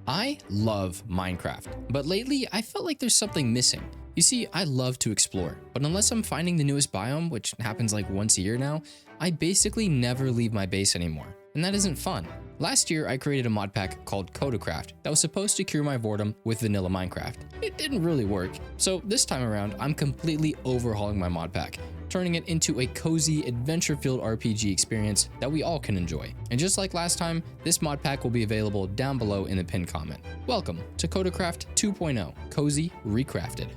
I love Minecraft, but lately I felt like there's something missing. You see, I love to explore, but unless I'm finding the newest biome, which happens like once a year now, I basically never leave my base anymore, and that isn't fun. Last year, I created a mod pack called Kota that was supposed to cure my boredom with vanilla Minecraft. It didn't really work, so this time around, I'm completely overhauling my mod pack, turning it into a cozy, adventure-filled RPG experience that we all can enjoy. And just like last time, this mod pack will be available down below in the pinned comment. Welcome to KotaCraft 2.0, Cozy Recrafted.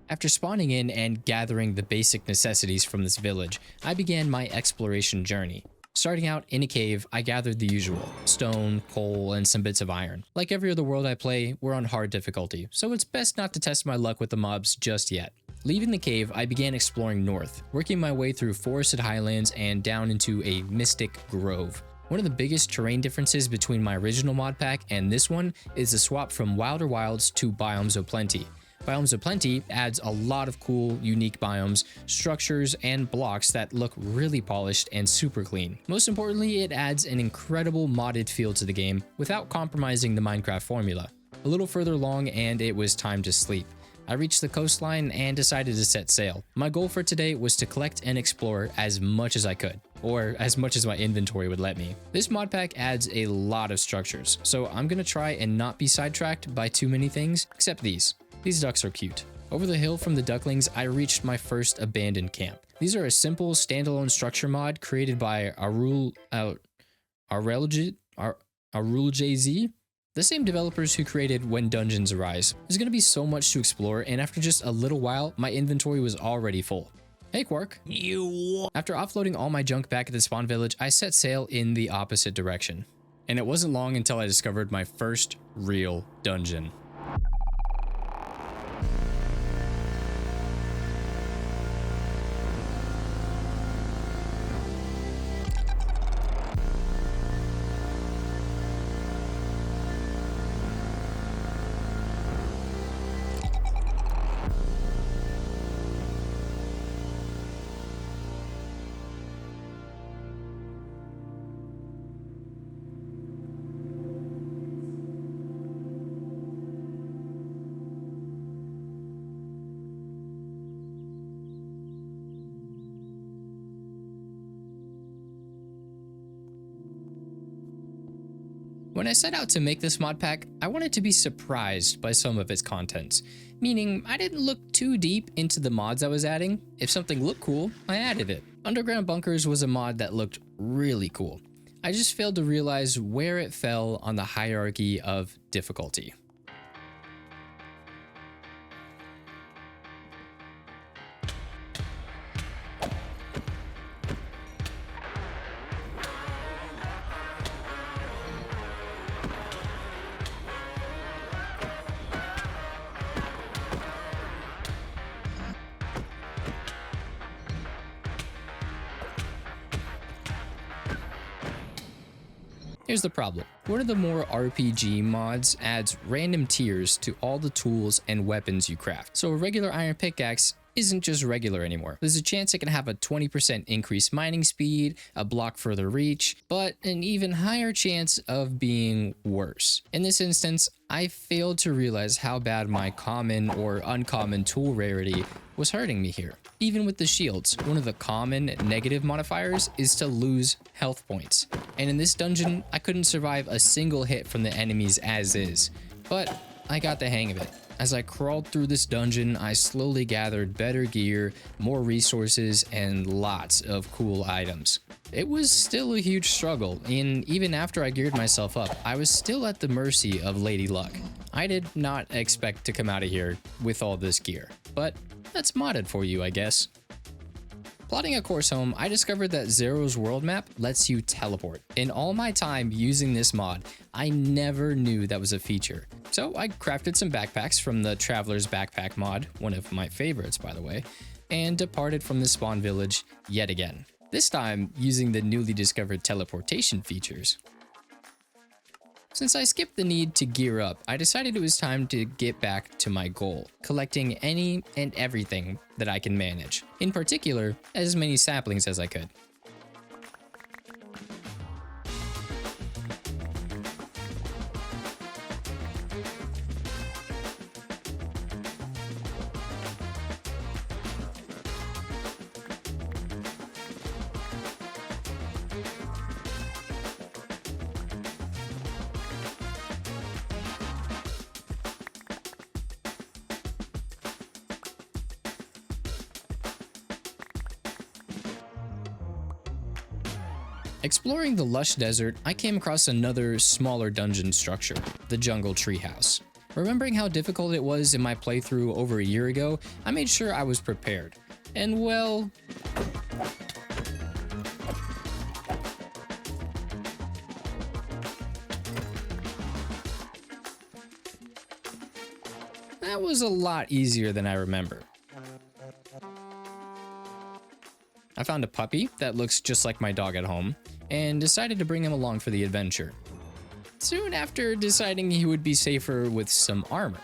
After spawning in and gathering the basic necessities from this village, I began my exploration journey. Starting out in a cave, I gathered the usual: stone, coal, and some bits of iron. Like every other world I play, we're on hard difficulty, so it's best not to test my luck with the mobs just yet. Leaving the cave, I began exploring north, working my way through forested highlands and down into a mystic grove. One of the biggest terrain differences between my original mod pack and this one is the swap from Wilder Wilds to Biomes of Plenty. Biomes of Plenty adds a lot of cool, unique biomes, structures, and blocks that look really polished and super clean. Most importantly, it adds an incredible modded feel to the game without compromising the Minecraft formula. A little further along and it was time to sleep. I reached the coastline and decided to set sail. My goal for today was to collect and explore as much as I could, or as much as my inventory would let me. This mod pack adds a lot of structures, so I'm gonna try and not be sidetracked by too many things, except these. These ducks are cute. Over the hill from the ducklings, I reached my first abandoned camp. These are a simple standalone structure mod created by ArulJZ, the same developers who created When Dungeons Arise. There's going to be so much to explore, and after just a little while, my inventory was already full. Hey Quark. After offloading all my junk back at the spawn village, I set sail in the opposite direction. And it wasn't long until I discovered my first real dungeon. When I set out to make this mod pack, I wanted to be surprised by some of its contents, meaning I didn't look too deep into the mods I was adding. If something looked cool, I added it. Underground Bunkers was a mod that looked really cool. I just failed to realize where it fell on the hierarchy of difficulty. Here's the problem. One of the more RPG mods adds random tiers to all the tools and weapons you craft. So a regular iron pickaxe isn't just regular anymore. There's a chance it can have a 20% increased mining speed, a block further reach, but an even higher chance of being worse. In this instance, I failed to realize how bad my common or uncommon tool rarity was hurting me here. Even with the shields, one of the common negative modifiers is to lose health points. And in this dungeon, I couldn't survive a single hit from the enemies as is, but I got the hang of it. As I crawled through this dungeon, I slowly gathered better gear, more resources, and lots of cool items. It was still a huge struggle, and even after I geared myself up, I was still at the mercy of Lady Luck. I did not expect to come out of here with all this gear, but that's modded for you, I guess. Plotting a course home, I discovered that Zero's world map lets you teleport. In all my time using this mod, I never knew that was a feature. So I crafted some backpacks from the Traveler's Backpack mod, one of my favorites by the way, and departed from the spawn village yet again. This time using the newly discovered teleportation features. Since I skipped the need to gear up, I decided it was time to get back to my goal, collecting any and everything that I can manage. In particular, as many saplings as I could. Exploring the lush desert, I came across another smaller dungeon structure, the Jungle Treehouse. Remembering how difficult it was in my playthrough over a year ago, I made sure I was prepared. And well... that was a lot easier than I remember. I found a puppy that looks just like my dog at home, and decided to bring him along for the adventure. Soon after deciding he would be safer with some armor.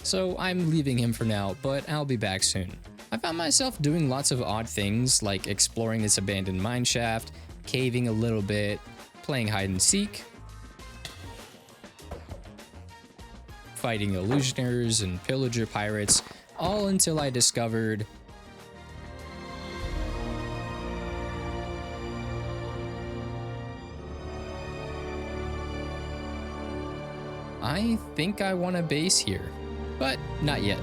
So I'm leaving him for now, but I'll be back soon. I found myself doing lots of odd things like exploring this abandoned mineshaft, caving a little bit, playing hide and seek, fighting illusioners and pillager pirates, all until I discovered I think I want a base here, but not yet.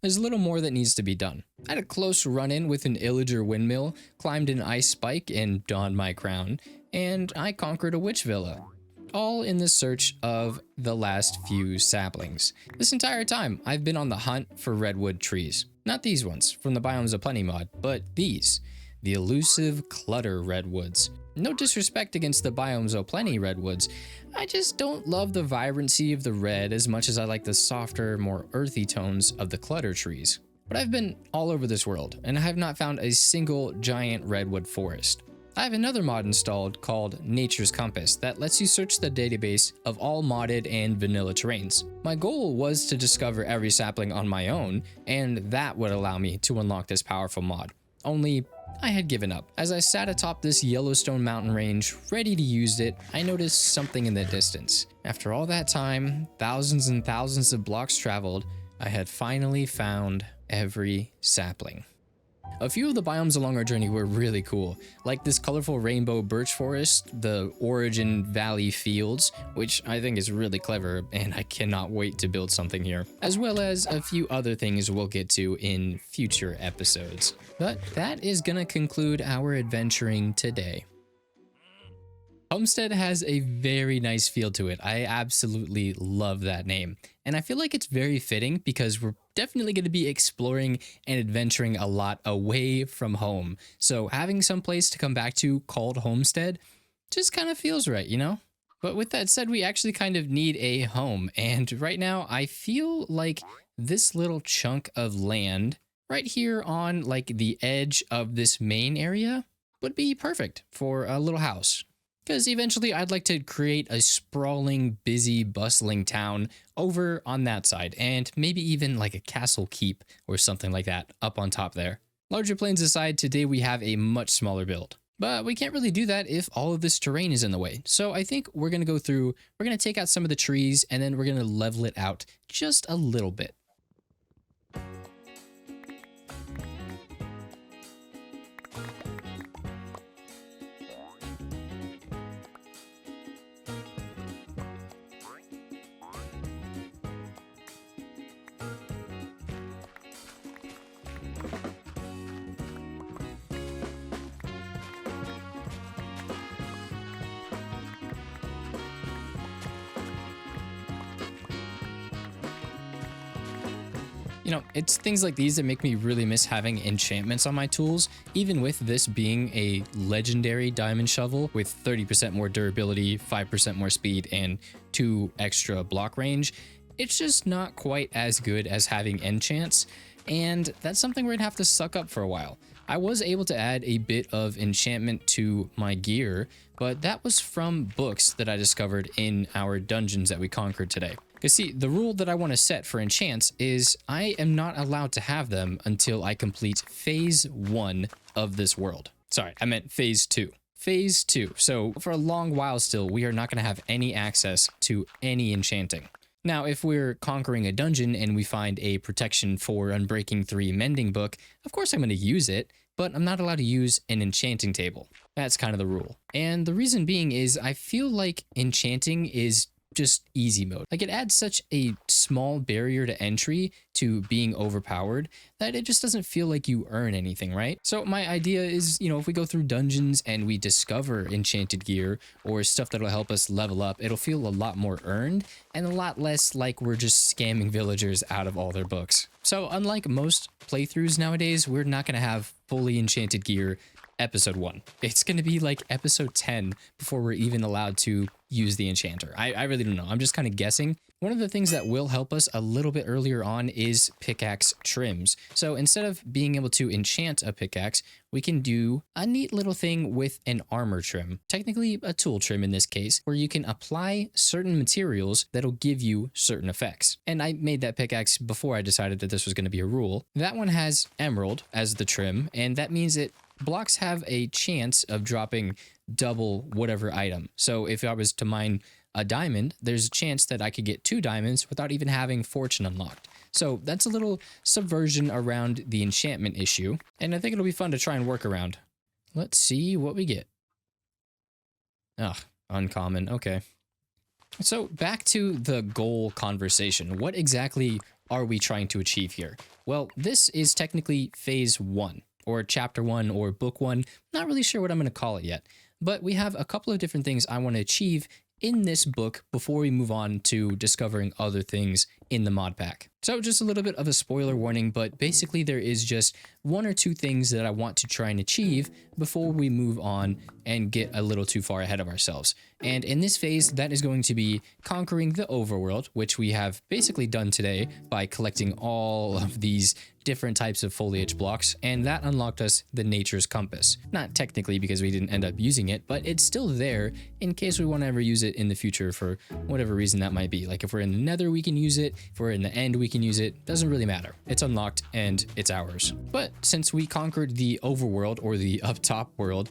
There's a little more that needs to be done. I had a close run-in with an illager windmill, climbed an ice spike and donned my crown, and I conquered a witch villa. All in the search of the last few saplings. This entire time, I've been on the hunt for redwood trees. Not these ones from the Biomes of Plenty mod, but these, the elusive clutter redwoods. No disrespect against the Biomes of Plenty redwoods, I just don't love the vibrancy of the red as much as I like the softer, more earthy tones of the clutter trees. But I've been all over this world, and I have not found a single giant redwood forest. I have another mod installed called Nature's Compass that lets you search the database of all modded and vanilla terrains. My goal was to discover every sapling on my own, and that would allow me to unlock this powerful mod. Only, I had given up. As I sat atop this Yellowstone mountain range, ready to use it, I noticed something in the distance. After all that time, thousands and thousands of blocks traveled, I had finally found every sapling. A few of the biomes along our journey were really cool, like this colorful rainbow birch forest, the Origin Valley Fields, which I think is really clever and I cannot wait to build something here, as well as a few other things we'll get to in future episodes. But that is gonna conclude our adventuring today. Homestead has a very nice feel to it. I absolutely love that name. And I feel like it's very fitting because we're definitely going to be exploring and adventuring a lot away from home. So having some place to come back to called Homestead just kind of feels right, you know? But with that said, we actually kind of need a home. And right now I feel like this little chunk of land right here on like the edge of this main area would be perfect for a little house. Because eventually I'd like to create a sprawling, busy, bustling town over on that side, and maybe even like a castle keep or something like that up on top there. Larger planes aside, today we have a much smaller build. But we can't really do that if all of this terrain is in the way. So I think we're going to go through, we're going to take out some of the trees, and then we're going to level it out just a little bit. You know, it's things like these that make me really miss having enchantments on my tools, even with this being a legendary diamond shovel with 30% more durability, 5% more speed, and 2 extra block range. It's just not quite as good as having enchants, and that's something we're gonna have to suck up for a while. I was able to add a bit of enchantment to my gear, but that was from books that I discovered in our dungeons that we conquered today. Because see, the rule that I want to set for enchants is I am not allowed to have them until I complete phase 1 of this world. Sorry, I meant phase 2. Phase 2. So for a long while still, we are not going to have any access to any enchanting. Now, if we're conquering a dungeon and we find a protection for Unbreaking 3 mending book, of course I'm going to use it, but I'm not allowed to use an enchanting table. That's kind of the rule. And the reason being is I feel like enchanting is just easy mode. Like, it adds such a small barrier to entry to being overpowered that it just doesn't feel like you earn anything, right? So my idea is, if we go through dungeons and we discover enchanted gear or stuff that'll help us level up, it'll feel a lot more earned and a lot less like we're just scamming villagers out of all their books. So unlike most playthroughs nowadays, we're not going to have fully enchanted gear episode 1. It's going to be like episode 10 before we're even allowed to use the enchanter. I really don't know. I'm just kind of guessing. One of the things that will help us a little bit earlier on is pickaxe trims. So instead of being able to enchant a pickaxe, we can do a neat little thing with an armor trim, technically a tool trim in this case, where you can apply certain materials that'll give you certain effects. And I made that pickaxe before I decided that this was going to be a rule. That one has emerald as the trim, and that means that blocks have a chance of dropping double whatever item. So if I was to mine a diamond, there's a chance that I could get 2 diamonds without even having fortune unlocked. So that's a little subversion around the enchantment issue, and I think it'll be fun to try and work around. Let's see what we get. Ugh, uncommon. Okay. So back to the goal conversation. What exactly are we trying to achieve here? Well, this is technically phase 1. Or chapter 1 or book 1. Not really sure what I'm going to call it yet. But we have a couple of different things I want to achieve in this book before we move on to discovering other things in the mod pack. So just a little bit of a spoiler warning, but basically there is just 1 or 2 things that I want to try and achieve before we move on and get a little too far ahead of ourselves. And in this phase, that is going to be conquering the overworld, which we have basically done today by collecting all of these different types of foliage blocks, and that unlocked us the nature's compass. Not technically because we didn't end up using it, but it's still there in case we want to ever use it in the future for whatever reason that might be. Like if we're in the nether, we can use it. If we're in the end, we can use it. Doesn't really matter. It's unlocked and it's ours. But since we conquered the overworld or the up top world,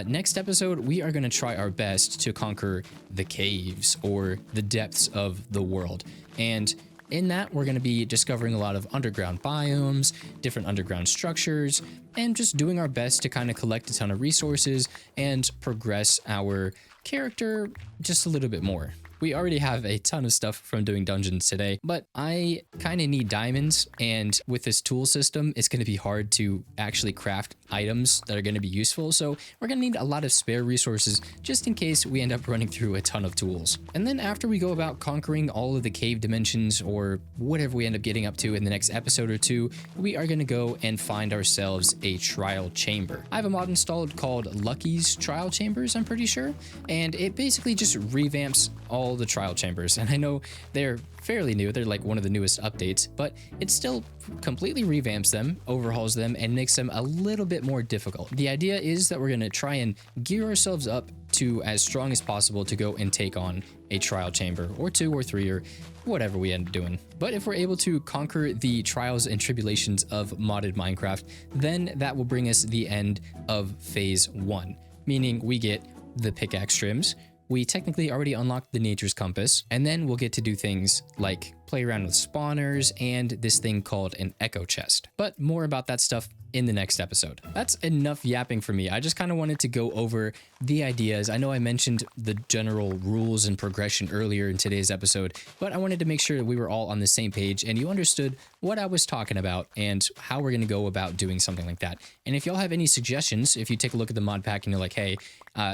next episode, we are going to try our best to conquer the caves or the depths of the world. And in that, we're going to be discovering a lot of underground biomes, different underground structures, and just doing our best to kind of collect a ton of resources and progress our character just a little bit more. We already have a ton of stuff from doing dungeons today, but I kind of need diamonds, and with this tool system, it's going to be hard to actually craft items that are going to be useful, so we're going to need a lot of spare resources just in case we end up running through a ton of tools. And then after we go about conquering all of the cave dimensions or whatever we end up getting up to in the next episode or 2, we are going to go and find ourselves a trial chamber. I have a mod installed called Lucky's Trial Chambers, I'm pretty sure, and it basically just revamps all the trial chambers. And I know they're fairly new, they're like one of the newest updates, but it still completely revamps them, overhauls them, and makes them a little bit more difficult. The idea is that we're going to try and gear ourselves up to as strong as possible to go and take on a trial chamber or 2 or 3 or whatever we end up doing. But if we're able to conquer the trials and tribulations of modded Minecraft, then that will bring us the end of phase 1, meaning we get the pickaxe trims. We technically already unlocked the nature's compass, and then we'll get to do things like play around with spawners and this thing called an echo chest. But more about that stuff in the next episode. That's enough yapping for me. I just kind of wanted to go over the ideas. I know I mentioned the general rules and progression earlier in today's episode, but I wanted to make sure that we were all on the same page and you understood what I was talking about and how we're going to go about doing something like that. And if y'all have any suggestions, if you take a look at the mod pack and you're like, hey,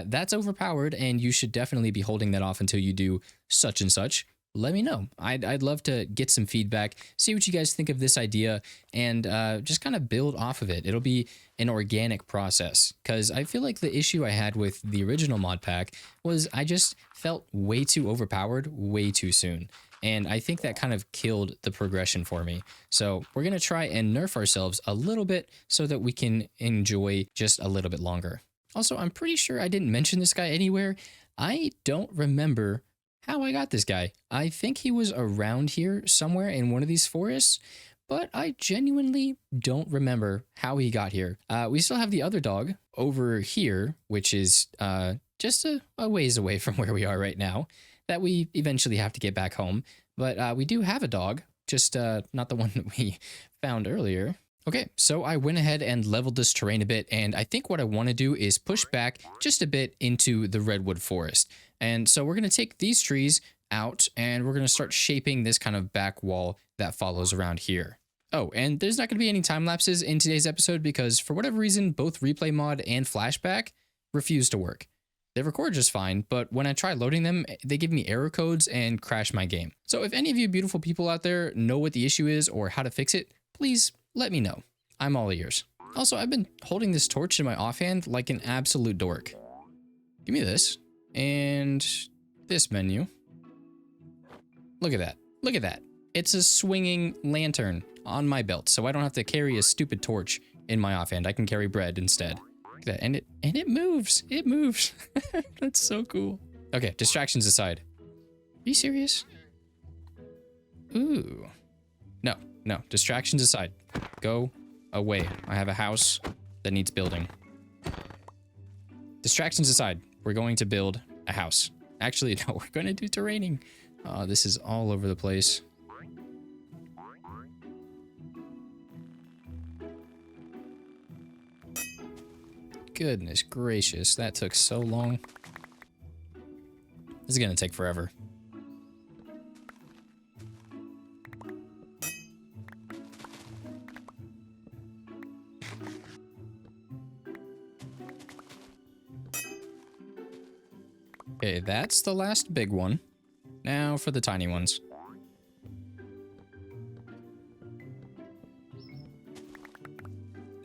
that's overpowered and you should definitely be holding that off until you do such and such, let me know. I'd love to get some feedback, see what you guys think of this idea, and just kind of build off of it. It'll be an organic process, because I feel like the issue I had with the original mod pack was I just felt way too overpowered way too soon. And I think that kind of killed the progression for me. So we're going to try and nerf ourselves a little bit so that we can enjoy just a little bit longer. Also, I'm pretty sure I didn't mention this guy anywhere. I don't remember how I got this guy. I think he was around here somewhere in one of these forests, but I genuinely don't remember how he got here. We still have the other dog over here, which is just a ways away from where we are right now, that we eventually have to get back home. But we do have a dog, just not the one that we found earlier. Okay, so I went ahead and leveled this terrain a bit, and I think what I want to do is push back just a bit into the redwood forest. And so we're going to take these trees out, and we're going to start shaping this kind of back wall that follows around here. Oh, and there's not going to be any time lapses in today's episode because for whatever reason, both replay mod and flashback refuse to work. They record just fine, but when I try loading them, they give me error codes and crash my game. So if any of you beautiful people out there know what the issue is or how to fix it, please let me know. I'm all ears. Also, I've been holding this torch in my offhand like an absolute dork. Give me this and this menu. Look at that. Look at that. It's a swinging lantern on my belt, so I don't have to carry a stupid torch in my offhand. I can carry bread instead. Look at that. And it moves. It moves. That's so cool. Okay, distractions aside. Are you serious? Ooh. No. Distractions aside. Go away. I have a house that needs building. Distractions aside, we're going to build a house. Actually, no, we're going to do terraining. This is all over the place. Goodness gracious, that took so long. This is gonna take forever. Okay, that's the last big one. Now for the tiny ones.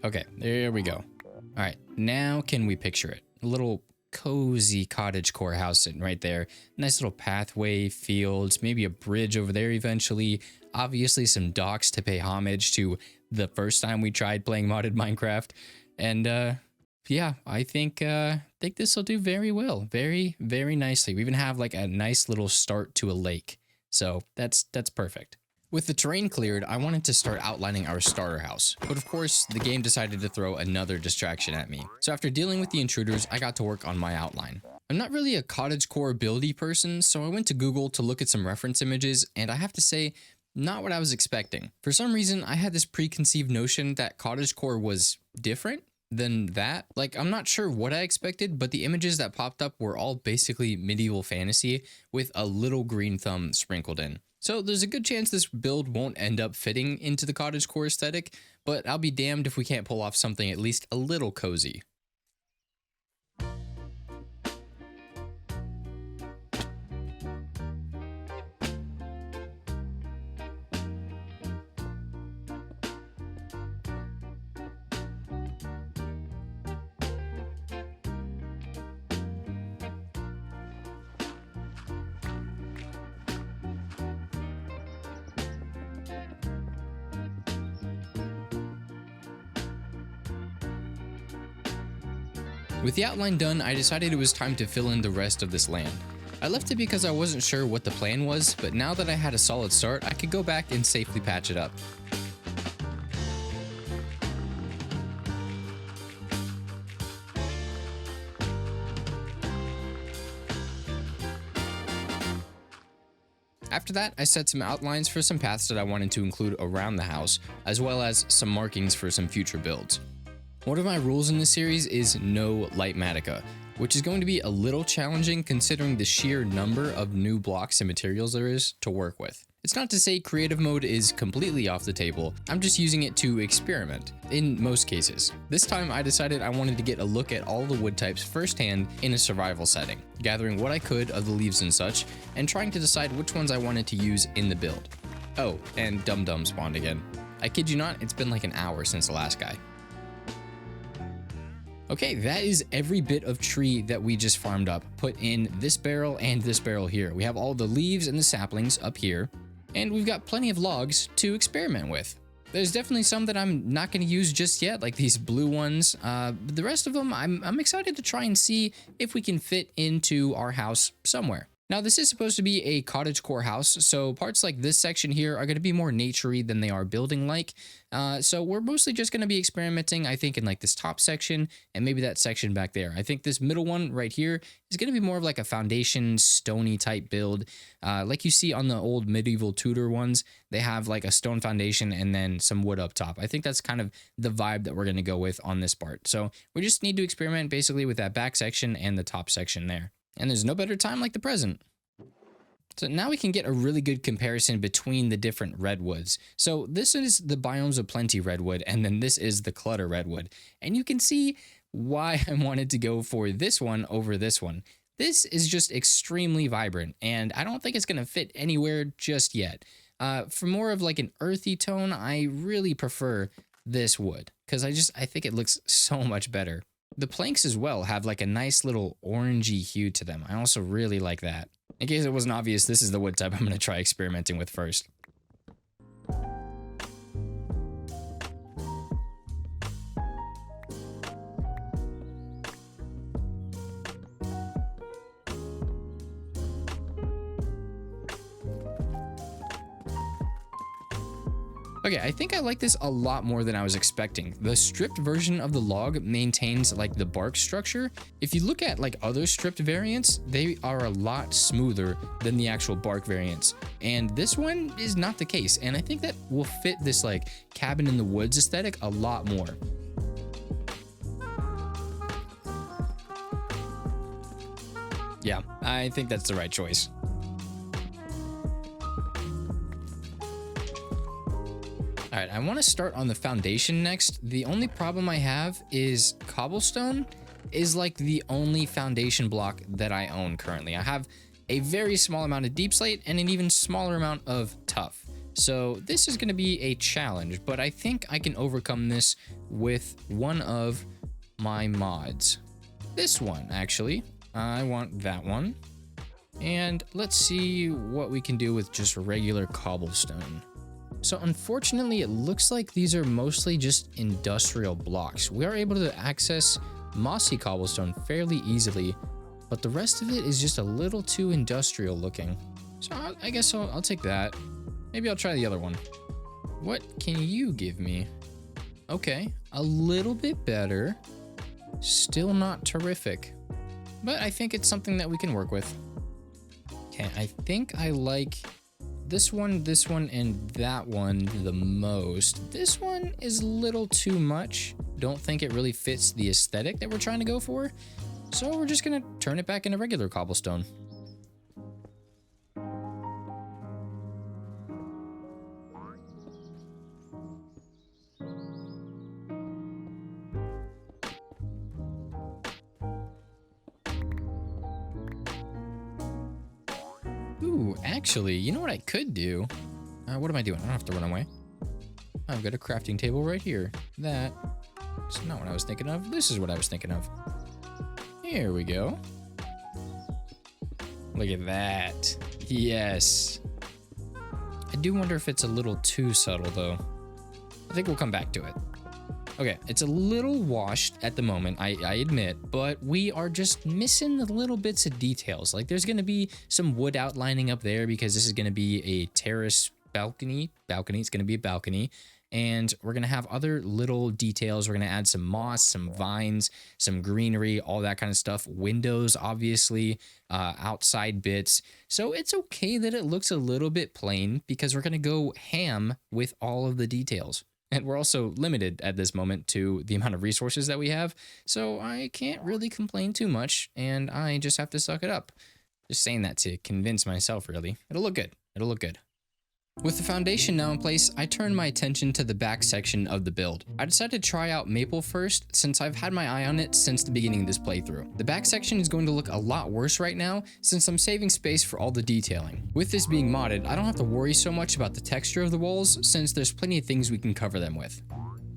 Okay, there we go. All right, now can we picture it? A little cozy cottagecore house sitting right there. Nice little pathway, fields, maybe a bridge over there eventually. Obviously some docks to pay homage to the first time we tried playing modded Minecraft. And yeah, I think this will do very well. Very, very nicely. We even have like a nice little start to a lake. So that's perfect. With the terrain cleared, I wanted to start outlining our starter house, but of course, the game decided to throw another distraction at me. So after dealing with the intruders, I got to work on my outline. I'm not really a cottagecore buildy person, so I went to Google to look at some reference images, and I have to say, not what I was expecting. For some reason, I had this preconceived notion that cottagecore was different than that. Like, I'm not sure what I expected, but the images that popped up were all basically medieval fantasy with a little green thumb sprinkled in. So there's a good chance this build won't end up fitting into the cottagecore aesthetic, but I'll be damned if we can't pull off something at least a little cozy. With the outline done, I decided it was time to fill in the rest of this land. I left it because I wasn't sure what the plan was, but now that I had a solid start, I could go back and safely patch it up. After that, I set some outlines for some paths that I wanted to include around the house, as well as some markings for some future builds. One of my rules in this series is no Lightmatica, which is going to be a little challenging considering the sheer number of new blocks and materials there is to work with. It's not to say creative mode is completely off the table, I'm just using it to experiment, in most cases. This time I decided I wanted to get a look at all the wood types firsthand in a survival setting, gathering what I could of the leaves and such, and trying to decide which ones I wanted to use in the build. Oh, and Dum Dum spawned again. I kid you not, it's been like an hour since the last guy. Okay, that is every bit of tree that we just farmed up, put in this barrel and this barrel here. We have all the leaves and the saplings up here, and we've got plenty of logs to experiment with. There's definitely some that I'm not going to use just yet, like these blue ones. But the rest of them, I'm excited to try and see if we can fit into our house somewhere. Now, this is supposed to be a cottagecore house, so parts like this section here are going to be more naturey than they are building-like. So we're mostly just going to be experimenting, I think, in like this top section and maybe that section back there. I think this middle one right here is going to be more of like a foundation, stony type build. Like you see on the old medieval Tudor ones, they have like a stone foundation and then some wood up top. I think that's kind of the vibe that we're going to go with on this part. So we just need to experiment basically with that back section and the top section there. And there's no better time like the present. So now we can get a really good comparison between the different redwoods. So this is the Biomes of Plenty redwood, and then this is the Clutter redwood. And you can see why I wanted to go for this one over this one. This is just extremely vibrant, and I don't think it's going to fit anywhere just yet. For more of like an earthy tone, I really prefer this wood because I think it looks so much better. The planks as well have like a nice little orangey hue to them. I also really like that. In case it wasn't obvious, this is the wood type I'm going to try experimenting with first. Okay, I think I like this a lot more than I was expecting. The stripped version of the log maintains like the bark structure. If you look at like other stripped variants, they are a lot smoother than the actual bark variants. And this one is not the case. And I think that will fit this like cabin in the woods aesthetic a lot more. Yeah, I think that's the right choice. All right, I want to start on the foundation next. The only problem I have is cobblestone is like the only foundation block that I own currently. I have a very small amount of deep slate and an even smaller amount of tuff. So this is going to be a challenge, but I think I can overcome this with one of my mods. This one, actually. I want that one. And let's see what we can do with just regular cobblestone. So unfortunately, it looks like these are mostly just industrial blocks. We are able to access mossy cobblestone fairly easily, but the rest of it is just a little too industrial looking. So I guess I'll take that. Maybe I'll try the other one. What can you give me? Okay, a little bit better. Still not terrific, but I think it's something that we can work with. Okay, I think I like this one, and that one the most. This one is a little too much. Don't think it really fits the aesthetic that we're trying to go for. So we're just gonna turn it back into regular cobblestone. Ooh, actually, you know what I could do? What am I doing? I don't have to run away. I've got a crafting table right here. That's not what I was thinking of. This is what I was thinking of. Here we go. Look at that. Yes. I do wonder if it's a little too subtle, though. I think we'll come back to it. Okay, it's a little washed at the moment, I admit, but we are just missing the little bits of details. Like there's going to be some wood outlining up there because this is going to be a terrace balcony. It's going to be a balcony. And we're going to have other little details. We're going to add some moss, some vines, some greenery, all that kind of stuff. Windows, obviously, outside bits. So it's okay that it looks a little bit plain because we're going to go ham with all of the details. And we're also limited at this moment to the amount of resources that we have. So I can't really complain too much, and I just have to suck it up. Just saying that to convince myself, really. It'll look good. It'll look good. With the foundation now in place, I turned my attention to the back section of the build. I decided to try out maple first, since I've had my eye on it since the beginning of this playthrough. The back section is going to look a lot worse right now, since I'm saving space for all the detailing. With this being modded, I don't have to worry so much about the texture of the walls, since there's plenty of things we can cover them with.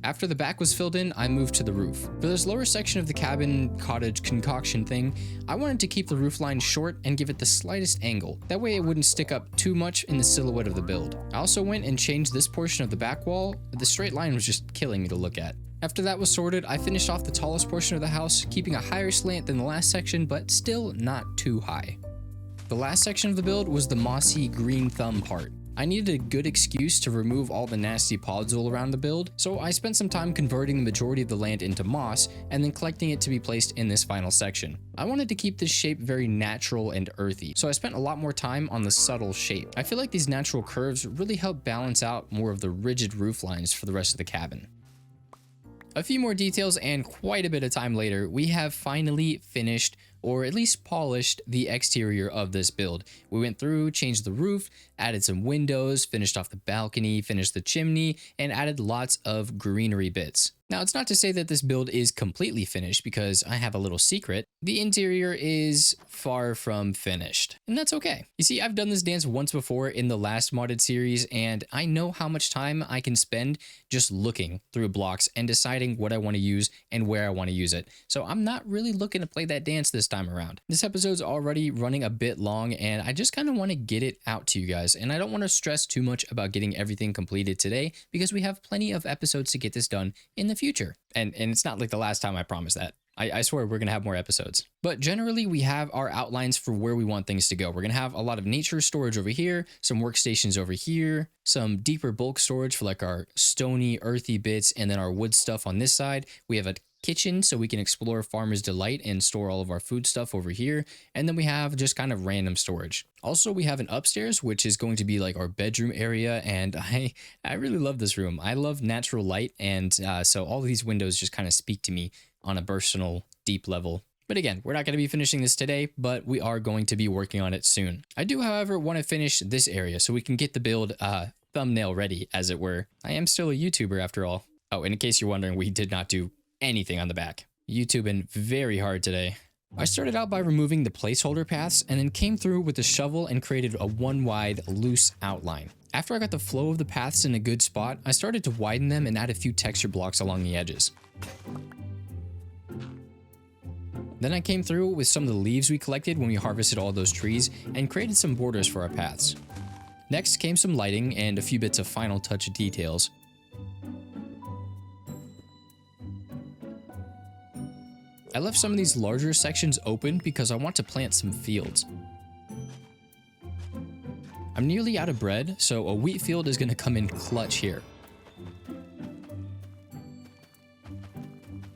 After the back was filled in, I moved to the roof. For this lower section of the cabin cottage concoction thing, I wanted to keep the roof line short and give it the slightest angle. That way it wouldn't stick up too much in the silhouette of the build. I also went and changed this portion of the back wall. The straight line was just killing me to look at. After that was sorted, I finished off the tallest portion of the house, keeping a higher slant than the last section, but still not too high. The last section of the build was the mossy green thumb part. I needed a good excuse to remove all the nasty podzol around the build, so I spent some time converting the majority of the land into moss and then collecting it to be placed in this final section. I wanted to keep this shape very natural and earthy, so I spent a lot more time on the subtle shape. I feel like these natural curves really help balance out more of the rigid roof lines for the rest of the cabin. A few more details and quite a bit of time later, we have finally finished or at least polished the exterior of this build. We went through, changed the roof, added some windows, finished off the balcony, finished the chimney, and added lots of greenery bits. Now, it's not to say that this build is completely finished, because I have a little secret. The interior is far from finished, and that's okay. You see, I've done this dance once before in the last modded series, and I know how much time I can spend just looking through blocks and deciding what I want to use and where I want to use it. So I'm not really looking to play that dance this time around. This episode's already running a bit long, and I just kind of want to get it out to you guys, and I don't want to stress too much about getting everything completed today, because we have plenty of episodes to get this done in the future. And it's not like the last time, I promise that. I swear we're going to have more episodes. But generally, we have our outlines for where we want things to go. We're going to have a lot of nature storage over here, some workstations over here, some deeper bulk storage for like our stony, earthy bits, and then our wood stuff on this side. We have a kitchen so we can explore Farmer's Delight and store all of our food stuff over here. And then we have just kind of random storage. Also, we have an upstairs, which is going to be like our bedroom area. And I really love this room. I love natural light. And so all of these windows just kind of speak to me on a personal, deep level. But again, we're not going to be finishing this today, but we are going to be working on it soon. I do, however, want to finish this area so we can get the build thumbnail ready, as it were. I am still a YouTuber after all. Oh, and in case you're wondering, we did not do anything on the back. YouTubing very hard today. I started out by removing the placeholder paths and then came through with a shovel and created a one wide loose outline. After I got the flow of the paths in a good spot, I started to widen them and add a few texture blocks along the edges. Then I came through with some of the leaves we collected when we harvested all those trees and created some borders for our paths. Next came some lighting and a few bits of final touch details. I left some of these larger sections open because I want to plant some fields. I'm nearly out of bread, so a wheat field is going to come in clutch here.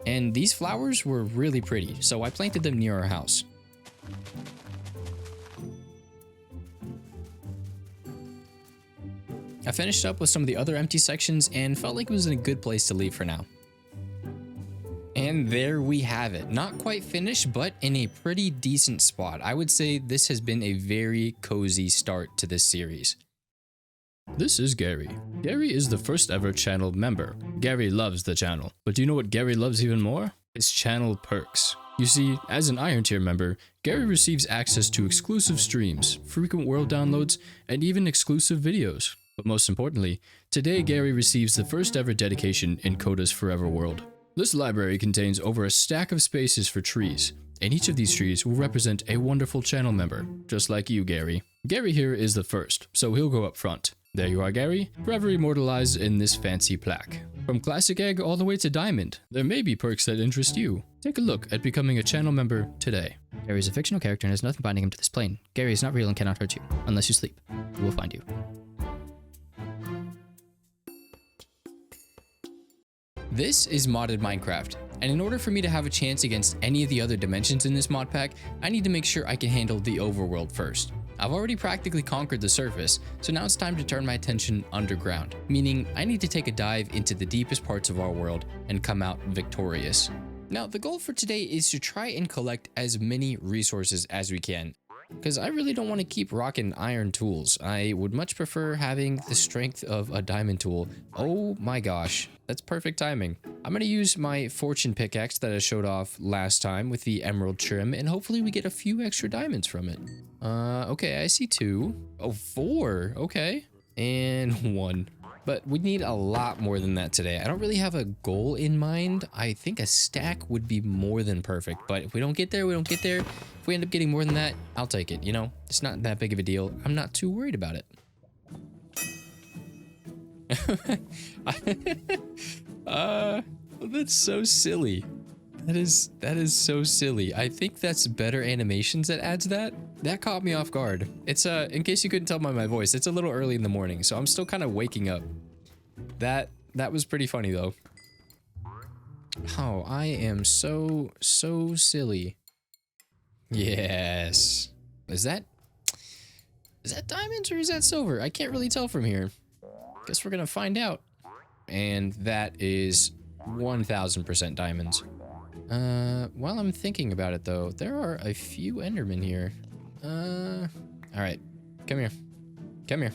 And these flowers were really pretty, so I planted them near our house. I finished up with some of the other empty sections and felt like it was in a good place to leave for now. And there we have it. Not quite finished, but in a pretty decent spot. I would say this has been a very cozy start to this series. This is Gary. Gary is the first ever channel member. Gary loves the channel. But do you know what Gary loves even more? His channel perks. You see, as an Iron Tier member, Gary receives access to exclusive streams, frequent world downloads, and even exclusive videos. But most importantly, today Gary receives the first ever dedication in Kota's Forever World. This library contains over a stack of spaces for trees, and each of these trees will represent a wonderful channel member, just like you, Gary. Gary here is the first, so he'll go up front. There you are, Gary, forever immortalized in this fancy plaque. From Classic Egg all the way to Diamond, there may be perks that interest you. Take a look at becoming a channel member today. Gary is a fictional character and has nothing binding him to this plane. Gary is not real and cannot hurt you, unless you sleep. He will find you. This is modded Minecraft, and in order for me to have a chance against any of the other dimensions in this mod pack, I need to make sure I can handle the overworld first. I've already practically conquered the surface, so now it's time to turn my attention underground, meaning I need to take a dive into the deepest parts of our world and come out victorious. Now, the goal for today is to try and collect as many resources as we can, because I really don't want to keep rocking iron tools. I would much prefer having the strength of a diamond tool. Oh my gosh, that's perfect timing. I'm going to use my fortune pickaxe that I showed off last time with the emerald trim, and hopefully we get a few extra diamonds from it. Okay, I see 2. Oh, 4. Okay. And 1. But we need a lot more than that today. I don't really have a goal in mind. I think a stack would be more than perfect. But if we don't get there, we don't get there. If we end up getting more than that, I'll take it. You know, it's not that big of a deal. I'm not too worried about it. That's so silly. That is so silly. I think that's better animations that adds that. That caught me off guard. It's in case you couldn't tell by my voice, it's a little early in the morning, so I'm still kind of waking up. That was pretty funny though. Oh, I am so silly. Yes. Is that diamonds or is that silver? I can't really tell from here. Guess we're gonna find out. And that is 1000% diamonds. While I'm thinking about it though, there are a few Endermen here. All right, come here. Come here.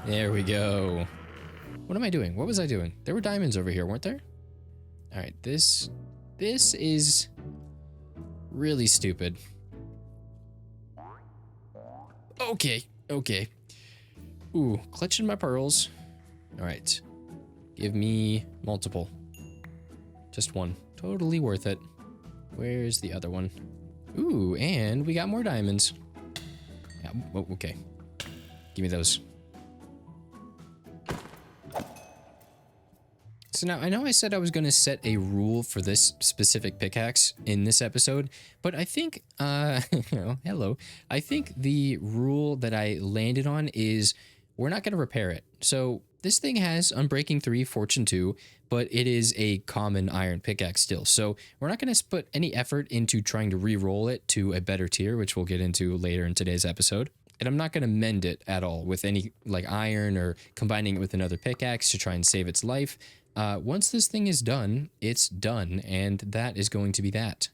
There we go. What am I doing? What was I doing? There were diamonds over here, weren't there? All right, this is really stupid. Okay, okay. Ooh, clutching my pearls. All right, give me multiple. Just one. Totally worth it. Where's the other one? Ooh, and we got more diamonds. Yeah, oh, okay. Give me those. So now, I know I said I was going to set a rule for this specific pickaxe in this episode, but I think, hello. I think the rule that I landed on is we're not going to repair it. So this thing has Unbreaking 3, Fortune 2, but it is a common iron pickaxe still. So we're not going to put any effort into trying to re-roll it to a better tier, which we'll get into later in today's episode. And I'm not going to mend it at all with any like iron or combining it with another pickaxe to try and save its life. Once this thing is done, it's done, and that is going to be that.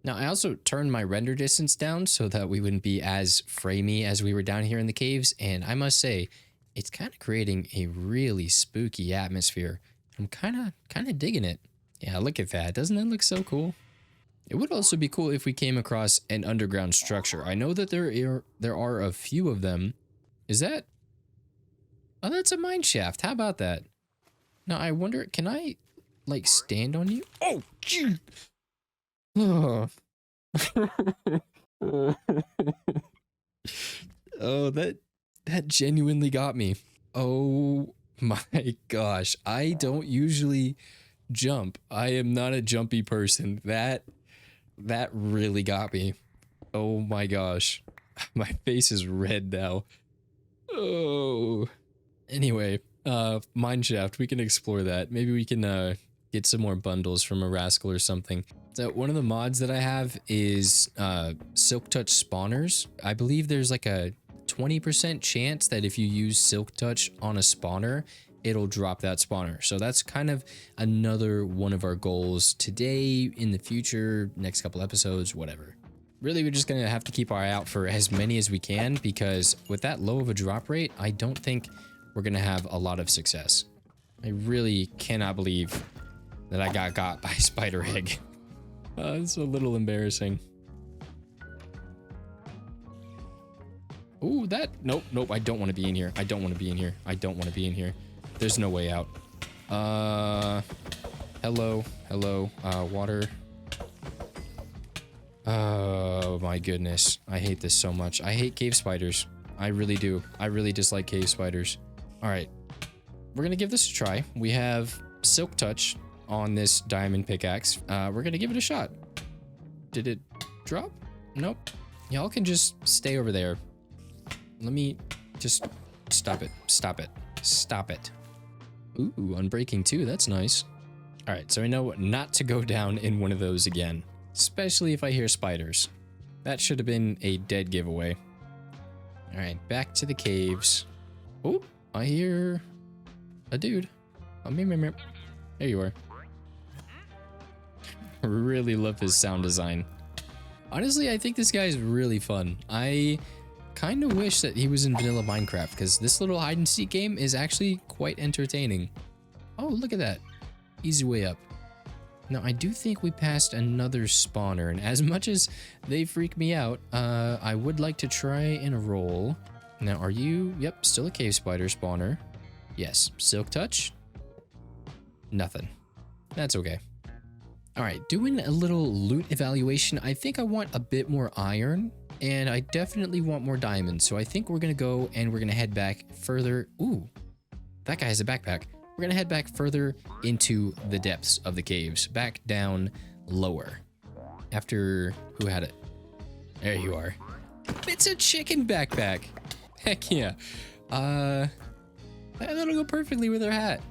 Now, I also turned my render distance down so that we wouldn't be as framey as we were down here in the caves, and I must say, it's kind of creating a really spooky atmosphere. I'm kind of digging it. Yeah, look at that. Doesn't that look so cool? It would also be cool if we came across an underground structure. I know that there are a few of them. Is that? Oh, that's a mine shaft. How about that? Now, I wonder, can I, like, stand on you? Oh, gee. Oh. Oh, that genuinely got me. Oh my gosh. I don't usually jump. I am not a jumpy person. That really got me. Oh my gosh. My face is red now. Oh. Anyway, mineshaft, we can explore that. Maybe we can get some more bundles from a rascal or something. So one of the mods that I have is Silk Touch spawners. I believe there's like a 20% chance that if you use Silk Touch on a spawner, it'll drop that spawner. So that's kind of another one of our goals today, in the future, next couple episodes, whatever. Really, we're just gonna have to keep our eye out for as many as we can, because with that low of a drop rate, I don't think we're gonna have a lot of success. I really cannot believe that I got by spider egg. It's a little embarrassing. Ooh, nope, I don't want to be in here. I don't want to be in here. I don't want to be in here. There's no way out. Hello, water. Oh my goodness. I hate this so much. I hate cave spiders. I really do. I really dislike cave spiders. All right, we're gonna give this a try. We have Silk Touch on this diamond pickaxe. We're gonna give it a shot. Did it drop? Nope. Y'all can just stay over there. Let me just stop it. Stop it. Stop it. Ooh, Unbreaking 2. That's nice. All right, so I know not to go down in one of those again, especially if I hear spiders. That should have been a dead giveaway. All right, back to the caves. Oh, I hear a dude. Oh, there you are. I really love his sound design. Honestly, I think this guy is really fun. I kind of wish that he was in vanilla Minecraft, because this little hide and seek game is actually quite entertaining. Oh, look at that. Easy way up. Now, I do think we passed another spawner, and as much as they freak me out, I would like to try and roll. Now, are you? Yep, still a cave spider spawner. Yes. Silk Touch? Nothing. That's okay. All right, doing a little loot evaluation. I think I want a bit more iron, and I definitely want more diamonds. So I think we're going to go and we're going to head back further. Ooh, that guy has a backpack. We're going to head back further into the depths of the caves, back down lower. After who had it? There you are. It's a chicken backpack. Heck yeah. That'll go perfectly with her hat.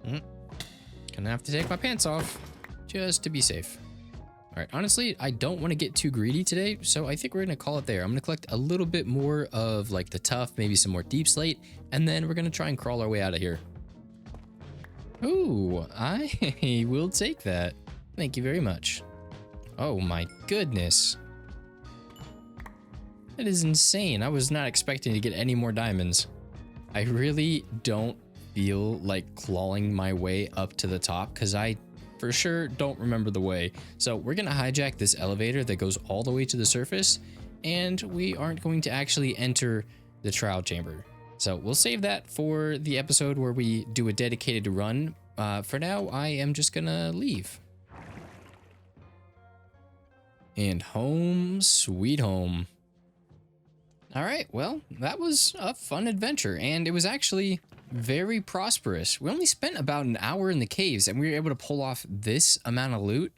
Gonna have to take my pants off just to be safe. All right, honestly, I don't want to get too greedy today, so I think we're gonna call it there. I'm gonna collect a little bit more of like the tough, maybe some more deep slate, and then we're gonna try and crawl our way out of here. Ooh, I will take that. Thank you very much. Oh my goodness. That is insane. I was not expecting to get any more diamonds. I really don't feel like clawing my way up to the top because I for sure don't remember the way. So we're gonna hijack this elevator that goes all the way to the surface, and we aren't going to actually enter the trial chamber. So we'll save that for the episode where we do a dedicated run. For now, I am just gonna leave. And home sweet home. All right, well, that was a fun adventure, and it was actually very prosperous. We only spent about an hour in the caves, and we were able to pull off this amount of loot.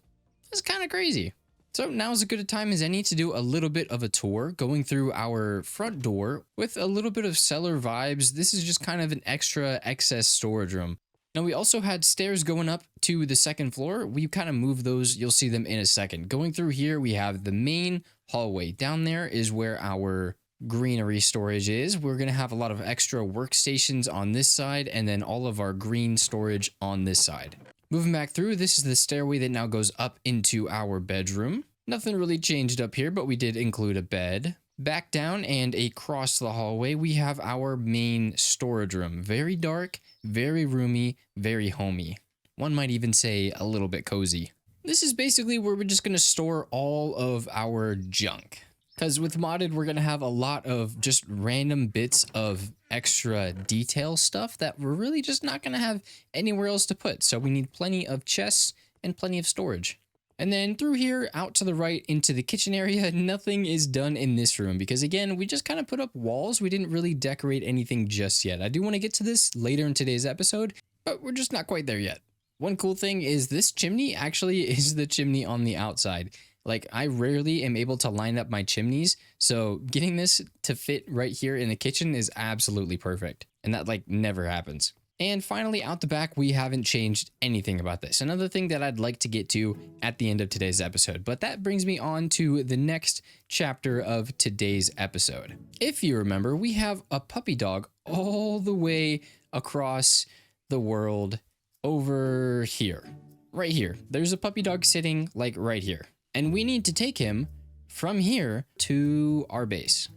That's kind of crazy. So now is as good a time as any to do a little bit of a tour, going through our front door with a little bit of cellar vibes. This is just kind of an extra excess storage room. Now we also had stairs going up to the second floor. We kind of moved those. You'll see them in a second. Going through here, we have the main hallway. Down there is where our greenery storage is. We're going to have a lot of extra workstations on this side, and then all of our green storage on this side. Moving back through, this is the stairway that now goes up into our bedroom. Nothing really changed up here, but we did include a bed. Back down and across the hallway, we have our main storage room. Very dark, very roomy, very homey. One might even say a little bit cozy. This is basically where we're just going to store all of our junk. Because with modded, we're going to have a lot of just random bits of extra detail stuff that we're really just not going to have anywhere else to put. So we need plenty of chests and plenty of storage. And then through here, out to the right into the kitchen area, nothing is done in this room because, again, we just kind of put up walls. We didn't really decorate anything just yet. I do want to get to this later in today's episode, but we're just not quite there yet. One cool thing is this chimney actually is the chimney on the outside. Like, I rarely am able to line up my chimneys, so getting this to fit right here in the kitchen is absolutely perfect. And that, like, never happens. And finally, out the back, we haven't changed anything about this. Another thing that I'd like to get to at the end of today's episode, but that brings me on to the next chapter of today's episode. If you remember, we have a puppy dog all the way across the world over here. Right here. There's a puppy dog sitting, like, right here. And we need to take him from here to our base.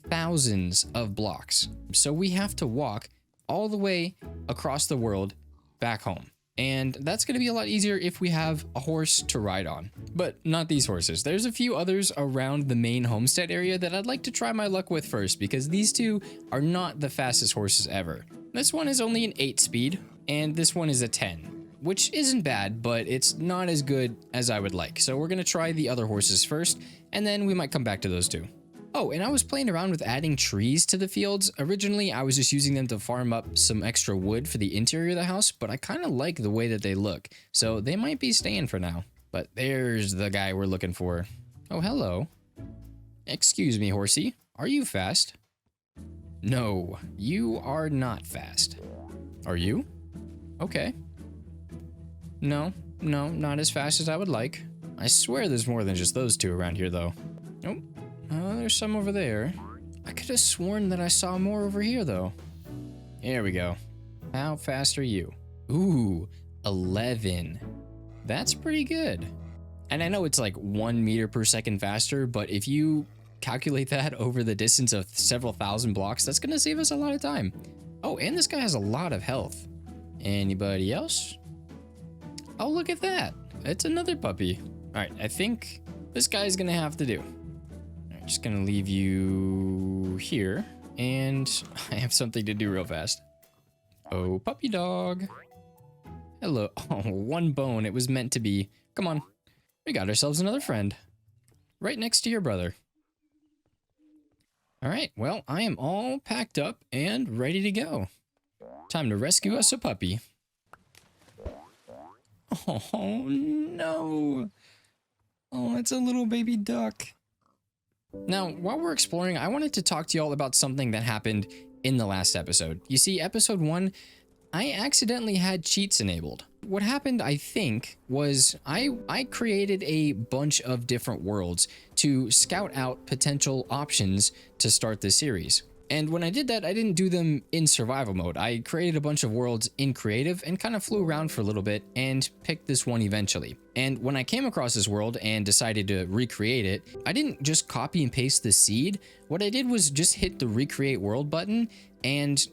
Thousands of blocks. So we have to walk all the way across the world back home. And that's going to be a lot easier if we have a horse to ride on. But not these horses. There's a few others around the main homestead area that I'd like to try my luck with first, because these two are not the fastest horses ever. This one is only an 8 speed, and this one is a 10. Which isn't bad, but it's not as good as I would like. So we're going to try the other horses first, and then we might come back to those two. Oh, and I was playing around with adding trees to the fields. Originally, I was just using them to farm up some extra wood for the interior of the house, but I kind of like the way that they look. So they might be staying for now. But there's the guy we're looking for. Oh, hello. Excuse me, horsey. Are you fast? No, you are not fast. Are you? Okay. No, not as fast as I would like. I swear there's more than just those two around here, though. Oh, there's some over there. I could have sworn that I saw more over here, though. Here we go. How fast are you? Ooh, 11. That's pretty good. And I know it's like 1 meter per second faster, but if you calculate that over the distance of several thousand blocks, that's going to save us a lot of time. Oh, and this guy has a lot of health. Anybody else? Oh, look at that. It's another puppy. All right, I think this guy's going to have to do. I'm just going to leave you here, and I have something to do real fast. Oh, puppy dog. Hello. Oh, one bone. It was meant to be. Come on. We got ourselves another friend. Right next to your brother. All right, well, I am all packed up and ready to go. Time to rescue us a puppy. Oh, no. Oh, it's a little baby duck. Now, while we're exploring, I wanted to talk to y'all about something that happened in the last episode. You see, episode 1, I accidentally had cheats enabled. What happened, I think, was I created a bunch of different worlds to scout out potential options to start the series. And when I did that, I didn't do them in survival mode. I created a bunch of worlds in creative and kind of flew around for a little bit and picked this one eventually. And when I came across this world and decided to recreate it, I didn't just copy and paste the seed. What I did was just hit the recreate world button and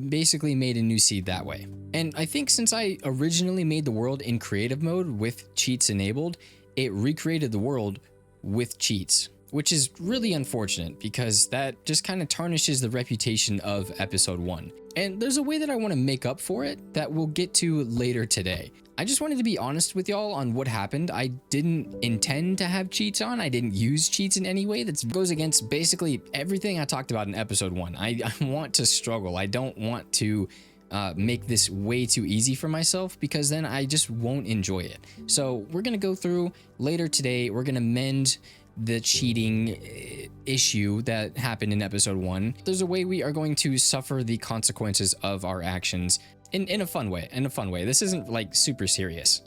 basically made a new seed that way. And I think since I originally made the world in creative mode with cheats enabled, it recreated the world with cheats, which is really unfortunate because that just kind of tarnishes the reputation of episode 1. And there's a way that I want to make up for it that we'll get to later today. I just wanted to be honest with y'all on what happened. I didn't intend to have cheats on. I didn't use cheats in any way. That goes against basically everything I talked about in episode 1. I want to struggle. I don't want to make this way too easy for myself because then I just won't enjoy it. So we're going to go through later today. We're going to mend the cheating issue that happened in episode 1. There's a way we are going to suffer the consequences of our actions in a fun way. This isn't like super serious.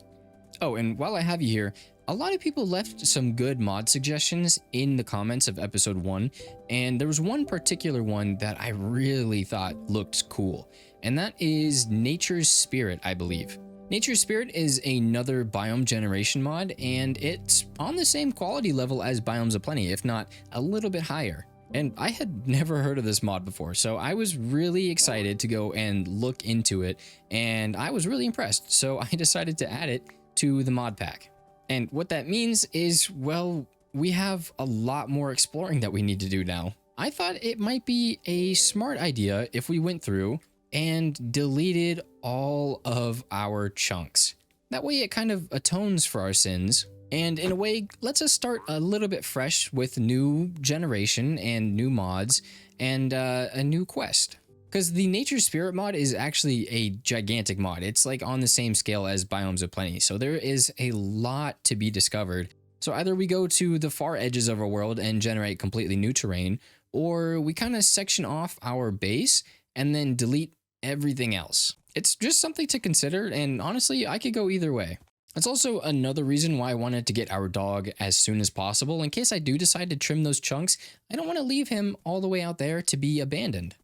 Oh, and while I have you here, a lot of people left some good mod suggestions in the comments of episode 1, and there was one particular one that I really thought looked cool, and that is Nature's Spirit, I believe. Nature's Spirit is another biome generation mod, and it's on the same quality level as Biomes of Plenty, if not a little bit higher. And I had never heard of this mod before, so I was really excited to go and look into it, and I was really impressed, so I decided to add it to the mod pack. And what that means is, well, we have a lot more exploring that we need to do now. I thought it might be a smart idea if we went through and deleted all of our chunks. That way it kind of atones for our sins, and in a way lets us start a little bit fresh with new generation and new mods and a new quest. Because the Nature Spirit mod is actually a gigantic mod. It's like on the same scale as Biomes of Plenty, so there is a lot to be discovered. So either we go to the far edges of our world and generate completely new terrain, or we kind of section off our base and then delete everything else. It's just something to consider, and honestly, I could go either way. That's also another reason why I wanted to get our dog as soon as possible. In case I do decide to trim those chunks, I don't want to leave him all the way out there to be abandoned.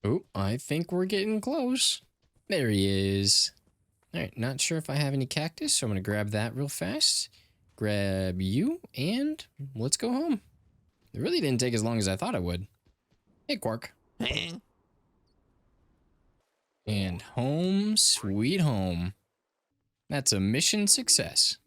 Oh, I think we're getting close. There he is. All right, not sure if I have any cactus, so I'm going to grab that real fast. Grab you, and let's go home. It really didn't take as long as I thought it would. Hey, Quark. And home, sweet home. That's a mission success.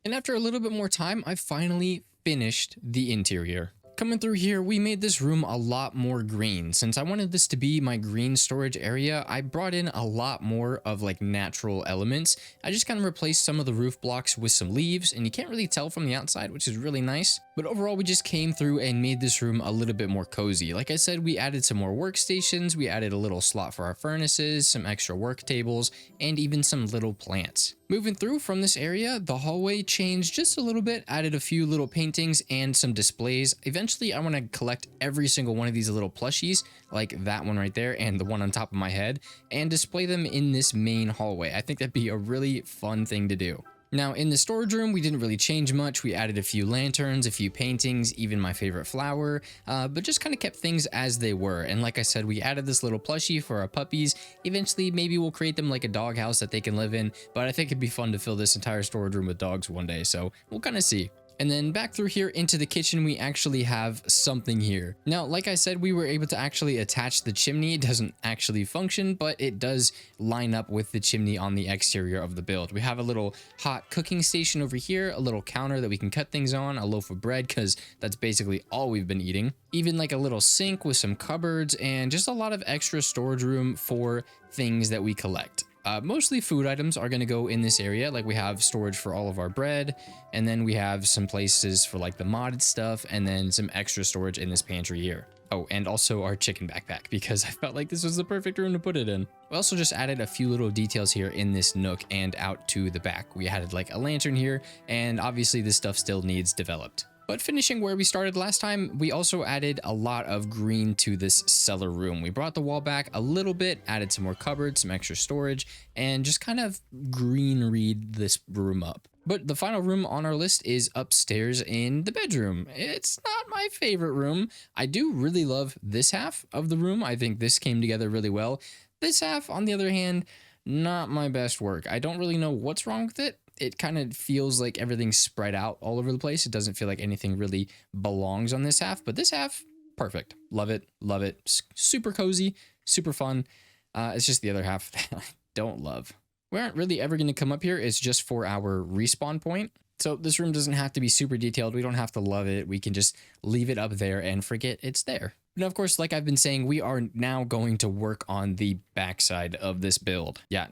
And after a little bit more time, I finally finished the interior. Coming through here, we made this room a lot more green. Since I wanted this to be my green storage area, I brought in a lot more of like natural elements. I just kind of replaced some of the roof blocks with some leaves, and you can't really tell from the outside, which is really nice. But overall, we just came through and made this room a little bit more cozy. Like I said, we added some more workstations, we added a little slot for our furnaces, some extra work tables, and even some little plants. Moving through from this area, the hallway changed just a little bit, added a few little paintings and some displays. Eventually, I want to collect every single one of these little plushies, like that one right there and the one on top of my head, and display them in this main hallway. I think that'd be a really fun thing to do. Now, in the storage room, we didn't really change much. We added a few lanterns, a few paintings, even my favorite flower, but just kind of kept things as they were. And like I said, we added this little plushie for our puppies. Eventually, maybe we'll create them like a doghouse that they can live in, but I think it'd be fun to fill this entire storage room with dogs one day, so we'll kind of see. And then back through here into the kitchen, we actually have something here. Now, like I said, we were able to actually attach the chimney. It doesn't actually function, but it does line up with the chimney on the exterior of the build. We have a little hot cooking station over here, a little counter that we can cut things on, a loaf of bread, because that's basically all we've been eating. Even like a little sink with some cupboards and just a lot of extra storage room for things that we collect. Mostly food items are going to go in this area. Like we have storage for all of our bread, and then we have some places for like the modded stuff, and then some extra storage in this pantry here. Oh, and also our chicken backpack, because I felt like this was the perfect room to put it in. We also just added a few little details here in this nook and out to the back. We added like a lantern here, and obviously this stuff still needs developed. But finishing where we started last time, we also added a lot of green to this cellar room. We brought the wall back a little bit, added some more cupboards, some extra storage, and just kind of greeneried this room up. But the final room on our list is upstairs in the bedroom. It's not my favorite room. I do really love this half of the room. I think this came together really well. This half, on the other hand, not my best work. I don't really know what's wrong with it. It kind of feels like everything's spread out all over the place. It doesn't feel like anything really belongs on this half, but this half, perfect. Love it. Love it. Super cozy, super fun. It's just the other half that I don't love. We aren't really ever going to come up here. It's just for our respawn point. So this room doesn't have to be super detailed. We don't have to love it. We can just leave it up there and forget it's there. Now, of course, like I've been saying, we are now going to work on the backside of this build. Yeah,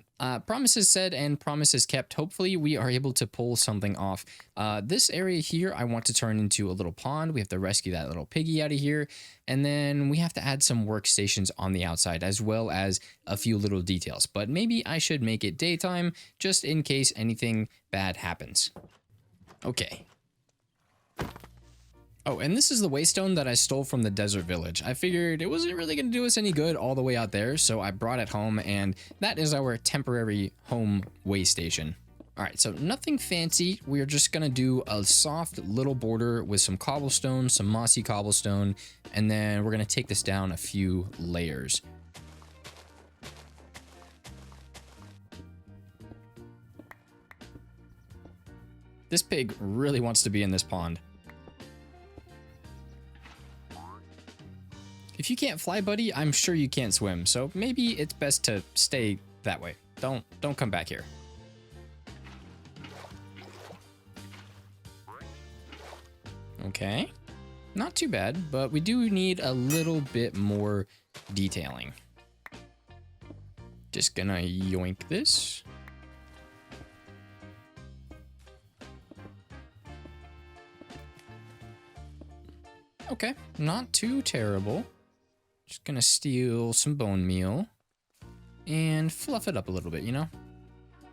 promises said and promises kept. Hopefully we are able to pull something off. This area here, I want to turn into a little pond. We have to rescue that little piggy out of here. And then we have to add some workstations on the outside, as well as a few little details. But maybe I should make it daytime just in case anything bad happens. Okay. Oh, and this is the waystone that I stole from the desert village. I figured it wasn't really going to do us any good all the way out there, so I brought it home, and that is our temporary home waystation. All right, so nothing fancy. We're just going to do a soft little border with some cobblestone, some mossy cobblestone, and then we're going to take this down a few layers. This pig really wants to be in this pond. If you can't fly, buddy, I'm sure you can't swim, so maybe it's best to stay that way. Don't come back here. Okay. Not too bad, but we do need a little bit more detailing. Just gonna yoink this. Okay, not too terrible. Just gonna steal some bone meal and fluff it up a little bit, you know?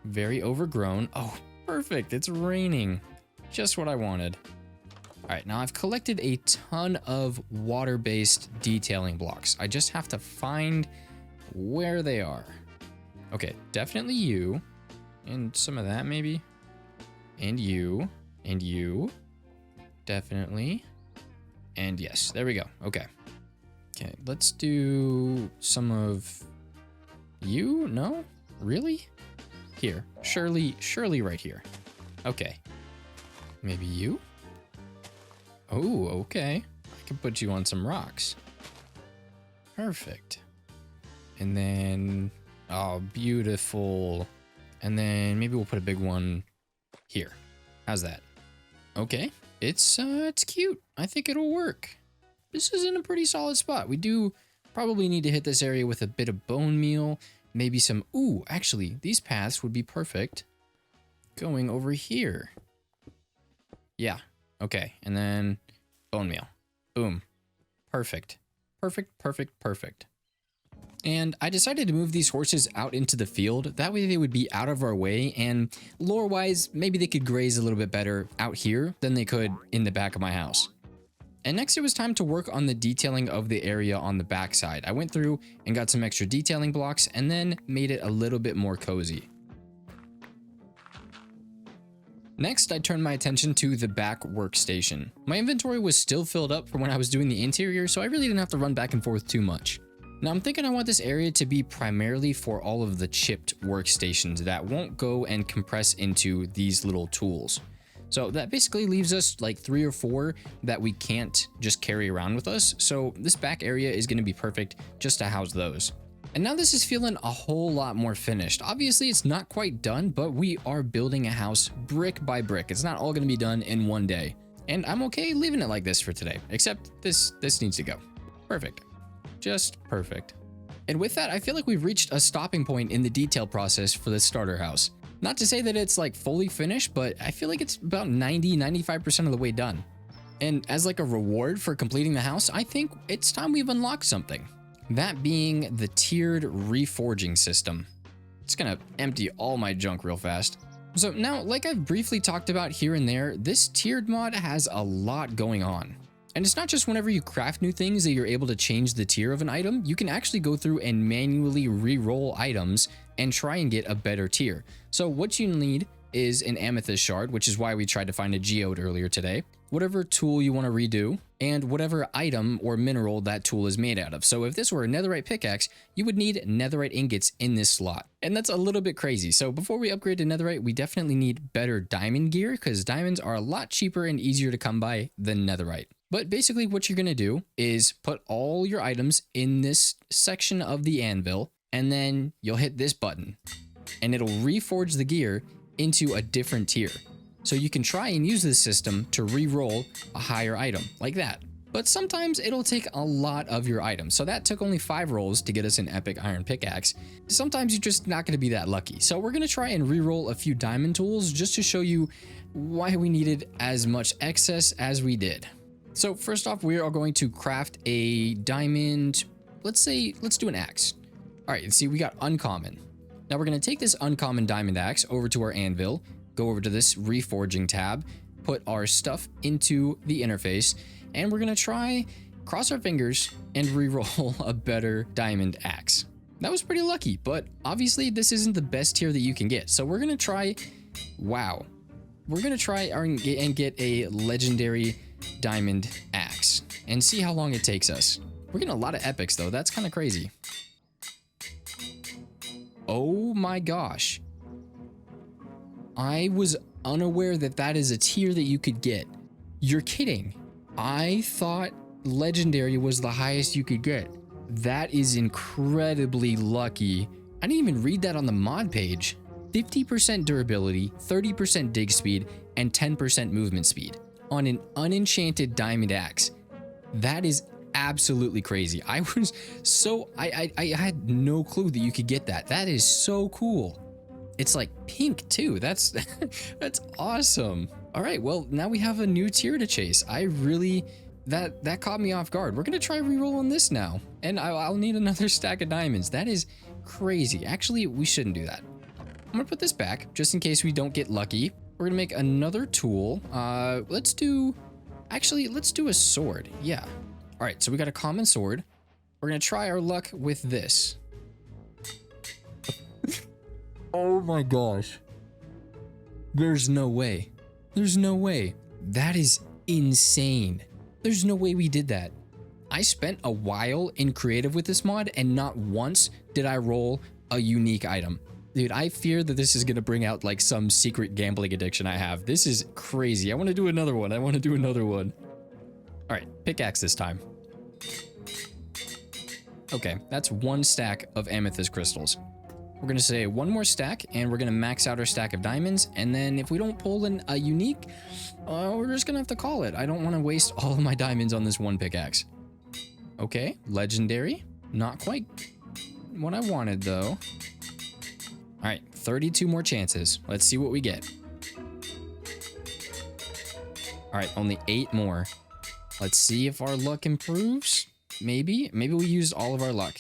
Very overgrown. Oh, perfect. It's raining. Just what I wanted. All right, now I've collected a ton of water-based detailing blocks. I just have to find where they are. Okay, definitely you. And some of that maybe. And you. And you. Definitely. And yes, there we go. Okay. Okay, let's do some of you. No? Really? Here. Surely right here. Okay. Maybe you? Oh, okay. I can put you on some rocks. Perfect. And then, oh, beautiful. And then maybe we'll put a big one here. How's that? Okay. It's cute. I think it'll work. This is in a pretty solid spot. We do probably need to hit this area with a bit of bone meal, maybe some, ooh, actually, these paths would be perfect going over here. Yeah, okay, and then bone meal. Boom. Perfect. Perfect, perfect, perfect. And I decided to move these horses out into the field. That way they would be out of our way, and lore-wise, maybe they could graze a little bit better out here than they could in the back of my house. And next it was time to work on the detailing of the area on the backside. I went through and got some extra detailing blocks and then made it a little bit more cozy. Next, I turned my attention to the back workstation. My inventory was still filled up from when I was doing the interior, so I really didn't have to run back and forth too much. Now I'm thinking I want this area to be primarily for all of the chipped workstations that won't go and compress into these little tools. So that basically leaves us like 3 or 4 that we can't just carry around with us. So this back area is going to be perfect just to house those. And now this is feeling a whole lot more finished. Obviously it's not quite done, but we are building a house brick by brick. It's not all going to be done in one day. And I'm okay leaving it like this for today, except this needs to go. Perfect. Just perfect. And with that, I feel like we've reached a stopping point in the detail process for the starter house. Not to say that it's like fully finished, but I feel like it's about 90–95% of the way done. And as like a reward for completing the house, I think it's time we've unlocked something. That being the tiered reforging system. It's gonna empty all my junk real fast. So now, like I've briefly talked about here and there, this tiered mod has a lot going on. And it's not just whenever you craft new things that you're able to change the tier of an item. You can actually go through and manually re-roll items and try and get a better tier. So what you need is an amethyst shard, which is why we tried to find a geode earlier today, whatever tool you want to redo, and whatever item or mineral that tool is made out of. So if this were a netherite pickaxe, you would need netherite ingots in this slot. And that's a little bit crazy. So before we upgrade to netherite, we definitely need better diamond gear, because diamonds are a lot cheaper and easier to come by than netherite. But basically what you're going to do is put all your items in this section of the anvil, and then you'll hit this button and it'll reforge the gear into a different tier. So you can try and use this system to re-roll a higher item like that. But sometimes it'll take a lot of your items. So that took only 5 rolls to get us an epic iron pickaxe. Sometimes you're just not going to be that lucky. So we're going to try and re-roll a few diamond tools just to show you why we needed as much excess as we did. So first off, we are going to craft a diamond. Let's do an axe. All right, and see, we got uncommon. Now we're going to take this uncommon diamond axe over to our anvil, go over to this reforging tab, put our stuff into the interface, and we're going to try, cross our fingers, and re-roll a better diamond axe. That was pretty lucky, but obviously this isn't the best tier that you can get. So we're going to try, wow. We're going to try and get a legendary diamond axe and see how long it takes us. We're getting a lot of epics though. That's kind of crazy. Oh my gosh. I was unaware that that is a tier that you could get. You're kidding. I thought legendary was the highest you could get. That is incredibly lucky. I didn't even read that on the mod page. 50% durability, 30% dig speed, and 10% movement speed on an unenchanted diamond axe. That is absolutely crazy. I had no clue that you could get that. That is so cool. It's like pink too. That's that's awesome. All right, well, now we have a new tier to chase. That caught me off guard. We're gonna try re-rolling this now, and I'll need another stack of diamonds. That is crazy. Actually, we shouldn't do that. I'm gonna put this back just in case we don't get lucky. We're gonna make another tool. Let's do a sword. Yeah. All right, so we got a common sword. We're gonna try our luck with this. Oh my gosh. There's no way. There's no way. That is insane. There's no way we did that. I spent a while in creative with this mod, and not once did I roll a unique item. Dude, I fear that this is going to bring out like some secret gambling addiction I have. This is crazy. I want to do another one. All right, pickaxe this time. Okay, that's 1 stack of amethyst crystals. We're going to say 1 more stack, and we're going to max out our stack of diamonds. And then if we don't pull in a unique, we're just going to have to call it. I don't want to waste all of my diamonds on this 1 pickaxe. Okay, legendary. Not quite what I wanted, though. All right, 32 more chances. Let's see what we get. All right, only 8 more. Let's see if our luck improves. Maybe we used all of our luck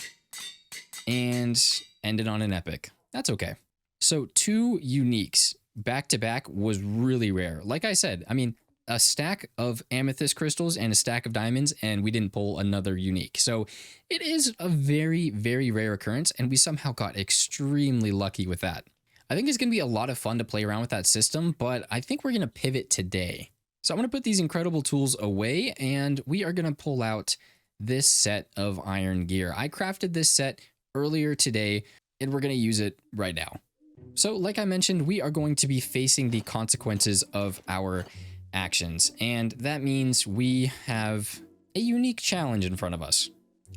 and ended on an epic. That's okay. So 2 uniques back to back was really rare. Like I said, I mean, a stack of amethyst crystals and a stack of diamonds, and we didn't pull another unique. So it is a very, very rare occurrence, and we somehow got extremely lucky with that. I think it's going to be a lot of fun to play around with that system, but I think we're going to pivot today. So I'm going to put these incredible tools away, and we are going to pull out this set of iron gear. I crafted this set earlier today, and we're going to use it right now. So like I mentioned, we are going to be facing the consequences of our actions, and that means we have a unique challenge in front of us.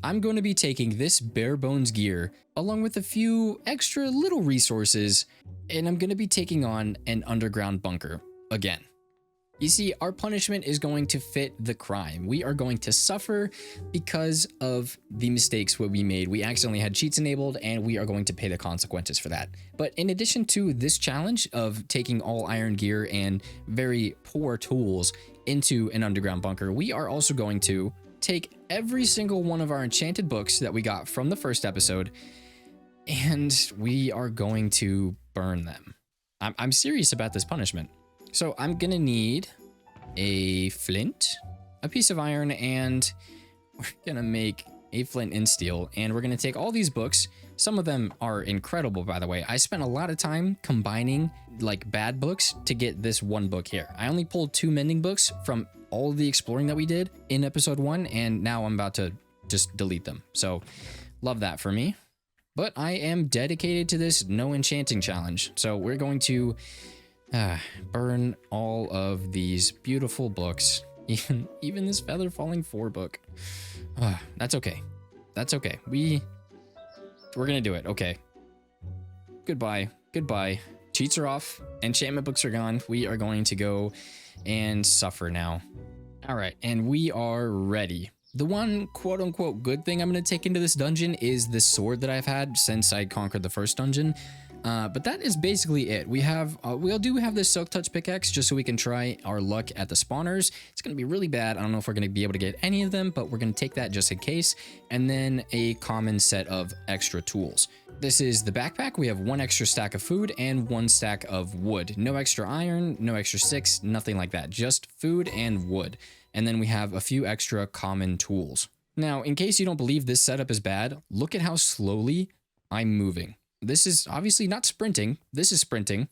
I'm going to be taking this bare bones gear along with a few extra little resources, and I'm going to be taking on an underground bunker again. You see, our punishment is going to fit the crime. We are going to suffer because of the mistakes that we made. We accidentally had cheats enabled, and we are going to pay the consequences for that. But in addition to this challenge of taking all iron gear and very poor tools into an underground bunker, we are also going to take every single one of our enchanted books that we got from the first episode, and we are going to burn them. I'm serious about this punishment. So I'm going to need a flint, a piece of iron, and we're going to make a flint and steel. And we're going to take all these books, Some of them are incredible, by the way. I spent a lot of time combining like bad books to get this one book here. I only pulled 2 mending books from all of the exploring that we did in episode 1, and now I'm about to just delete them. So love that for me. But I am dedicated to this no enchanting challenge. So we're going to burn all of these beautiful books. Even this Feather Falling 4 book. That's okay. That's okay. We're gonna do it. Okay. Goodbye. Goodbye. Cheats are off. Enchantment books are gone. We are going to go and suffer now. All right, and we are ready. The one quote-unquote good thing I'm going to take into this dungeon is this sword that I've had since I conquered the first dungeon. But that is basically it. We do have this Silk Touch pickaxe just so we can try our luck at the spawners. It's going to be really bad. I don't know if we're going to be able to get any of them, but we're going to take that just in case. And then a common set of extra tools. This is the backpack. We have 1 extra stack of food and 1 stack of wood. No extra iron, no extra sticks, nothing like that. Just food and wood. And then we have a few extra common tools. Now, in case you don't believe this setup is bad, look at how slowly I'm moving. This is obviously not sprinting. This is sprinting.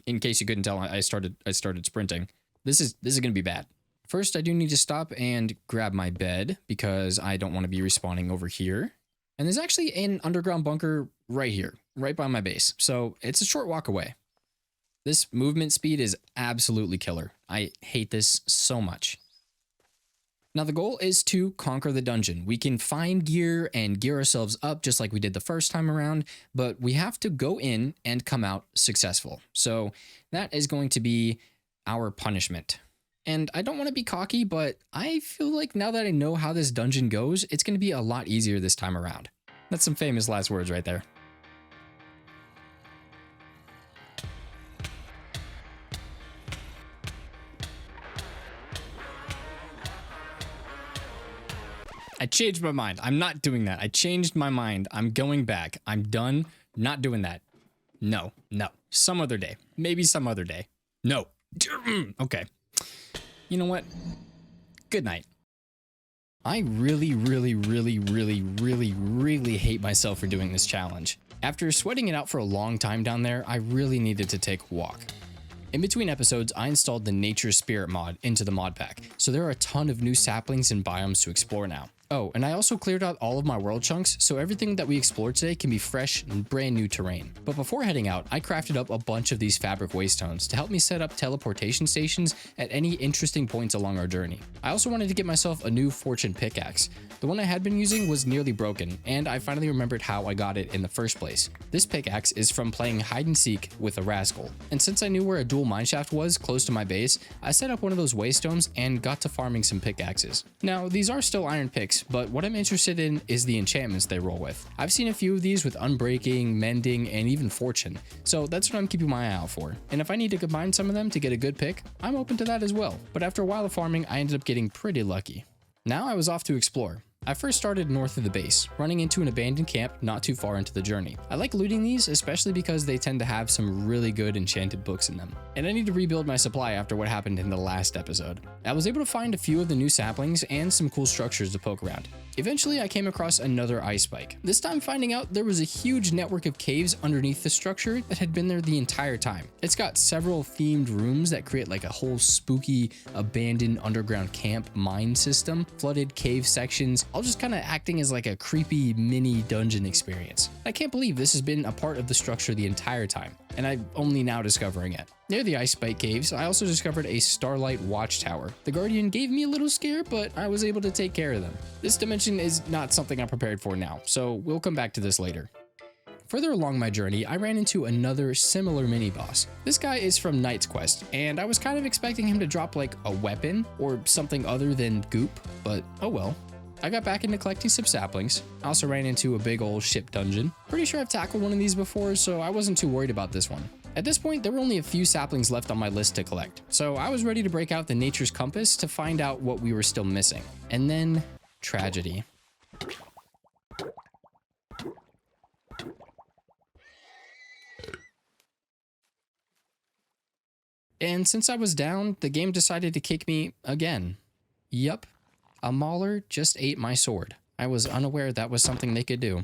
In case you couldn't tell, I started sprinting. This is going to be bad. First, I do need to stop and grab my bed because I don't want to be respawning over here. And there's actually an underground bunker right here, right by my base. So it's a short walk away. This movement speed is absolutely killer. I hate this so much. Now the goal is to conquer the dungeon. We can find gear and gear ourselves up just like we did the first time around, but we have to go in and come out successful. So that is going to be our punishment. And I don't want to be cocky, but I feel like now that I know how this dungeon goes, it's going to be a lot easier this time around. That's some famous last words right there. I changed my mind. I'm not doing that. I changed my mind. I'm going back. I'm done. Not doing that. No. Some other day. Maybe some other day. No. Okay. You know what? Good night. I really hate myself for doing this challenge. After sweating it out for a long time down there, I really needed to take a walk. In between episodes, I installed the Nature Spirit mod into the mod pack, so there are a ton of new saplings and biomes to explore now. Oh, and I also cleared out all of my world chunks, so everything that we explored today can be fresh and brand new terrain. But before heading out, I crafted up a bunch of these fabric waystones to help me set up teleportation stations at any interesting points along our journey. I also wanted to get myself a new fortune pickaxe. The one I had been using was nearly broken, and I finally remembered how I got it in the first place. This pickaxe is from playing hide and seek with a rascal, and since I knew where a dual mineshaft was close to my base, I set up one of those waystones and got to farming some pickaxes. Now, these are still iron picks, but what I'm interested in is the enchantments they roll with. I've seen a few of these with unbreaking, mending, and even fortune, so that's what I'm keeping my eye out for. And if I need to combine some of them to get a good pick, I'm open to that as well. But after a while of farming, I ended up getting pretty lucky. Now I was off to explore. I first started north of the base, running into an abandoned camp not too far into the journey. I like looting these, especially because they tend to have some really good enchanted books in them. And I need to rebuild my supply after what happened in the last episode. I was able to find a few of the new saplings and some cool structures to poke around. Eventually, I came across another ice spike. This time finding out there was a huge network of caves underneath the structure that had been there the entire time. It's got several themed rooms that create like a whole spooky, abandoned underground camp mine system, flooded cave sections, all just kind of acting as like a creepy mini dungeon experience. I can't believe this has been a part of the structure the entire time, and I'm only now discovering it. Near the Ice Spike Caves, I also discovered a Starlight Watchtower. The Guardian gave me a little scare, but I was able to take care of them. This dimension is not something I'm prepared for now, so we'll come back to this later. Further along my journey, I ran into another similar mini-boss. This guy is from Knight's Quest, and I was kind of expecting him to drop like a weapon or something other than goop, but oh well. I got back into collecting some saplings. I also ran into a big old ship dungeon. Pretty sure I've tackled one of these before, so I wasn't too worried about this one. At this point, there were only a few saplings left on my list to collect, so I was ready to break out the Nature's Compass to find out what we were still missing. And then, tragedy. And since I was down, the game decided to kick me again. Yup, a mauler just ate my sword. I was unaware that was something they could do.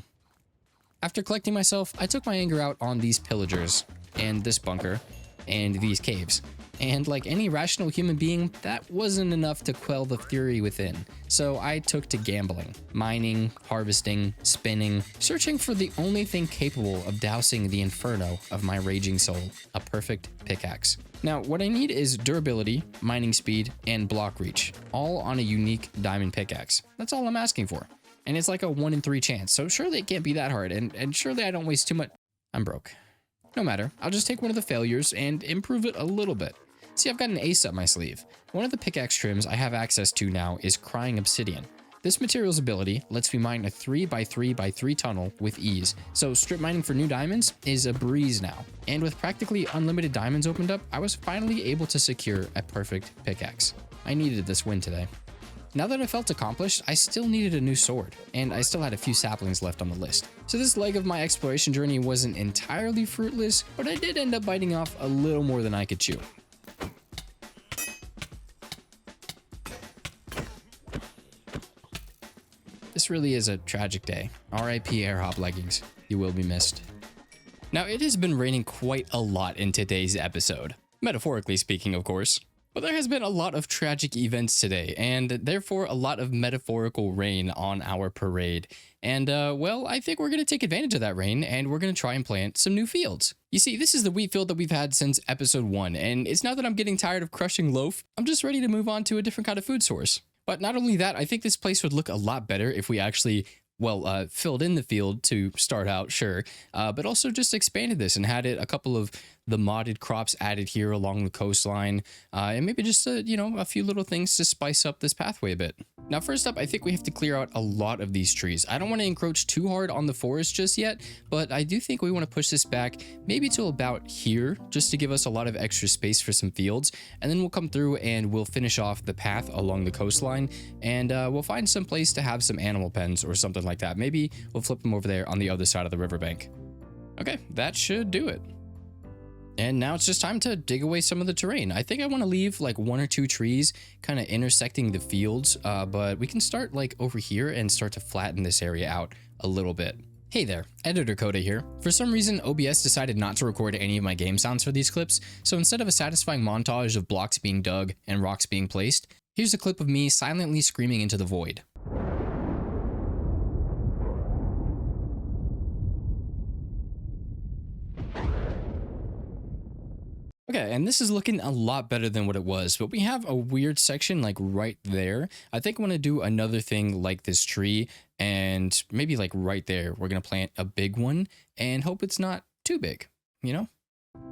After collecting myself, I took my anger out on these pillagers, and this bunker, and these caves. And like any rational human being, that wasn't enough to quell the fury within. So I took to gambling, mining, harvesting, spinning, searching for the only thing capable of dousing the inferno of my raging soul, a perfect pickaxe. Now, what I need is durability, mining speed, and block reach, all on a unique diamond pickaxe. That's all I'm asking for. And it's like a 1 in 3 chance, so surely it can't be that hard, and surely I don't waste too much. I'm broke. No matter, I'll just take one of the failures and improve it a little bit. See, I've got an ace up my sleeve. One of the pickaxe trims I have access to now is Crying Obsidian. This material's ability lets me mine a 3x3x3 tunnel with ease, so strip mining for new diamonds is a breeze now. And with practically unlimited diamonds opened up, I was finally able to secure a perfect pickaxe. I needed this win today. Now that I felt accomplished, I still needed a new sword, and I still had a few saplings left on the list. So this leg of my exploration journey wasn't entirely fruitless, but I did end up biting off a little more than I could chew. This really is a tragic day. R.I.P. Airhop leggings. You will be missed. Now, it has been raining quite a lot in today's episode. Metaphorically speaking, of course. But there has been a lot of tragic events today, and therefore a lot of metaphorical rain on our parade. And, well, I think we're going to take advantage of that rain, and we're going to try and plant some new fields. You see, this is the wheat field that we've had since episode 1, and it's not that I'm getting tired of crushing loaf. I'm just ready to move on to a different kind of food source. But not only that, I think this place would look a lot better if we actually, well, filled in the field to start out, sure, but also just expanded this and had it a couple of the modded crops added here along the coastline, and maybe just, you know, a few little things to spice up this pathway a bit. Now, first up, I think we have to clear out a lot of these trees. I don't want to encroach too hard on the forest just yet, but I do think we want to push this back maybe to about here, just to give us a lot of extra space for some fields, and then we'll come through and we'll finish off the path along the coastline, and we'll find some place to have some animal pens or something like that. Maybe we'll flip them over there on the other side of the riverbank. Okay, that should do it. And now it's just time to dig away some of the terrain. I think I want to leave like 1 or 2 trees kind of intersecting the fields, but we can start like over here and start to flatten this area out a little bit. Hey there, Editor Kota here. For some reason, OBS decided not to record any of my game sounds for these clips, so instead of a satisfying montage of blocks being dug and rocks being placed, here's a clip of me silently screaming into the void. Okay, and this is looking a lot better than what it was, but we have a weird section like right there. I think I want to do another thing like this tree, and maybe like right there, we're going to plant a big one and hope it's not too big, you know?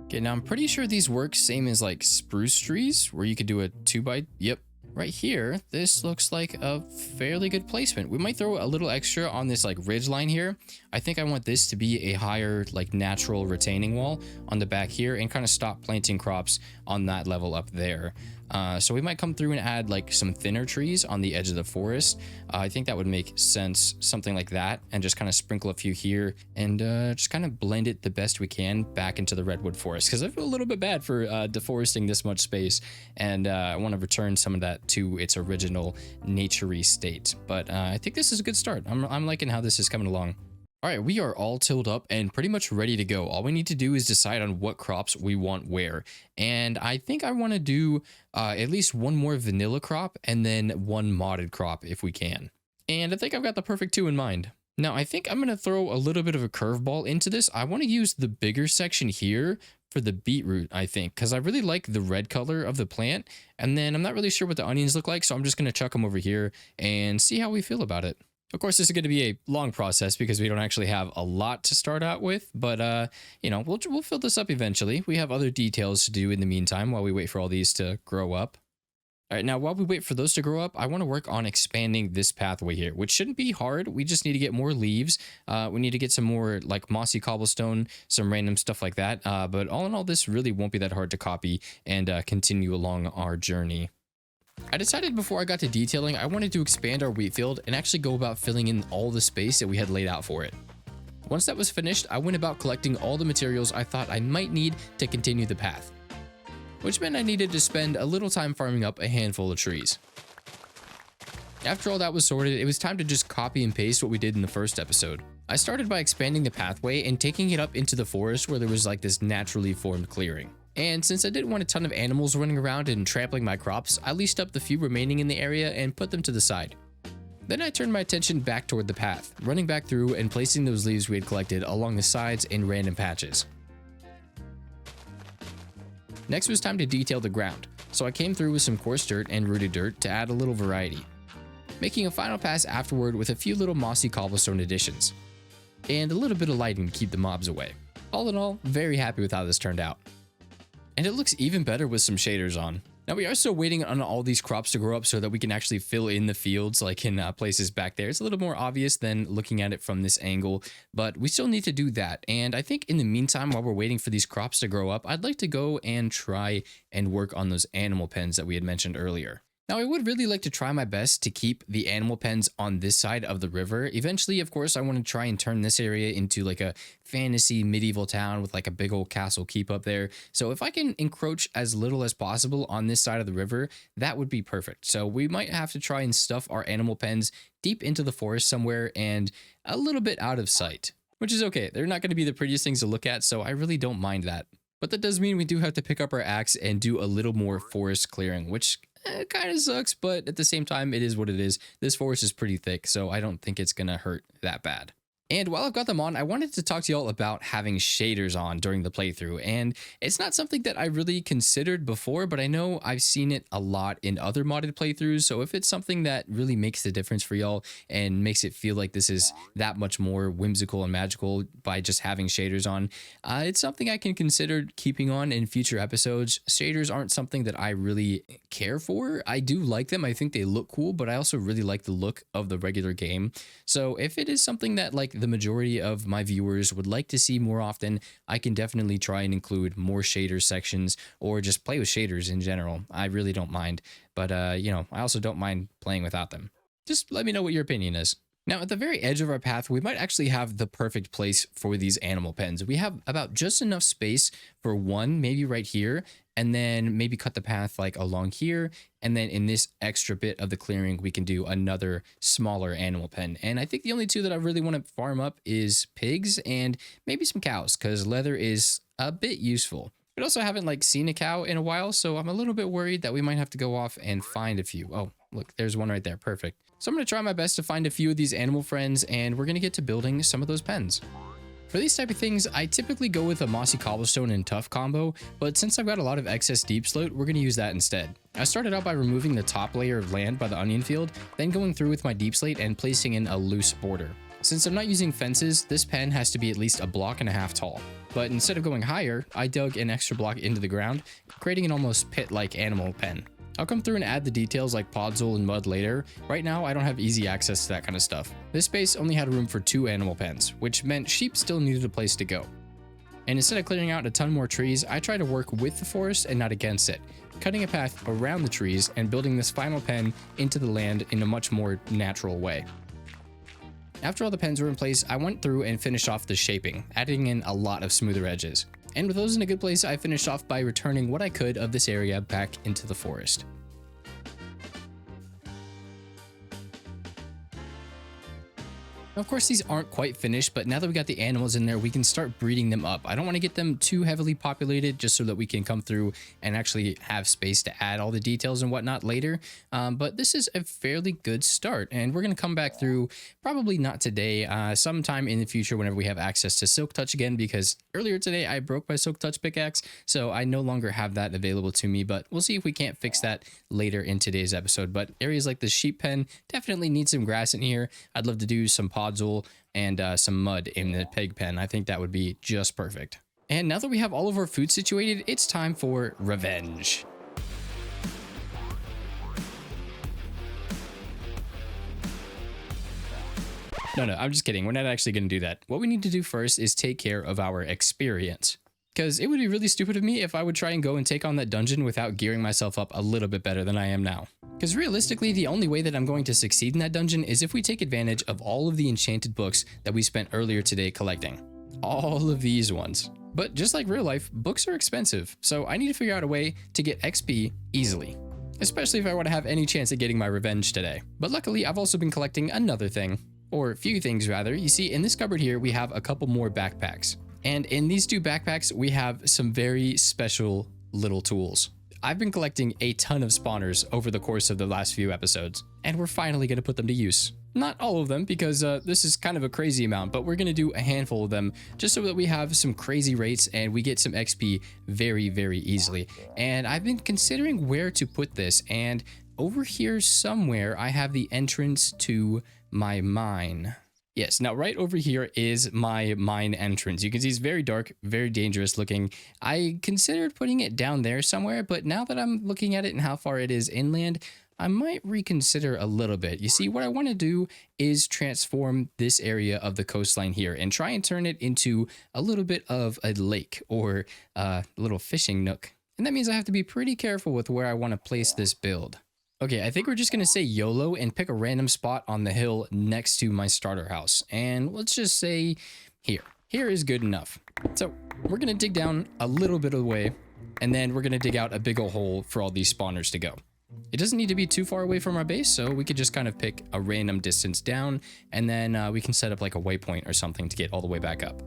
Okay, now I'm pretty sure these work same as like spruce trees where you could do a 2x, yep. Right here, this looks like a fairly good placement. We might throw a little extra on this like ridge line here. I think I want this to be a higher like natural retaining wall on the back here and kind of stop planting crops on that level up there. So we might come through and add like some thinner trees on the edge of the forest. I think that would make sense, something like that, and just kind of sprinkle a few here and just kind of blend it the best we can back into the redwood forest, because I feel a little bit bad for deforesting this much space, and I want to return some of that to its original naturey state. But I think this is a good start. I'm liking how this is coming along. All right, we are all tilled up and pretty much ready to go. All we need to do is decide on what crops we want where. And I think I want to do at least one more vanilla crop and then one modded crop if we can. And I think I've got the perfect 2 in mind. Now, I think I'm going to throw a little bit of a curveball into this. I want to use the bigger section here for the beetroot, I think, because I really like the red color of the plant. And then I'm not really sure what the onions look like, so I'm just going to chuck them over here and see how we feel about it. Of course, this is going to be a long process because we don't actually have a lot to start out with, but, you know, we'll fill this up eventually. We have other details to do in the meantime while we wait for all these to grow up. All right, now while we wait for those to grow up, I want to work on expanding this pathway here, which shouldn't be hard. We just need to get more leaves. We need to get some more like mossy cobblestone, some random stuff like that. But all in all, this really won't be that hard to copy and continue along our journey. I decided before I got to detailing, I wanted to expand our wheat field and actually go about filling in all the space that we had laid out for it. Once that was finished, I went about collecting all the materials I thought I might need to continue the path, which meant I needed to spend a little time farming up a handful of trees. After all that was sorted, it was time to just copy and paste what we did in the first episode. I started by expanding the pathway and taking it up into the forest where there was like this naturally formed clearing. And since I didn't want a ton of animals running around and trampling my crops, I leased up the few remaining in the area and put them to the side. Then I turned my attention back toward the path, running back through and placing those leaves we had collected along the sides in random patches. Next was time to detail the ground, so I came through with some coarse dirt and rooted dirt to add a little variety, making a final pass afterward with a few little mossy cobblestone additions, and a little bit of lighting to keep the mobs away. All in all, very happy with how this turned out. And it looks even better with some shaders on. Now we are still waiting on all these crops to grow up so that we can actually fill in the fields like in places back there. It's a little more obvious than looking at it from this angle, but we still need to do that. And I think in the meantime, while we're waiting for these crops to grow up, I'd like to go and try and work on those animal pens that we had mentioned earlier. Now, I would really like to try my best to keep the animal pens on this side of the river. Eventually, of course, I want to try and turn this area into like a fantasy medieval town with like a big old castle keep up there. So if I can encroach as little as possible on this side of the river, that would be perfect. So we might have to try and stuff our animal pens deep into the forest somewhere and a little bit out of sight, which is okay. They're not going to be the prettiest things to look at, so I really don't mind that. But that does mean we do have to pick up our axe and do a little more forest clearing, which kind of sucks, but at the same time, it is what it is. This forest is pretty thick, so I don't think it's going to hurt that bad. And while I've got them on, I wanted to talk to y'all about having shaders on during the playthrough. And it's not something that I really considered before, but I know I've seen it a lot in other modded playthroughs. So if it's something that really makes the difference for y'all and makes it feel like this is that much more whimsical and magical by just having shaders on, it's something I can consider keeping on in future episodes. Shaders aren't something that I really care for. I do like them. I think they look cool, but I also really like the look of the regular game. So if it is something that like the majority of my viewers would like to see more often, I can definitely try and include more shader sections or just play with shaders in general. I really don't mind, but you know, I also don't mind playing without them. Just let me know what your opinion is. Now, at the very edge of our path, we might actually have the perfect place for these animal pens. We have about just enough space for one, maybe right here, and then maybe cut the path like along here. And then in this extra bit of the clearing, we can do another smaller animal pen. And I think the only two that I really want to farm up is pigs and maybe some cows, because leather is a bit useful. But also haven't like seen a cow in a while, so I'm a little bit worried that we might have to go off and find a few. Oh, look, there's one right there. Perfect. So I'm going to try my best to find a few of these animal friends, and we're going to get to building some of those pens. For these type of things, I typically go with a mossy cobblestone and tough combo, but since I've got a lot of excess deep slope, we're going to use that instead. I started out by removing the top layer of land by the onion field, then going through with my deep slate and placing in a loose border. Since I'm not using fences, this pen has to be at least 1.5 blocks tall. But instead of going higher, I dug an extra block into the ground, creating an almost pit-like animal pen. I'll come through and add the details like podzol and mud later. Right now, I don't have easy access to that kind of stuff. This space only had room for 2 animal pens, which meant sheep still needed a place to go. And instead of clearing out a ton more trees, I try to work with the forest and not against it, cutting a path around the trees and building this final pen into the land in a much more natural way. After all the pens were in place, I went through and finished off the shaping, adding in a lot of smoother edges. And with those in a good place, I finished off by returning what I could of this area back into the forest. Of course, these aren't quite finished, but now that we got the animals in there, we can start breeding them up. I don't want to get them too heavily populated just so that we can come through and actually have space to add all the details and whatnot later. But this is a fairly good start, and we're going to come back through, probably not today, sometime in the future whenever we have access to Silk Touch again, because earlier today I broke my Silk Touch pickaxe, so I no longer have that available to me, but we'll see if we can't fix that later in today's episode. But areas like the sheep pen definitely need some grass in here. I'd love to do some podzol and some mud in the pig pen. I think that would be just perfect. And now that we have all of our food situated, it's time for revenge. No, I'm just kidding. We're not actually going to do that. What we need to do first is take care of our experience. Because it would be really stupid of me if I would try and go and take on that dungeon without gearing myself up a little bit better than I am now. Because realistically, the only way that I'm going to succeed in that dungeon is if we take advantage of all of the enchanted books that we spent earlier today collecting. All of these ones. But just like real life, books are expensive, so I need to figure out a way to get XP easily. Especially if I want to have any chance at getting my revenge today. But luckily, I've also been collecting another thing. or a few things rather. You see, in this cupboard here, we have a couple more backpacks. And in these two backpacks, we have some very special little tools. I've been collecting a ton of spawners over the course of the last few episodes, and we're finally going to put them to use. Not all of them, because this is kind of a crazy amount, but we're going to do a handful of them just so that we have some crazy rates and we get some XP very, very easily. And I've been considering where to put this, and over here somewhere, I have the entrance to my mine. Yes, now right over here is my mine entrance. You can see it's very dark, very dangerous looking. I considered putting it down there somewhere, but now that I'm looking at it and how far it is inland, I might reconsider a little bit. You see, what I want to do is transform this area of the coastline here and try and turn it into a little bit of a lake or a little fishing nook. And that means I have to be pretty careful with where I want to place this build. Okay, I think we're just going to say YOLO and pick a random spot on the hill next to my starter house. And let's just say here. Here is good enough. So we're going to dig down a little bit of the way, and then we're going to dig out a big old hole for all these spawners to go. It doesn't need to be too far away from our base, so we could just kind of pick a random distance down, and then we can set up like a waypoint or something to get all the way back up.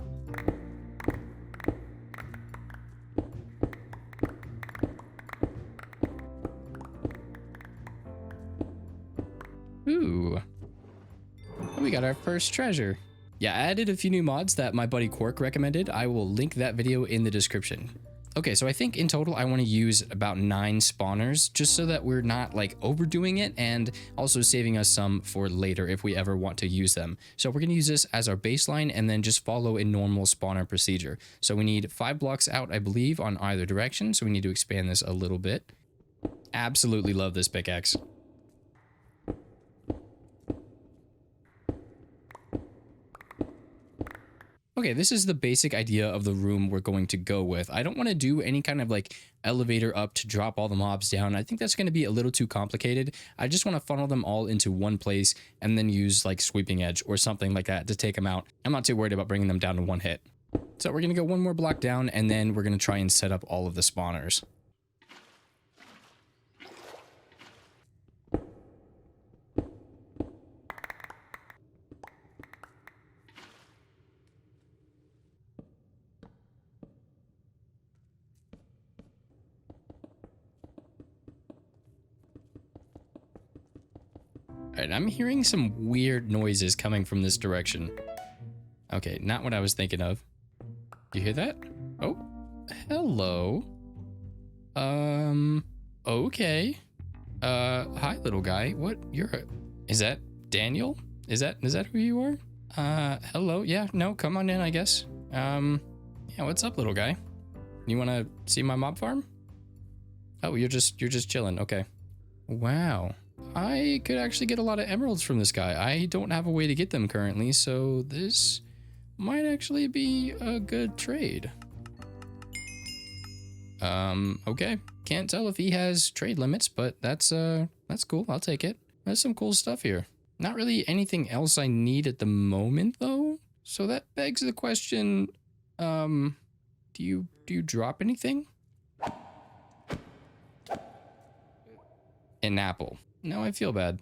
Ooh, we got our first treasure. Yeah, I added a few new mods that my buddy Quark recommended. I will link that video in the description. Okay, so I think in total I want to use about 9 spawners just so that we're not like overdoing it and also saving us some for later if we ever want to use them. So we're going to use this as our baseline and then just follow a normal spawner procedure. So we need 5 blocks out, I believe, on either direction. So we need to expand this a little bit. Absolutely love this pickaxe. Okay, this is the basic idea of the room we're going to go with. I don't want to do any kind of like elevator up to drop all the mobs down. I think that's going to be a little too complicated. I just want to funnel them all into one place and then use like sweeping edge or something like that to take them out. I'm not too worried about bringing them down to one hit. So we're going to go one more block down and then we're going to try and set up all of the spawners. Alright, I'm hearing some weird noises coming from this direction. Okay, not what I was thinking of. You hear that? Oh, hello. Okay. Hi, little guy. What? Is that Daniel? Is that who you are? Hello. Yeah, no, come on in, I guess. Yeah, what's up, little guy? You want to see my mob farm? Oh, you're just chilling. Okay. Wow. I could actually get a lot of emeralds from this guy. I don't have a way to get them currently, so this might actually be a good trade. Okay. Can't tell if he has trade limits, but that's cool. I'll take it. There's some cool stuff here. Not really anything else I need at the moment, though. So that begs the question, do you drop anything? An apple. Now I feel bad.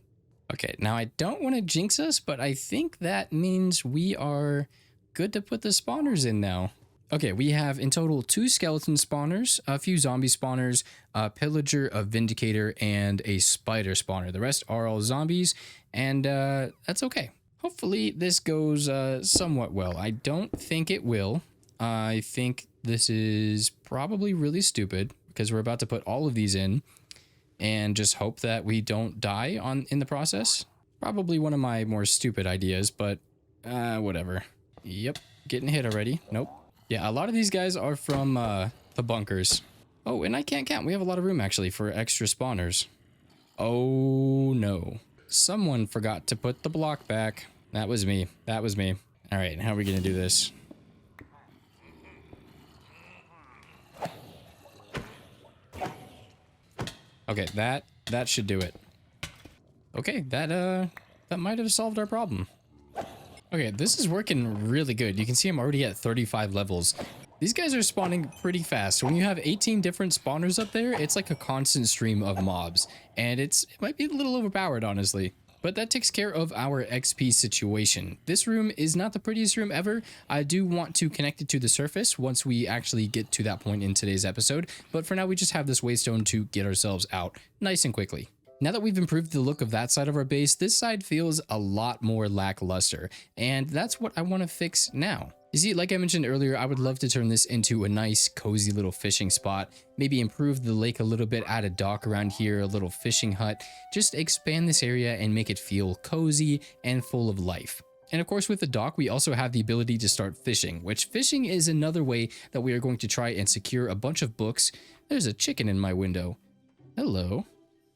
Okay, now I don't want to jinx us, but I think that means we are good to put the spawners in now. Okay, we have in total 2 skeleton spawners, a few zombie spawners, a pillager, a vindicator, and a spider spawner. The rest are all zombies, and that's okay. Hopefully this goes somewhat well. I don't think it will. I think this is probably really stupid because we're about to put all of these in and just hope that we don't die in the process. Probably one of my more stupid ideas, but whatever. Yep, getting hit already. Nope. Yeah, a lot of these guys are from the bunkers. Oh, and I can't count. We have a lot of room actually for extra spawners. Oh no. Someone forgot to put the block back. That was me. That was me. All right, how are we gonna do this? Okay, that should do it. Okay, that might have solved our problem. Okay, this is working really good. You can see I'm already at 35 levels. These guys are spawning pretty fast. When you have 18 different spawners up there, it's like a constant stream of mobs. And it might be a little overpowered, honestly. But that takes care of our XP situation. This room is not the prettiest room ever. I do want to connect it to the surface once we actually get to that point in today's episode. But for now, we just have this waystone to get ourselves out nice and quickly. Now that we've improved the look of that side of our base, this side feels a lot more lackluster. And that's what I want to fix now. You see, like I mentioned earlier, I would love to turn this into a nice, cozy little fishing spot. Maybe improve the lake a little bit, add a dock around here, a little fishing hut. Just expand this area and make it feel cozy and full of life. And of course, with the dock, we also have the ability to start fishing, which fishing is another way that we are going to try and secure a bunch of books. There's a chicken in my window. Hello.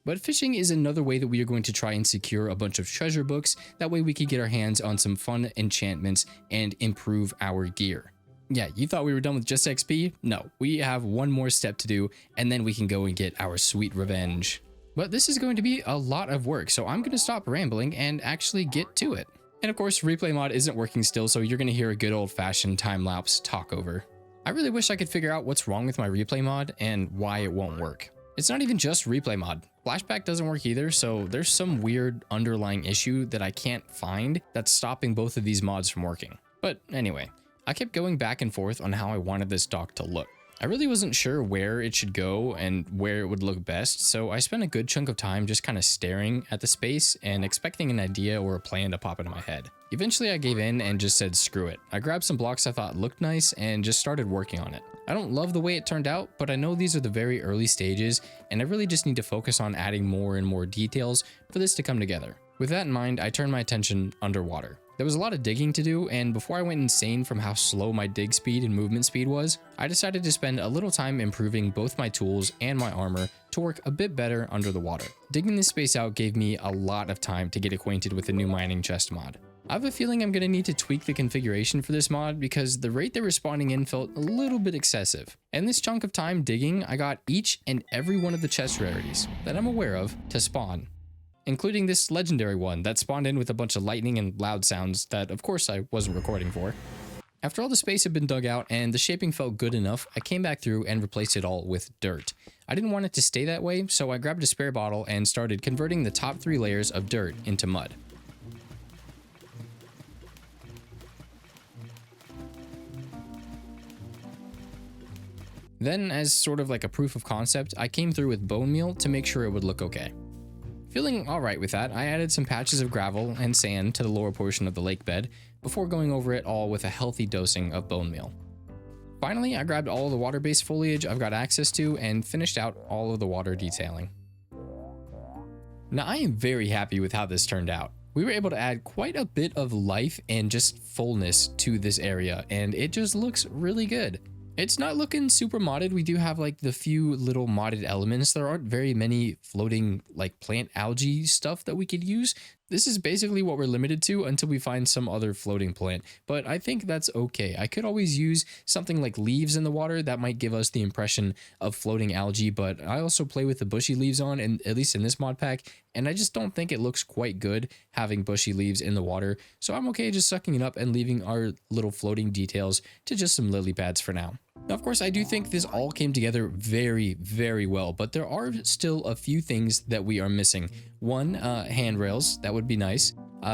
But fishing is another way that we are going to try and secure a bunch of treasure books. That way we can get our hands on some fun enchantments and improve our gear. Yeah, you thought we were done with just XP? No, we have one more step to do, and then we can go and get our sweet revenge. But this is going to be a lot of work, so I'm going to stop rambling and actually get to it. And of course, replay mod isn't working still, so you're going to hear a good old-fashioned time-lapse talk over. I really wish I could figure out what's wrong with my replay mod and why it won't work. It's not even just replay mod. Flashback doesn't work either, so there's some weird underlying issue that I can't find that's stopping both of these mods from working. But anyway, I kept going back and forth on how I wanted this dock to look. I really wasn't sure where it should go and where it would look best, so I spent a good chunk of time just kind of staring at the space and expecting an idea or a plan to pop into my head. Eventually I gave in and just said screw it. I grabbed some blocks I thought looked nice and just started working on it. I don't love the way it turned out, but I know these are the very early stages and I really just need to focus on adding more and more details for this to come together. With that in mind, I turned my attention underwater. There was a lot of digging to do, and before I went insane from how slow my dig speed and movement speed was, I decided to spend a little time improving both my tools and my armor to work a bit better under the water. Digging this space out gave me a lot of time to get acquainted with the new mining chest mod. I have a feeling I'm going to need to tweak the configuration for this mod because the rate they were spawning in felt a little bit excessive. And this chunk of time digging, I got each and every one of the chest rarities that I'm aware of to spawn, including this legendary one that spawned in with a bunch of lightning and loud sounds that of course I wasn't recording for. After all the space had been dug out and the shaping felt good enough, I came back through and replaced it all with dirt. I didn't want it to stay that way, so I grabbed a spare bottle and started converting the top 3 layers of dirt into mud. Then, as sort of like a proof of concept, I came through with bone meal to make sure it would look okay. Feeling alright with that, I added some patches of gravel and sand to the lower portion of the lake bed before going over it all with a healthy dosing of bone meal. Finally, I grabbed all of the water-based foliage I've got access to and finished out all of the water detailing. Now, I am very happy with how this turned out. We were able to add quite a bit of life and just fullness to this area, and it just looks really good. It's not looking super modded. We do have like the few little modded elements. There aren't very many floating like plant algae stuff that we could use. This is basically what we're limited to until we find some other floating plant, but I think that's okay. I could always use something like leaves in the water that might give us the impression of floating algae, but I also play with the bushy leaves on, and at least in this mod pack, and I just don't think it looks quite good having bushy leaves in the water, so I'm okay just sucking it up and leaving our little floating details to just some lily pads for now. Now, of course, I do think this all came together very, very well, but there are still a few things that we are missing. One, handrails, that would be nice.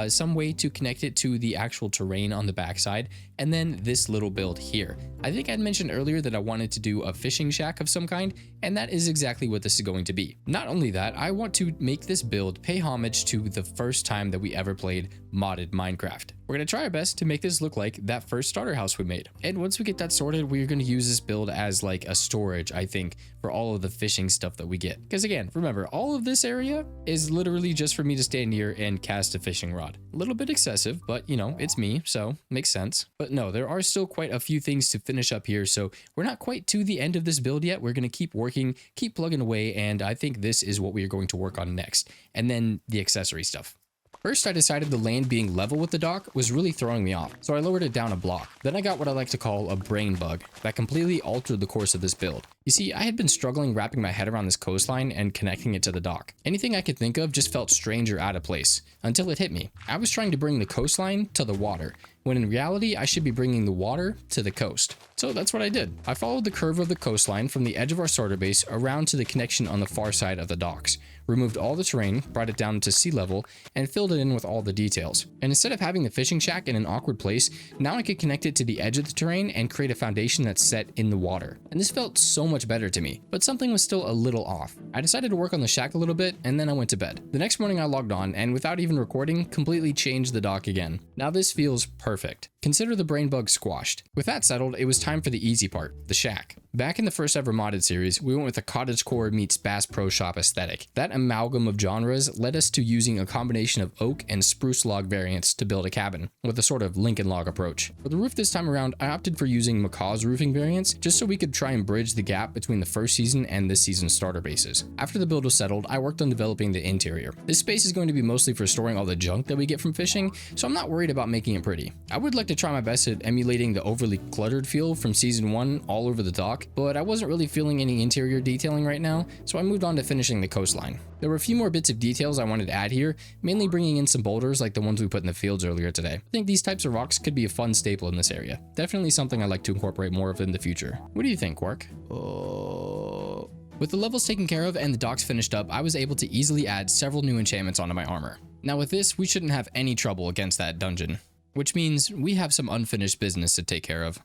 Some way to connect it to the actual terrain on the backside, and then this little build here. I think I'd mentioned earlier that I wanted to do a fishing shack of some kind, and that is exactly what this is going to be. Not only that, I want to make this build pay homage to the first time that we ever played modded Minecraft. We're going to try our best to make this look like that first starter house we made. And once we get that sorted, we're going to use this build as like a storage, I think, for all of the fishing stuff that we get. Because again, remember, all of this area is literally just for me to stand here and cast a fishing rod. A little bit excessive, but you know, it's me, so makes sense. But no, there are still quite a few things to finish up here, so we're not quite to the end of this build yet. We're going to keep working, keep plugging away, and I think this is what we are going to work on next. And then the accessory stuff. First, I decided the land being level with the dock was really throwing me off, so I lowered it down a block. Then I got what I like to call a brain bug that completely altered the course of this build. You see, I had been struggling wrapping my head around this coastline and connecting it to the dock. Anything I could think of just felt strange or out of place, until it hit me. I was trying to bring the coastline to the water, when in reality I should be bringing the water to the coast. So that's what I did. I followed the curve of the coastline from the edge of our starter base around to the connection on the far side of the docks. removed all the terrain, brought it down to sea level, and filled it in with all the details. And instead of having the fishing shack in an awkward place, now I could connect it to the edge of the terrain and create a foundation that's set in the water. And this felt so much better to me, but something was still a little off. I decided to work on the shack a little bit, and then I went to bed. The next morning I logged on, and without even recording, completely changed the dock again. Now this feels perfect. Consider the brain bug squashed. With that settled, it was time for the easy part, the shack. Back in the first ever modded series, we went with a cottagecore meets Bass Pro Shop aesthetic. That amalgam of genres led us to using a combination of oak and spruce log variants to build a cabin, with a sort of Lincoln log approach. For the roof this time around, I opted for using Macaw's roofing variants, just so we could try and bridge the gap between the first season and this season's starter bases. After the build was settled, I worked on developing the interior. This space is going to be mostly for storing all the junk that we get from fishing, so I'm not worried about making it pretty. I would like to try my best at emulating the overly cluttered feel from season 1 all over the dock, but I wasn't really feeling any interior detailing right now, so I moved on to finishing the coastline. There were a few more bits of details I wanted to add here, mainly bringing in some boulders like the ones we put in the fields earlier today. I think these types of rocks could be a fun staple in this area. Definitely something I'd like to incorporate more of in the future. What do you think, Quark? With the levels taken care of and the docks finished up, I was able to easily add several new enchantments onto my armor. Now with this, we shouldn't have any trouble against that dungeon, which means we have some unfinished business to take care of.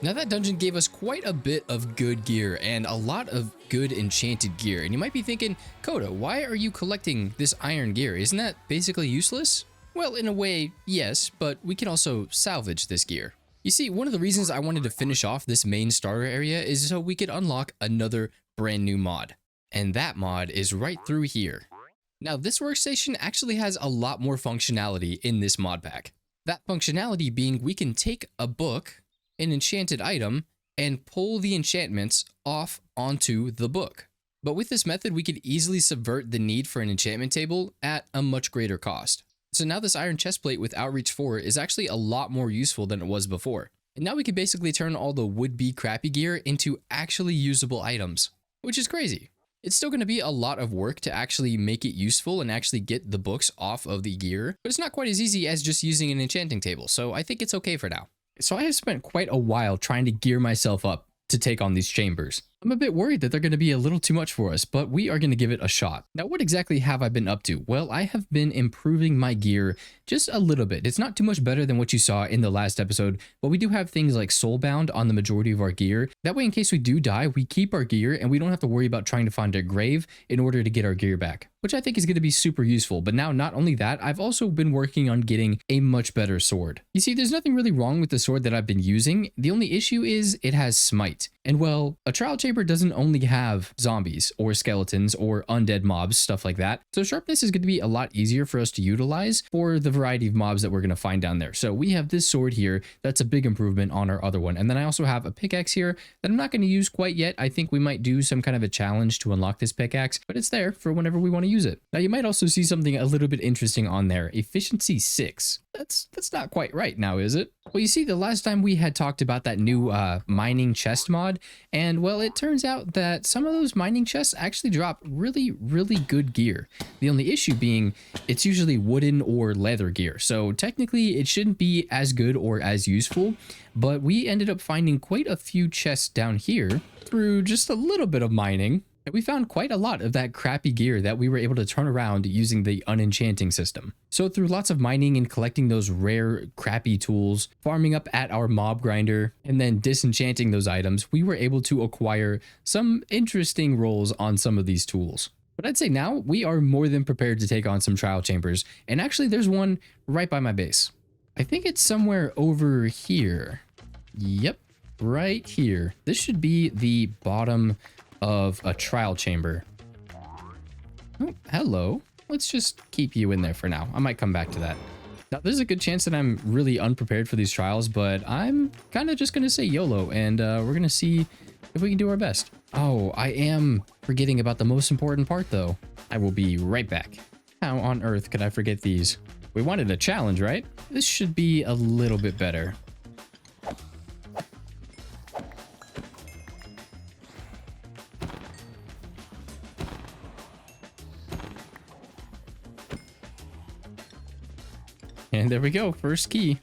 Now that dungeon gave us quite a bit of good gear and a lot of good enchanted gear. And you might be thinking, Kota, why are you collecting this iron gear? Isn't that basically useless? Well, in a way, yes, but we can also salvage this gear. You see, one of the reasons I wanted to finish off this main starter area is so we could unlock another brand new mod. And that mod is right through here. Now, this workstation actually has a lot more functionality in this mod pack. That functionality being we can take a book, an enchanted item, and pull the enchantments off onto the book. But with this method, we could easily subvert the need for an enchantment table at a much greater cost. So now this iron chestplate with Outreach 4 is actually a lot more useful than it was before. And now we can basically turn all the would-be crappy gear into actually usable items, which is crazy. It's still going to be a lot of work to actually make it useful and actually get the books off of the gear, but it's not quite as easy as just using an enchanting table, so I think it's okay for now. So I have spent quite a while trying to gear myself up to take on these chambers. I'm a bit worried that they're going to be a little too much for us, but we are going to give it a shot. Now, what exactly have I been up to? Well, I have been improving my gear just a little bit. It's not too much better than what you saw in the last episode, but we do have things like Soulbound on the majority of our gear. That way, in case we do die, we keep our gear and we don't have to worry about trying to find a grave in order to get our gear back, which I think is going to be super useful. But now, not only that, I've also been working on getting a much better sword. You see, there's nothing really wrong with the sword that I've been using. The only issue is it has smite. And well, a trial chamber doesn't only have zombies or skeletons or undead mobs, stuff like that. So sharpness is going to be a lot easier for us to utilize for the variety of mobs that we're going to find down there. So we have this sword here. That's a big improvement on our other one. And then I also have a pickaxe here that I'm not going to use quite yet. I think we might do some kind of a challenge to unlock this pickaxe, but it's there for whenever we want to use it. Now you might also see something a little bit interesting on there. Efficiency 6. That's not quite right now, is it? Well, you see, the last time we had talked about that new mining chest mod, and well, it turns out that some of those mining chests actually drop really good gear. The only issue being it's usually wooden or leather gear, so technically it shouldn't be as good or as useful, but we ended up finding quite a few chests down here through just a little bit of mining. And we found quite a lot of that crappy gear that we were able to turn around using the unenchanting system. So through lots of mining and collecting those rare crappy tools, farming up at our mob grinder, and then disenchanting those items, we were able to acquire some interesting rolls on some of these tools. But I'd say now we are more than prepared to take on some trial chambers. And actually there's one right by my base. I think it's somewhere over here. Yep, right here. This should be the bottom of a trial chamber. Oh, hello. Let's just keep you in there for now. I might come back to that. Now, there's a good chance that I'm really unprepared for these trials, but I'm kind of just going to say YOLO, and we're going to see if we can do our best. Oh, I am forgetting about the most important part, though. I will be right back. How on earth could I forget these? We wanted a challenge, right? This should be a little bit better. And there we go, first key.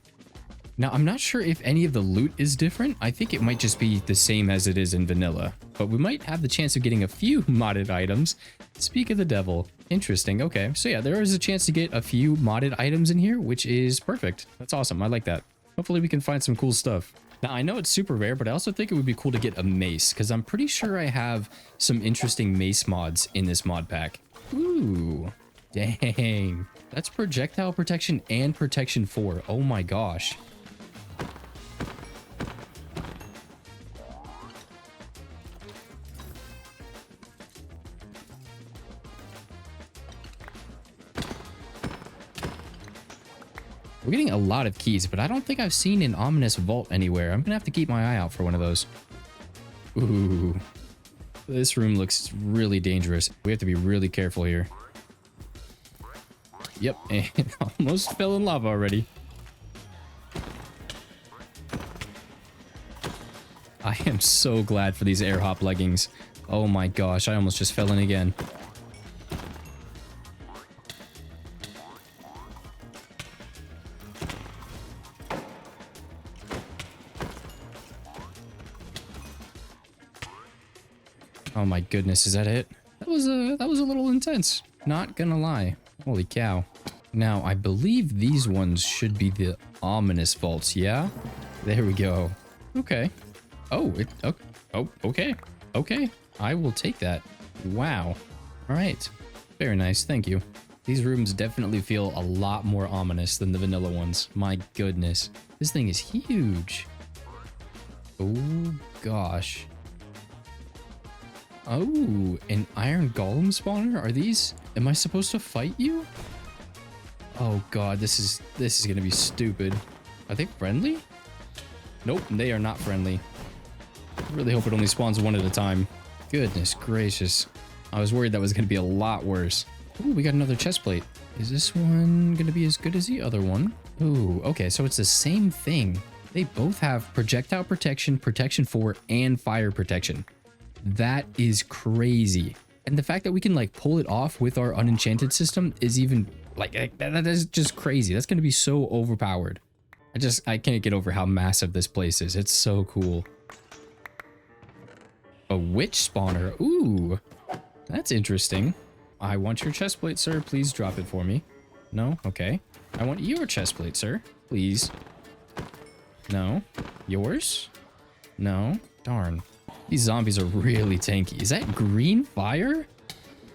Now, I'm not sure if any of the loot is different. I think it might just be the same as it is in vanilla, but we might have the chance of getting a few modded items. Speak of the devil. Interesting. Okay, so yeah, there is a chance to get a few modded items in here, which is perfect. That's awesome. I like that. Hopefully we can find some cool stuff. Now, I know it's super rare, but I also think it would be cool to get a mace, because I'm pretty sure I have some interesting mace mods in this mod pack. Ooh, dang. That's projectile protection and protection 4. Oh my gosh. We're getting a lot of keys, but I don't think I've seen an ominous vault anywhere. I'm gonna have to keep my eye out for one of those. Ooh. This room looks really dangerous. We have to be really careful here. Yep, and almost fell in lava already. I am so glad for these air hop leggings. Oh my gosh, I almost just fell in again. Oh my goodness, is that it? That was a little intense. Not gonna lie. Holy cow. Now, I believe these ones should be the ominous vaults, yeah? There we go. Okay. Oh, okay. Oh, okay. Okay. I will take that. Wow. All right. Very nice. Thank you. These rooms definitely feel a lot more ominous than the vanilla ones. My goodness. This thing is huge. Oh, gosh. Oh, an iron golem spawner? Are these... Am I supposed to fight you? Oh, God. This is going to be stupid. Are they friendly? Nope, they are not friendly. I really hope it only spawns one at a time. Goodness gracious. I was worried that was going to be a lot worse. Ooh, we got another chest plate. Is this one going to be as good as the other one? Ooh, okay, so it's the same thing. They both have projectile protection, protection 4, and fire protection. That is crazy. And the fact that we can like pull it off with our unenchanted system is even like that is just crazy. That's going to be so overpowered. I can't get over how massive this place is. It's so cool. A witch spawner. Ooh, that's interesting. I want your chest plate, sir. Please drop it for me. No? Okay. I want your chest plate, sir. Please. No. Yours? No. Darn. These zombies are really tanky. Is that green fire?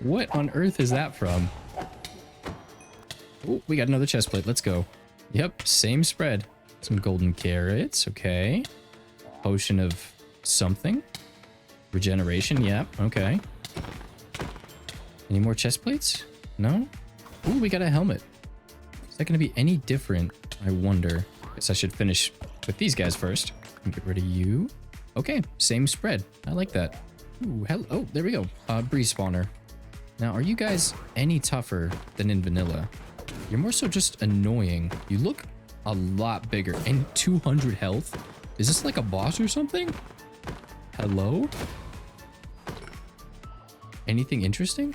What on earth is that from? Oh, we got another chest plate. Let's go. Yep, same spread. Some golden carrots. Okay. Potion of something. Regeneration. Yep. Okay. Any more chest plates? No? Ooh, we got a helmet. Is that going to be any different? I wonder. Guess I should finish with these guys first. And get rid of you. Okay, same spread. I like that. Ooh, hello. Oh, there we go. Breeze spawner. Now, are you guys any tougher than in vanilla? You're more so just annoying. You look a lot bigger. And 200 health? Is this like a boss or something? Hello? Anything interesting?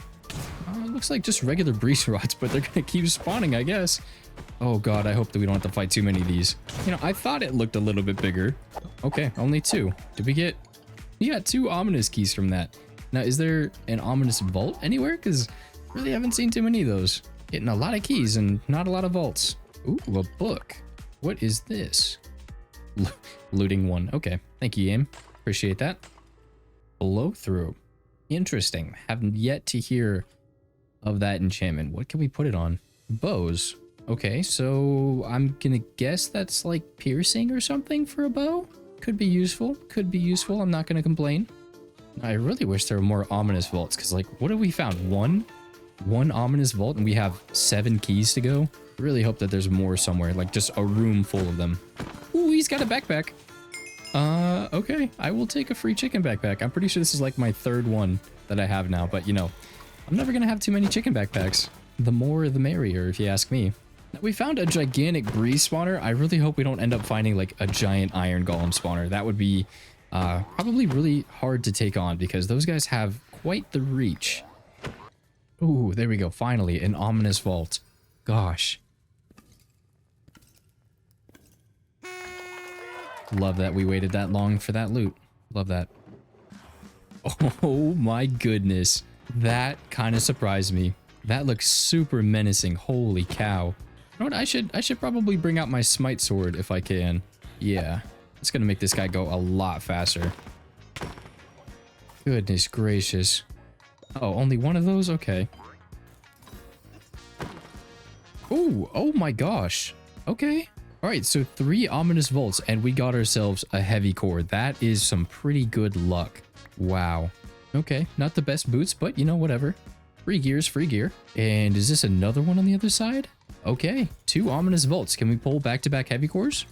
It looks like just regular breeze rods, but they're gonna keep spawning, I guess. Oh god, I hope that we don't have to fight too many of these. You know, I thought it looked a little bit bigger. Okay, only 2. Did we get... We got 2 ominous keys from that. Now, is there an ominous vault anywhere? Because really haven't seen too many of those. Getting a lot of keys and not a lot of vaults. Ooh, a book. What is this? Looting 1. Okay, thank you, game. Appreciate that. Blow through. Interesting. Haven't yet to hear of that enchantment. What can we put it on? Bows. Okay, so I'm gonna guess that's like piercing or something for a bow. Could be useful. Could be useful. I'm not gonna complain. I really wish there were more ominous vaults, because like, what have we found? One ominous vault and we have 7 keys to go. Really hope that there's more somewhere, like just a room full of them. Ooh, he's got a backpack. Okay, I will take a free chicken backpack. I'm pretty sure this is like my 3rd one that I have now, but you know, I'm never gonna have too many chicken backpacks. The more the merrier, if you ask me. Now, we found a gigantic breeze spawner. I really hope we don't end up finding like a giant iron golem spawner. That would be probably really hard to take on, because those guys have quite the reach. Ooh, there we go. Finally, an ominous vault. Gosh. Love that we waited that long for that loot. Love that. Oh my goodness. That kind of surprised me. That looks super menacing. Holy cow. You know what? I should probably bring out my smite sword if I can. Yeah. It's gonna make this guy go a lot faster. Goodness gracious. Oh, only one of those? Okay. Ooh, oh my gosh. Okay. All right, so 3 ominous vaults and we got ourselves a heavy core. That is some pretty good luck. Wow. Okay, not the best boots, but you know, whatever. Free gear's free gear. And is this another one on the other side? Okay, 2 ominous vaults. Can we pull back-to-back heavy cores?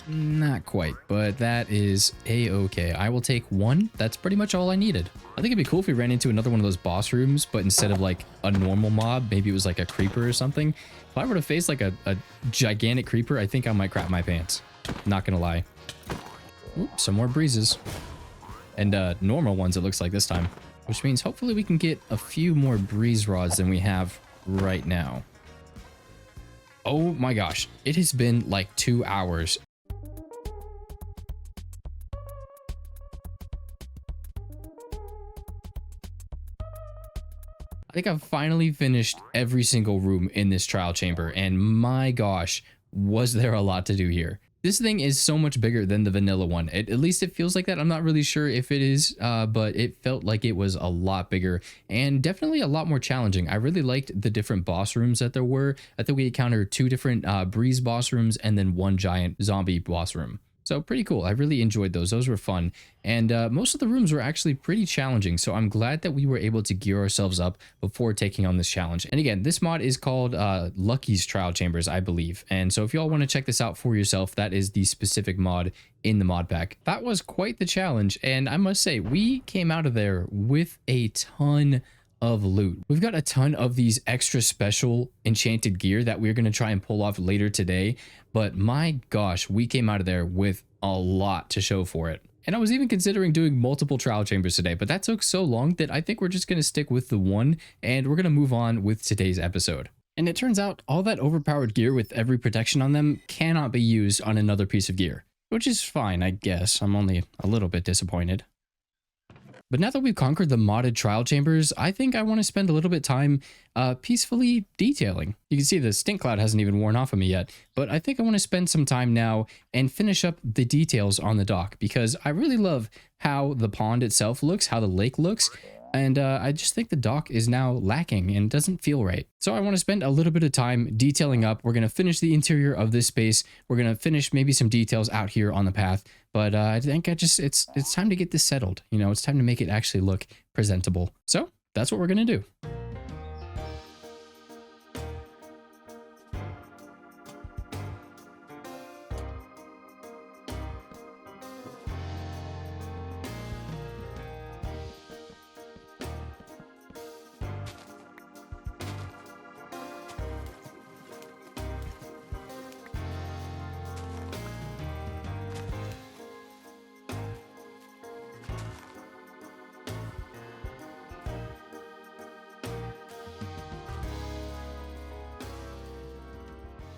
Not quite, but that is a-okay. I will take 1. That's pretty much all I needed. I think it'd be cool if we ran into another one of those boss rooms, but instead of like a normal mob, maybe it was like a creeper or something. If I were to face like a gigantic creeper, I think I might crap my pants. Not gonna lie. Oops, some more breezes. And normal ones, it looks like this time. Which means hopefully we can get a few more breeze rods than we have right now. Oh my gosh, it has been like 2 hours. I think I've finally finished every single room in this trial chamber, and my gosh, was there a lot to do here. This thing is so much bigger than the vanilla one. At least it feels like that. I'm not really sure if it is, but it felt like it was a lot bigger and definitely a lot more challenging. I really liked the different boss rooms that there were. I think we encountered 2 different breeze boss rooms and then 1 giant zombie boss room. So pretty cool. I really enjoyed those. Those were fun. And most of the rooms were actually pretty challenging. So I'm glad that we were able to gear ourselves up before taking on this challenge. And again, this mod is called Lucky's Trial Chambers, I believe. And so if y'all want to check this out for yourself, that is the specific mod in the mod pack. That was quite the challenge. And I must say, we came out of there with a ton of loot. We've got a ton of these extra special enchanted gear that we're going to try and pull off later today, but my gosh, we came out of there with a lot to show for it. And I was even considering doing multiple trial chambers today, but that took so long that I think we're just going to stick with the one, and we're going to move on with today's episode. And it turns out all that overpowered gear with every protection on them cannot be used on another piece of gear, which is fine, I guess. I'm only a little bit disappointed. But now that we've conquered the modded trial chambers, I think I want to spend a little bit of time peacefully detailing. You can see the stink cloud hasn't even worn off of me yet, but I think I want to spend some time now and finish up the details on the dock, because I really love how the pond itself looks, how the lake looks, and I just think the dock is now lacking and doesn't feel right. So I want to spend a little bit of time detailing up. We're going to finish the interior of this space. We're going to finish maybe some details out here on the path. But I think it's time to get this settled. You know, it's time to make it actually look presentable. So that's what we're going to do.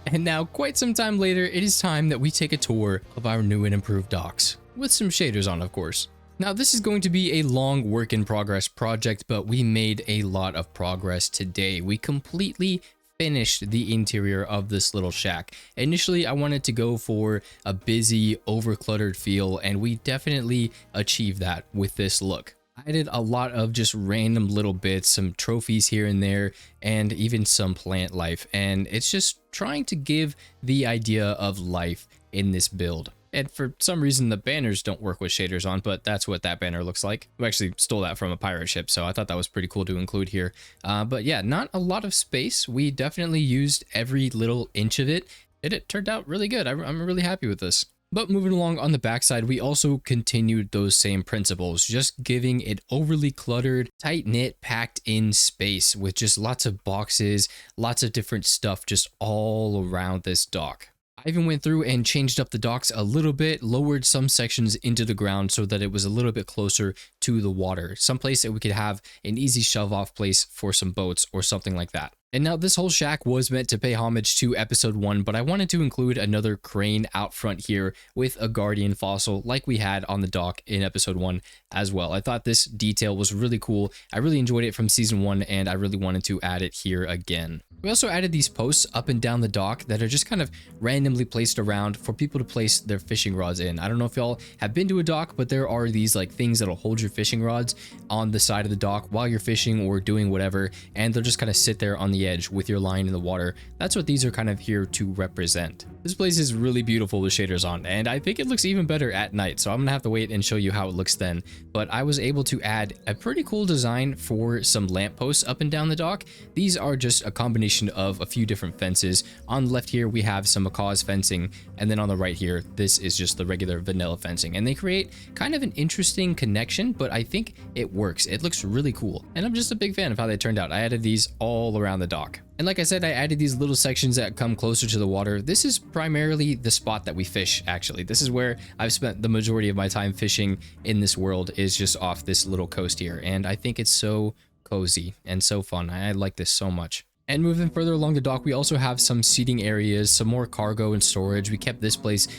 And now, quite some time later, it is time that we take a tour of our new and improved docks, with some shaders on, of course. Now, this is going to be a long work in progress project, but we made a lot of progress today. We completely finished the interior of this little shack. Initially, I wanted to go for a busy, overcluttered feel, and we definitely achieved that with this look. I did a lot of just random little bits, some trophies here and there, and even some plant life. And it's just trying to give the idea of life in this build. And for some reason, the banners don't work with shaders on, but that's what that banner looks like. We actually stole that from a pirate ship, so I thought that was pretty cool to include here. But yeah, not a lot of space. We definitely used every little inch of it, and it turned out really good. I'm really happy with this. But moving along on the backside, we also continued those same principles, just giving it overly cluttered, tight-knit, packed-in space with just lots of boxes, lots of different stuff just all around this dock. I even went through and changed up the docks a little bit, lowered some sections into the ground so that it was a little bit closer to the water, someplace that we could have an easy shove-off place for some boats or something like that. And now this whole shack was meant to pay homage to episode 1, but I wanted to include another crane out front here with a guardian fossil like we had on the dock in episode 1 as well. I thought this detail was really cool. I really enjoyed it from season 1, and I really wanted to add it here again. We also added these posts up and down the dock that are just kind of randomly placed around for people to place their fishing rods in. I don't know if y'all have been to a dock, but there are these like things that'll hold your fishing rods on the side of the dock while you're fishing or doing whatever, and they'll just kind of sit there on the edge with your line in the water. That's what these are kind of here to represent. This place is really beautiful with shaders on, and I think it looks even better at night, so I'm gonna have to wait and show you how it looks then. But I was able to add a pretty cool design for some lampposts up and down the dock. These are just a combination of a few different fences. On the left here we have some macaws fencing, and then on the right here this is just the regular vanilla fencing, and they create kind of an interesting connection, but I think it works. It looks really cool, and I'm just a big fan of how they turned out. I added these all around the dock. And like I said, I added these little sections that come closer to the water. This is primarily the spot that we fish, actually. This is where I've spent the majority of my time fishing in this world, is just off this little coast here. And I think it's so cozy and so fun. I like this so much. And moving further along the dock, we also have some seating areas, some more cargo and storage. We kept this place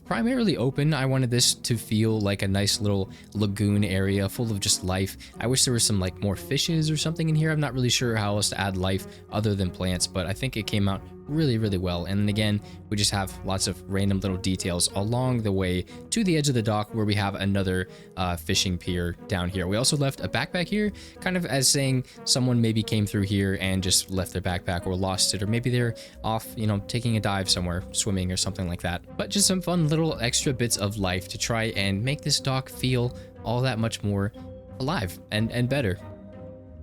primarily open. I wanted this to feel like a nice little lagoon area full of just life. I wish there was some like more fishes or something in here. I'm not really sure how else to add life other than plants, but I think it came out really, really well. And then again, we just have lots of random little details along the way to the edge of the dock where we have another fishing pier down here. We also left a backpack here, kind of as saying someone maybe came through here and just left their backpack or lost it, or maybe they're off, you know, taking a dive somewhere, swimming or something like that. But just some fun little extra bits of life to try and make this dock feel all that much more alive and better.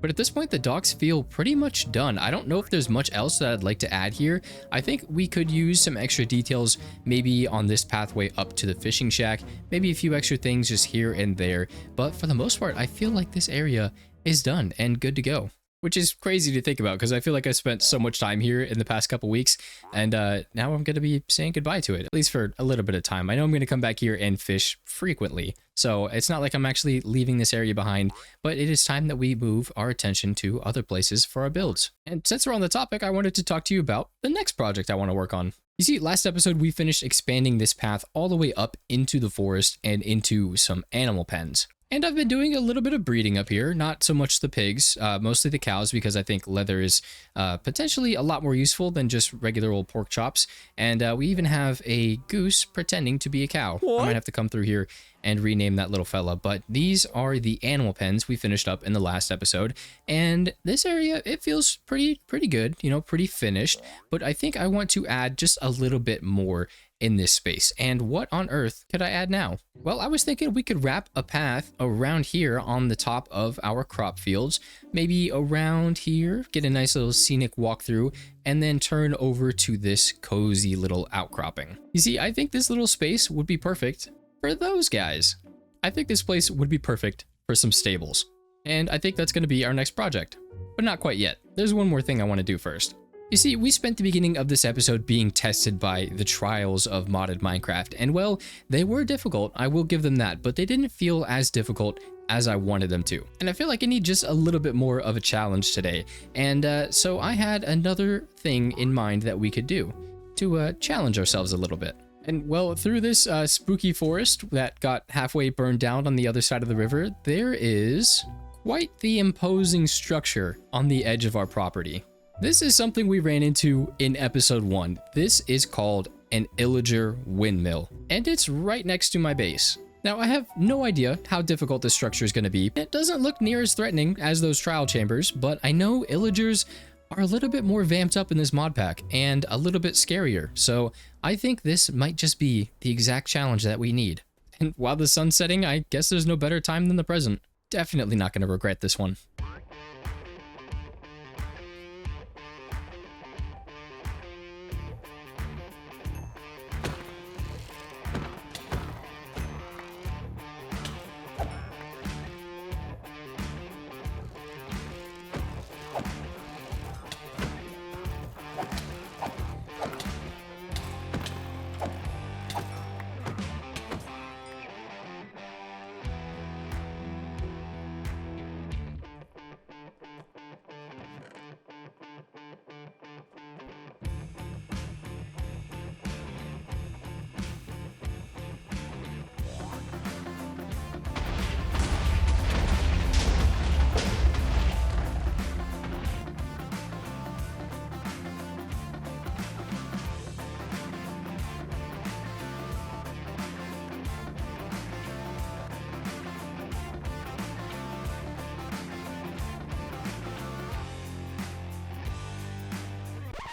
But at this point, the docks feel pretty much done. I don't know if there's much else that I'd like to add here. I think we could use some extra details maybe on this pathway up to the fishing shack, maybe a few extra things just here and there. But for the most part, I feel like this area is done and good to go. Which is crazy to think about because I feel like I spent so much time here in the past couple weeks, and now I'm going to be saying goodbye to it, at least for a little bit of time. I know I'm going to come back here and fish frequently, so it's not like I'm actually leaving this area behind, but it is time that we move our attention to other places for our builds. And since we're on the topic, I wanted to talk to you about the next project I want to work on. You see, last episode we finished expanding this path all the way up into the forest and into some animal pens. And I've been doing a little bit of breeding up here, not so much the pigs, mostly the cows, because I think leather is potentially a lot more useful than just regular old pork chops. And we even have a goose pretending to be a cow. What? I might have to come through here and rename that little fella. But these are the animal pens we finished up in the last episode. And this area, it feels pretty good, you know, pretty finished. But I think I want to add just a little bit more in this space. And what on earth could I add now? Well, I was thinking we could wrap a path around here on the top of our crop fields, maybe around here, get a nice little scenic walkthrough, and then turn over to this cozy little outcropping. You see, I think this little space would be perfect for those guys. I think this place would be perfect for some stables. And I think that's going to be our next project, but not quite yet. There's one more thing I want to do first. You see, we spent the beginning of this episode being tested by the trials of modded Minecraft, and well, they were difficult, I will give them that, but they didn't feel as difficult as I wanted them to. And I feel like I need just a little bit more of a challenge today, and so I had another thing in mind that we could do to challenge ourselves a little bit. And well, through this spooky forest that got halfway burned down on the other side of the river, there is quite the imposing structure on the edge of our property. This is something we ran into in episode 1. This is called an Illager windmill, and it's right next to my base. Now, I have no idea how difficult this structure is going to be. It doesn't look near as threatening as those trial chambers, but I know Illagers are a little bit more vamped up in this mod pack and a little bit scarier, so I think this might just be the exact challenge that we need. And while the sun's setting, I guess there's no better time than the present. Definitely not going to regret this one.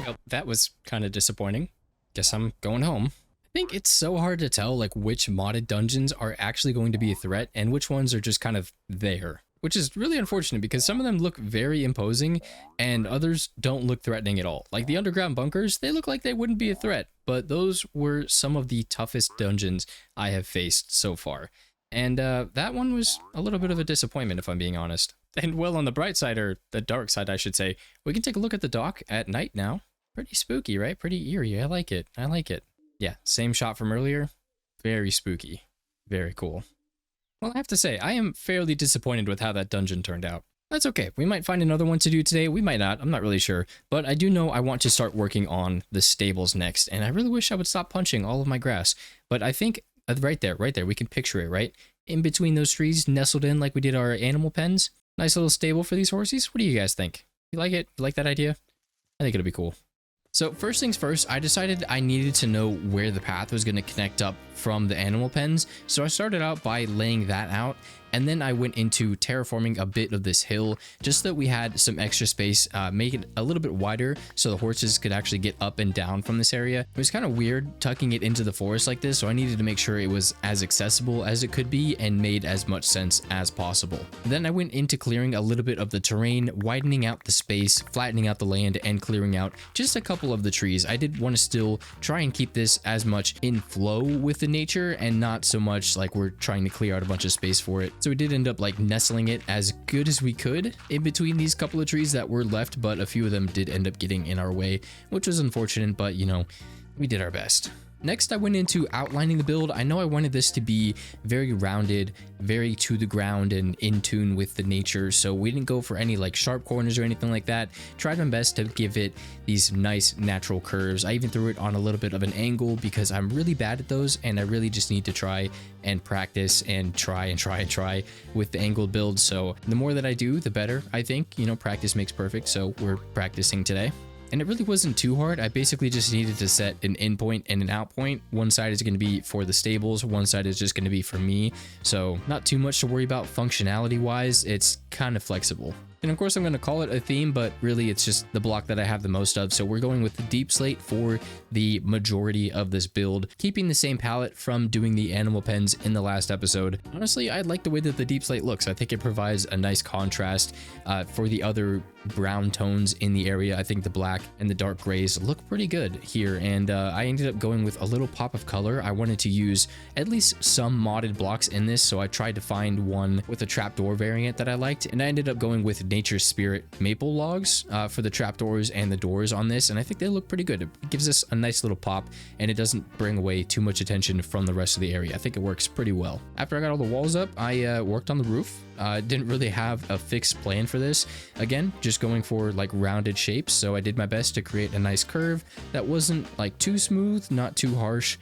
Well, that was kind of disappointing. Guess I'm going home. I think it's so hard to tell like which modded dungeons are actually going to be a threat and which ones are just kind of there, which is really unfortunate because some of them look very imposing and others don't look threatening at all. Like the underground bunkers, they look like they wouldn't be a threat, but those were some of the toughest dungeons I have faced so far. And that one was a little bit of a disappointment, if I'm being honest. And well, on the bright side, or the dark side, I should say, we can take a look at the dock at night now. Pretty spooky, right? Pretty eerie. I like it. I like it. Yeah, same shot from earlier. Very spooky. Very cool. Well, I have to say, I am fairly disappointed with how that dungeon turned out. That's okay. We might find another one to do today. We might not. I'm not really sure. But I do know I want to start working on the stables next. And I really wish I would stop punching all of my grass. But I think right there, we can picture it, right? In between those trees, nestled in like we did our animal pens. Nice little stable for these horses. What do you guys think? You like it? You like that idea? I think it'll be cool. So first things first, I decided I needed to know where the path was going to connect up from the animal pens. So I started out by laying that out, and then I went into terraforming a bit of this hill just so that we had some extra space, make it a little bit wider so the horses could actually get up and down from this area. It was kind of weird tucking it into the forest like this, so I needed to make sure it was as accessible as it could be and made as much sense as possible. Then I went into clearing a little bit of the terrain, widening out the space, flattening out the land, and clearing out just a couple of the trees. I did want to still try and keep this as much in flow with the nature and not so much like we're trying to clear out a bunch of space for it. So we did end up like nestling it as good as we could in between these couple of trees that were left, but a few of them did end up getting in our way, which was unfortunate, but you know, we did our best. Next, I went into outlining the build. I know I wanted this to be very rounded, very to the ground and in tune with the nature, so we didn't go for any like sharp corners or anything like that. Tried my best to give it these nice natural curves. I even threw it on a little bit of an angle because I'm really bad at those, and I really just need to try and practice and try with the angled build. So the more that I do, the better. I think, you know, practice makes perfect, so we're practicing today. And it really wasn't too hard. I basically just needed to set an in point and an out point. One side is going to be for the stables, one side is just going to be for me. So not too much to worry about functionality wise. It's kind of flexible. And of course I'm going to call it a theme, but really it's just the block that I have the most of. So we're going with the deep slate for the majority of this build, keeping the same palette from doing the animal pens in the last episode. Honestly, I like the way that the deep slate looks. I think it provides a nice contrast for the other brown tones in the area. I think the black and the dark grays look pretty good here, and I ended up going with a little pop of color. I wanted to use at least some modded blocks in this, so I tried to find one with a trapdoor variant that I liked, and I ended up going with Nature's Spirit maple logs for the trapdoors and the doors on this, and I think they look pretty good. It gives us a nice little pop, and it doesn't bring away too much attention from the rest of the area. I think it works pretty well. After I got all the walls up, I worked on the roof. Didn't really have a fixed plan for this. Again, just going for like rounded shapes, so I did my best to create a nice curve that wasn't like too smooth, not too harsh.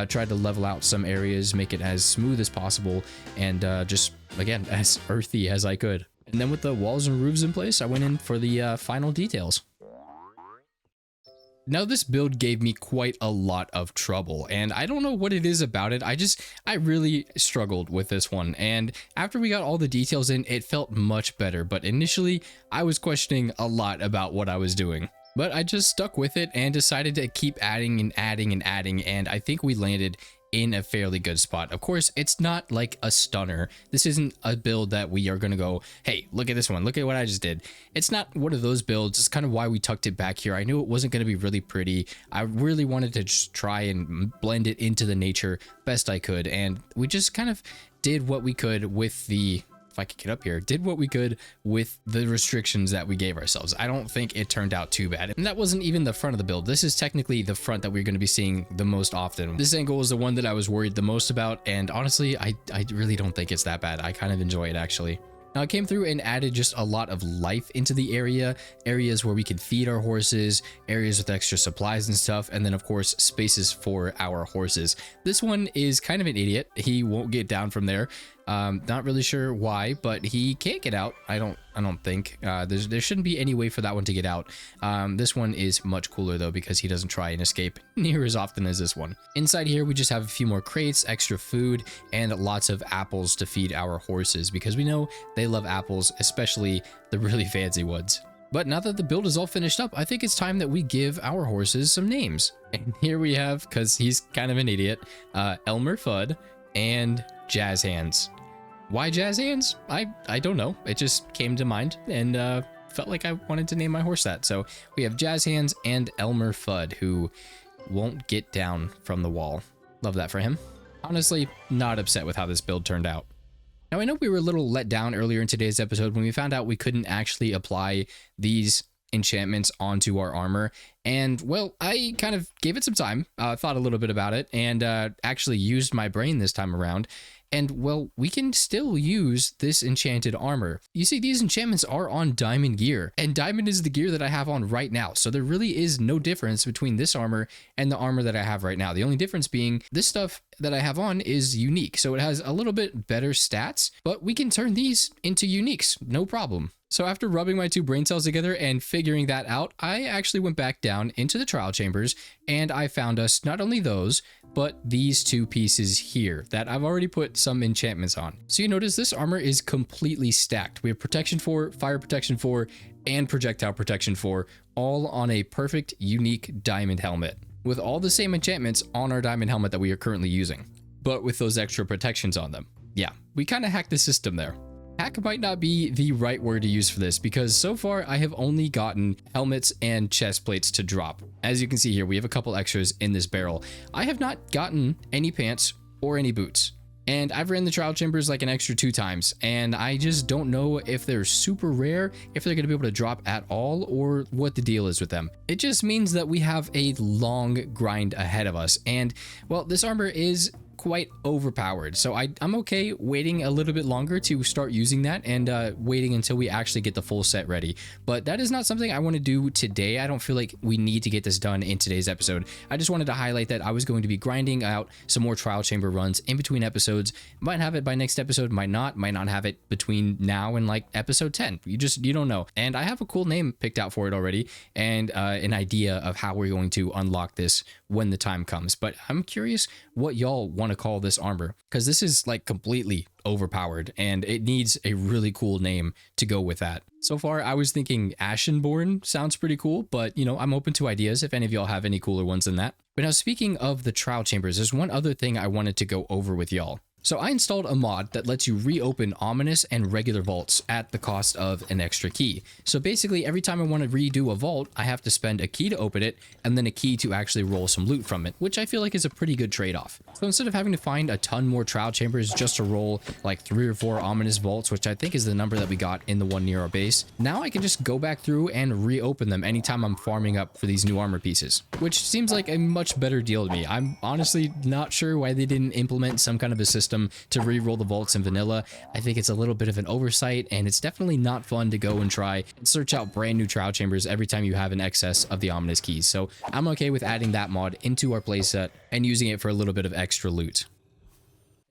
Tried to level out some areas, make it as smooth as possible, and just again as earthy as I could. And then with the walls and roofs in place, I went in for the final details. Now this build gave me quite a lot of trouble, and I don't know what it is about it. I really struggled with this one, and after we got all the details in, it felt much better, but initially I was questioning a lot about what I was doing. But I just stuck with it and decided to keep adding and adding and adding, and I think we landed in a fairly good spot. Of course, it's not like a stunner. This isn't a build that we are going to go, hey, look at this one. Look at what I just did. It's not one of those builds. It's kind of why we tucked it back here. I knew it wasn't going to be really pretty. I really wanted to just try and blend it into the nature best I could. And we just kind of did what we could with the... if I could get up here, did what we could with the restrictions that we gave ourselves. I don't think it turned out too bad. And that wasn't even the front of the build. This is technically the front that we're going to be seeing the most often. This angle was the one that I was worried the most about, and honestly, I really don't think it's that bad. I kind of enjoy it actually. Now I came through and added just a lot of life into the area, areas where we could feed our horses, areas with extra supplies and stuff, and then of course spaces for our horses. This one is kind of an idiot. He won't get down from there. Not really sure why, but he can't get out. I don't think there shouldn't be any way for that one to get out. This one is much cooler though, because he doesn't try and escape near as often as this one. Inside here, we just have a few more crates, extra food, and lots of apples to feed our horses, because we know they love apples, especially the really fancy ones. But now that the build is all finished up, I think it's time that we give our horses some names. And here we have, because he's kind of an idiot, Elmer Fudd and Jazz Hands. Why Jazz Hands? I don't know. It just came to mind and felt like I wanted to name my horse that. So we have Jazz Hands and Elmer Fudd, who won't get down from the wall. Love that for him. Honestly, not upset with how this build turned out. Now I know we were a little let down earlier in today's episode when we found out we couldn't actually apply these enchantments onto our armor, and well, I kind of gave it some time, thought a little bit about it, and actually used my brain this time around. And well, we can still use this enchanted armor. You see, these enchantments are on diamond gear, and diamond is the gear that I have on right now. So there really is no difference between this armor and the armor that I have right now. The only difference being this stuff that I have on is unique, so it has a little bit better stats, but we can turn these into uniques, no problem. So after rubbing my two brain cells together and figuring that out, I actually went back down into the trial chambers and I found us not only those, but these two pieces here that I've already put some enchantments on. So you notice this armor is completely stacked. We have protection 4, fire protection 4, and projectile protection 4, all on a perfect, unique diamond helmet, with all the same enchantments on our diamond helmet that we are currently using, but with those extra protections on them. Yeah, we kind of hacked the system there. Hack might not be the right word to use for this because so far I have only gotten helmets and chest plates to drop. As you can see here, we have a couple extras in this barrel. I have not gotten any pants or any boots. And I've ran the trial chambers like an extra 2 times, and I just don't know if they're super rare, if they're going to be able to drop at all, or what the deal is with them. It just means that we have a long grind ahead of us, and well, this armor is quite overpowered, so I'm okay waiting a little bit longer to start using that and waiting until we actually get the full set ready. But that is not something I want to do today. I don't feel like we need to get this done in today's episode. I just wanted to highlight that I was going to be grinding out some more trial chamber runs in between episodes. Might have it by next episode, might not have it between now and like episode 10. You don't know. And I have a cool name picked out for it already and an idea of how we're going to unlock this when the time comes. But I'm curious what y'all want to call this armor, because this is like completely overpowered and it needs a really cool name to go with that. So far I was thinking Ashenborn sounds pretty cool, but you know, I'm open to ideas if any of y'all have any cooler ones than that. But now, speaking of the trial chambers, there's one other thing I wanted to go over with y'all. So I installed a mod that lets you reopen ominous and regular vaults at the cost of an extra key. So basically every time I want to redo a vault, I have to spend a key to open it and then a key to actually roll some loot from it, which I feel like is a pretty good trade-off. So instead of having to find a ton more trial chambers just to roll like 3 or 4 ominous vaults, which I think is the number that we got in the one near our base, now I can just go back through and reopen them anytime I'm farming up for these new armor pieces, which seems like a much better deal to me. I'm honestly not sure why they didn't implement some kind of a system to re-roll the vaults in vanilla. I think it's a little bit of an oversight, and it's definitely not fun to go and try and search out brand new trial chambers every time you have an excess of the ominous keys. So I'm okay with adding that mod into our playset and using it for a little bit of extra loot.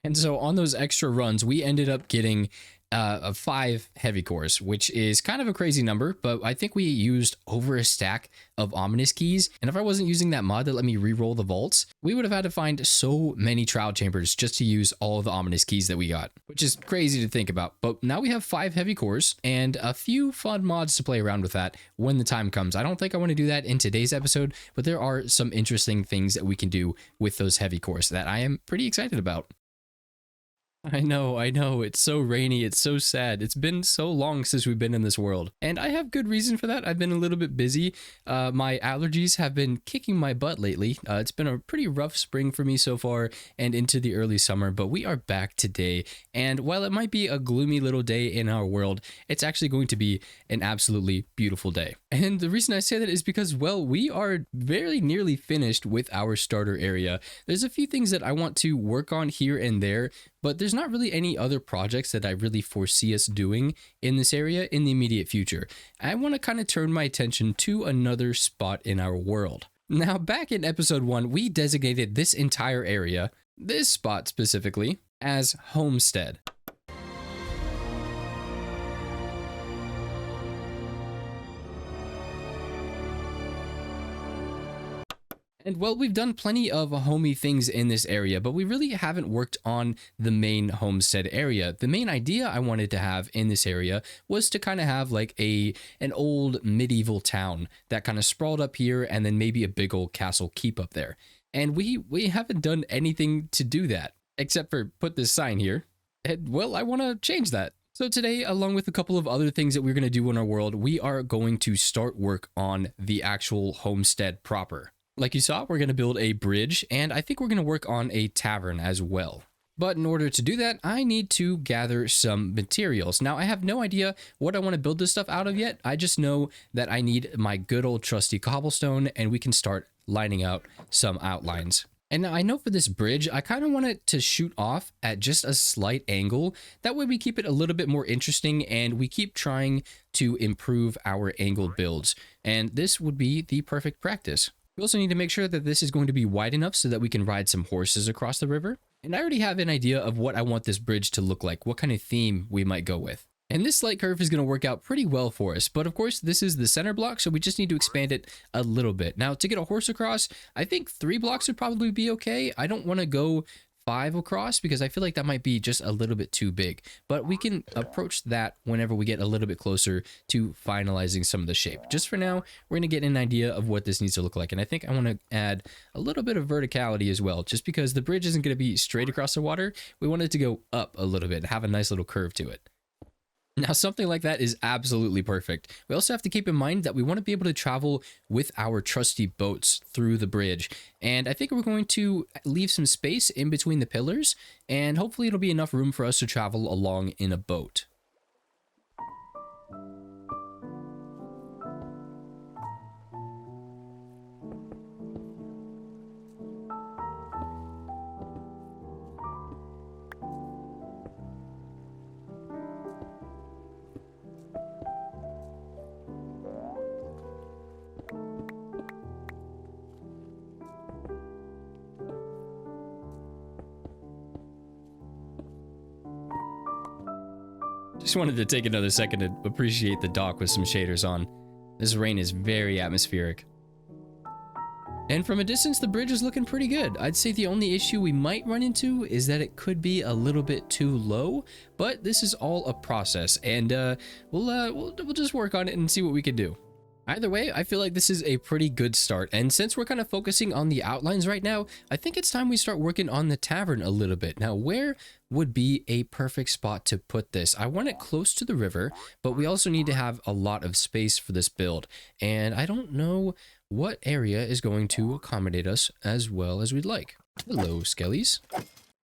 And so on those extra runs, we ended up getting 5 heavy cores, which is kind of a crazy number, but I think we used over a stack of ominous keys. And if I wasn't using that mod that let me re-roll the vaults, we would have had to find so many trial chambers just to use all of the ominous keys that we got, which is crazy to think about. But now we have 5 heavy cores and a few fun mods to play around with that when the time comes. I don't think I want to do that in today's episode, but there are some interesting things that we can do with those heavy cores that I am pretty excited about. I know, it's so rainy, it's so sad. It's been so long since we've been in this world. And I have good reason for that. I've been a little bit busy. My allergies have been kicking my butt lately. It's been a pretty rough spring for me so far and into the early summer, but we are back today. And while it might be a gloomy little day in our world, it's actually going to be an absolutely beautiful day. And the reason I say that is because, well, we are very nearly finished with our starter area. There's a few things that I want to work on here and there, but there's not really any other projects that I really foresee us doing in this area in the immediate future. I want to kind of turn my attention to another spot in our world. Now, back in episode 1, we designated this entire area, this spot specifically, as Homestead. And well, we've done plenty of homey things in this area, but we really haven't worked on the main homestead area. The main idea I wanted to have in this area was to kind of have like an old medieval town that kind of sprawled up here and then maybe a big old castle keep up there. And we haven't done anything to do that except for put this sign here. And well, I want to change that. So today, along with a couple of other things that we're going to do in our world, we are going to start work on the actual homestead proper. Like you saw, we're going to build a bridge, and I think we're going to work on a tavern as well. But in order to do that, I need to gather some materials. Now, I have no idea what I want to build this stuff out of yet. I just know that I need my good old trusty cobblestone, and we can start lining out some outlines. And now I know for this bridge, I kind of want it to shoot off at just a slight angle. That way we keep it a little bit more interesting and we keep trying to improve our angled builds. And this would be the perfect practice. We also need to make sure that this is going to be wide enough so that we can ride some horses across the river. And I already have an idea of what I want this bridge to look like, what kind of theme we might go with. And this slight curve is going to work out pretty well for us. But of course, this is the center block, so we just need to expand it a little bit. Now, to get a horse across, I think 3 blocks would probably be okay. I don't want to go 5 across because I feel like that might be just a little bit too big. But we can approach that whenever we get a little bit closer to finalizing some of the shape. Just for now, we're going to get an idea of what this needs to look like. And I think I want to add a little bit of verticality as well, just because the bridge isn't going to be straight across the water. We want it to go up a little bit, have a nice little curve to it. Now, something like that is absolutely perfect. We also have to keep in mind that we want to be able to travel with our trusty boats through the bridge. And I think we're going to leave some space in between the pillars, and hopefully it'll be enough room for us to travel along in a boat. Just wanted to take another second to appreciate the dock with some shaders on. This rain is very atmospheric. And from a distance, the bridge is looking pretty good. I'd say the only issue we might run into is that it could be a little bit too low, but this is all a process, and we'll just work on it and see what we can do. Either way, I feel like this is a pretty good start, and since we're kind of focusing on the outlines right now, I think it's time we start working on the tavern a little bit. Now, where would be a perfect spot to put this? I want it close to the river, but we also need to have a lot of space for this build, and I don't know what area is going to accommodate us as well as we'd like. Hello, Skellies.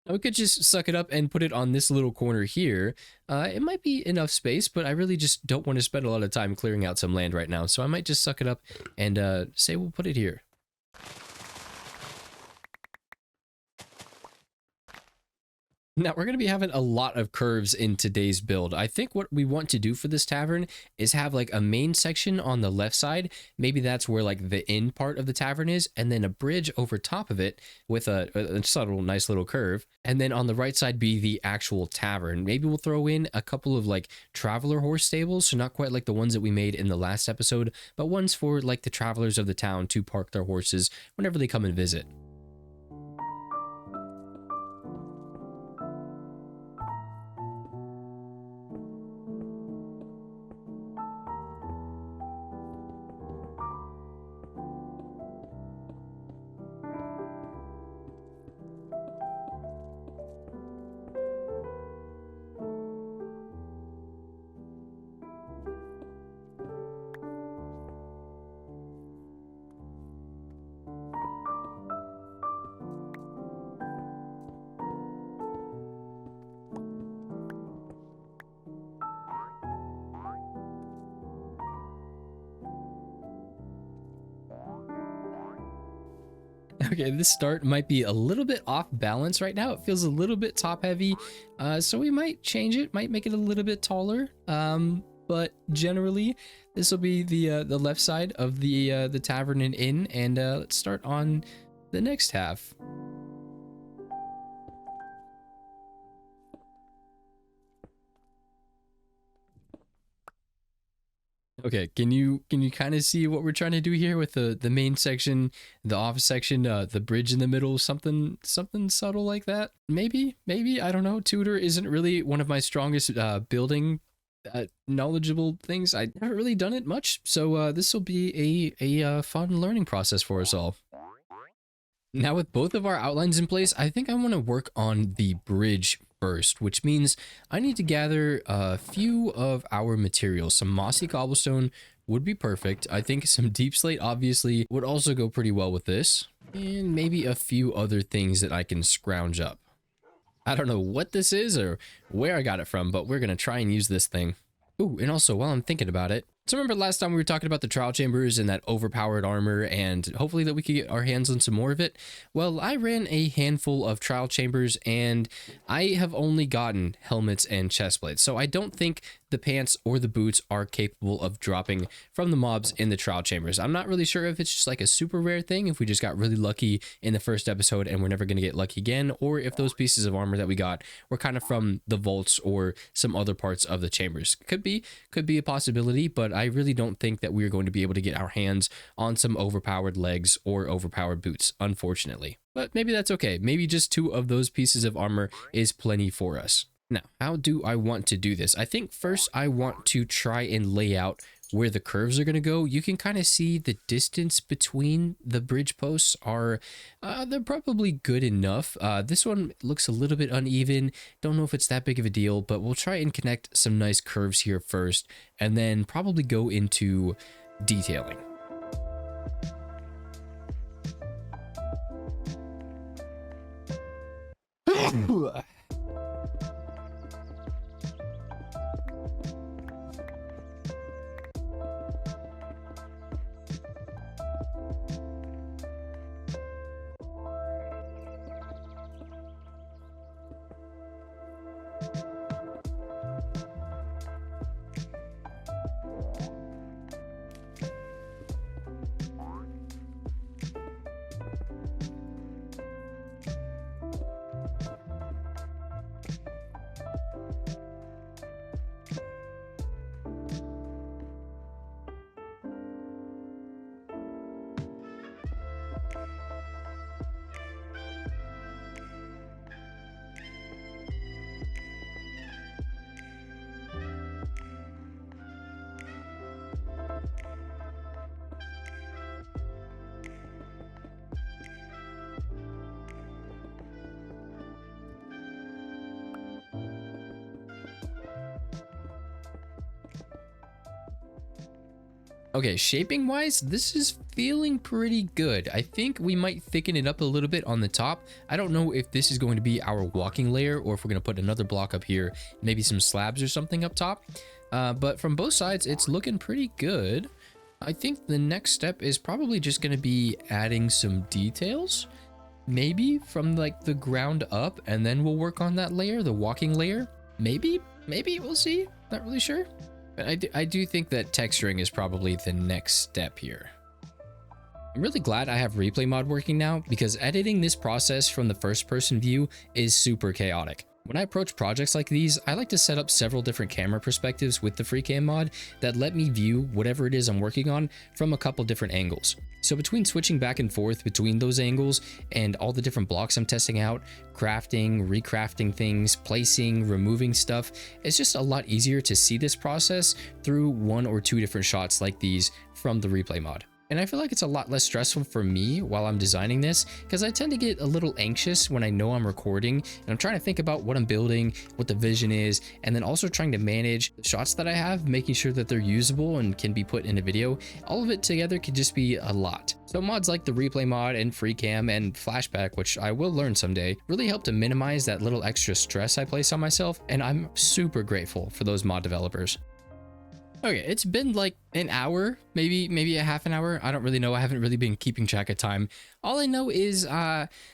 Now, we could just suck it up and put it on this little corner here. It might be enough space, but I really just don't want to spend a lot of time clearing out some land right now. So I might just suck it up and say we'll put it here. Now, we're going to be having a lot of curves in today's build. I think what we want to do for this tavern is have like a main section on the left side. Maybe that's where like the end part of the tavern is, and then a bridge over top of it with a subtle, nice little curve. And then on the right side be the actual tavern. Maybe we'll throw in a couple of like traveler horse stables. So not quite like the ones that we made in the last episode, but ones for like the travelers of the town to park their horses whenever they come and visit. Okay, this start might be a little bit off balance right now. It feels a little bit top heavy, so we might change it, might make it a little bit taller. But generally, this will be the left side of the tavern and inn, and let's start on the next half. Okay, can you kind of see what we're trying to do here with the main section, the office section, the bridge in the middle, something subtle like that? Maybe, I don't know. Tutor isn't really one of my strongest building knowledgeable things. I haven't really done it much, so this will be a fun learning process for us all. Now, with both of our outlines in place, I think I want to work on the bridge first, which means I need to gather a few of our materials. Some mossy cobblestone would be perfect. I think some deep slate obviously would also go pretty well with this, and maybe a few other things that I can scrounge up. I don't know what this is or where I got it from, but we're gonna try and use this thing. Ooh, and also while I'm thinking about it, So remember last time we were talking about the trial chambers and that overpowered armor and hopefully that we could get our hands on some more of it? Well, I ran a handful of trial chambers and I have only gotten helmets and chest plates. So I don't think the pants or the boots are capable of dropping from the mobs in the trial chambers. I'm not really sure if it's just like a super rare thing, if we just got really lucky in the first episode and we're never going to get lucky again, or if those pieces of armor that we got were kind of from the vaults or some other parts of the chambers. Could be a possibility, but I really don't think that we're going to be able to get our hands on some overpowered legs or overpowered boots, unfortunately. But maybe that's okay. Maybe just 2 of those pieces of armor is plenty for us. Now, how do I want to do this? I think first I want to try and lay out where the curves are going to go. You can kind of see the distance between the bridge posts are, they're probably good enough. This one looks a little bit uneven. Don't know if it's that big of a deal, but we'll try and connect some nice curves here first, and then probably go into detailing. Okay, shaping wise, this is feeling pretty good. I think we might thicken it up a little bit on the top. I don't know if this is going to be our walking layer or if we're going to put another block up here, maybe some slabs or something up top. But from both sides, it's looking pretty good. I think the next step is probably just going to be adding some details, maybe from like the ground up, and then we'll work on that layer, the walking layer. Maybe we'll see. Not really sure. But I do think that texturing is probably the next step here. I'm really glad I have replay mod working now because editing this process from the first person view is super chaotic. When I approach projects like these, I like to set up several different camera perspectives with the FreeCam mod that let me view whatever it is I'm working on from a couple different angles. So between switching back and forth between those angles and all the different blocks I'm testing out, crafting, recrafting things, placing, removing stuff, it's just a lot easier to see this process through 1 or 2 different shots like these from the replay mod. And I feel like it's a lot less stressful for me while I'm designing this because I tend to get a little anxious when I know I'm recording and I'm trying to think about what I'm building, what the vision is, and then also trying to manage the shots that I have, making sure that they're usable and can be put in a video. All of it together could just be a lot. So mods like the replay mod and FreeCam and flashback, which I will learn someday, really help to minimize that little extra stress I place on myself, and I'm super grateful for those mod developers. Okay, it's been like an hour, maybe a half an hour. I don't really know. I haven't really been keeping track of time. All I know is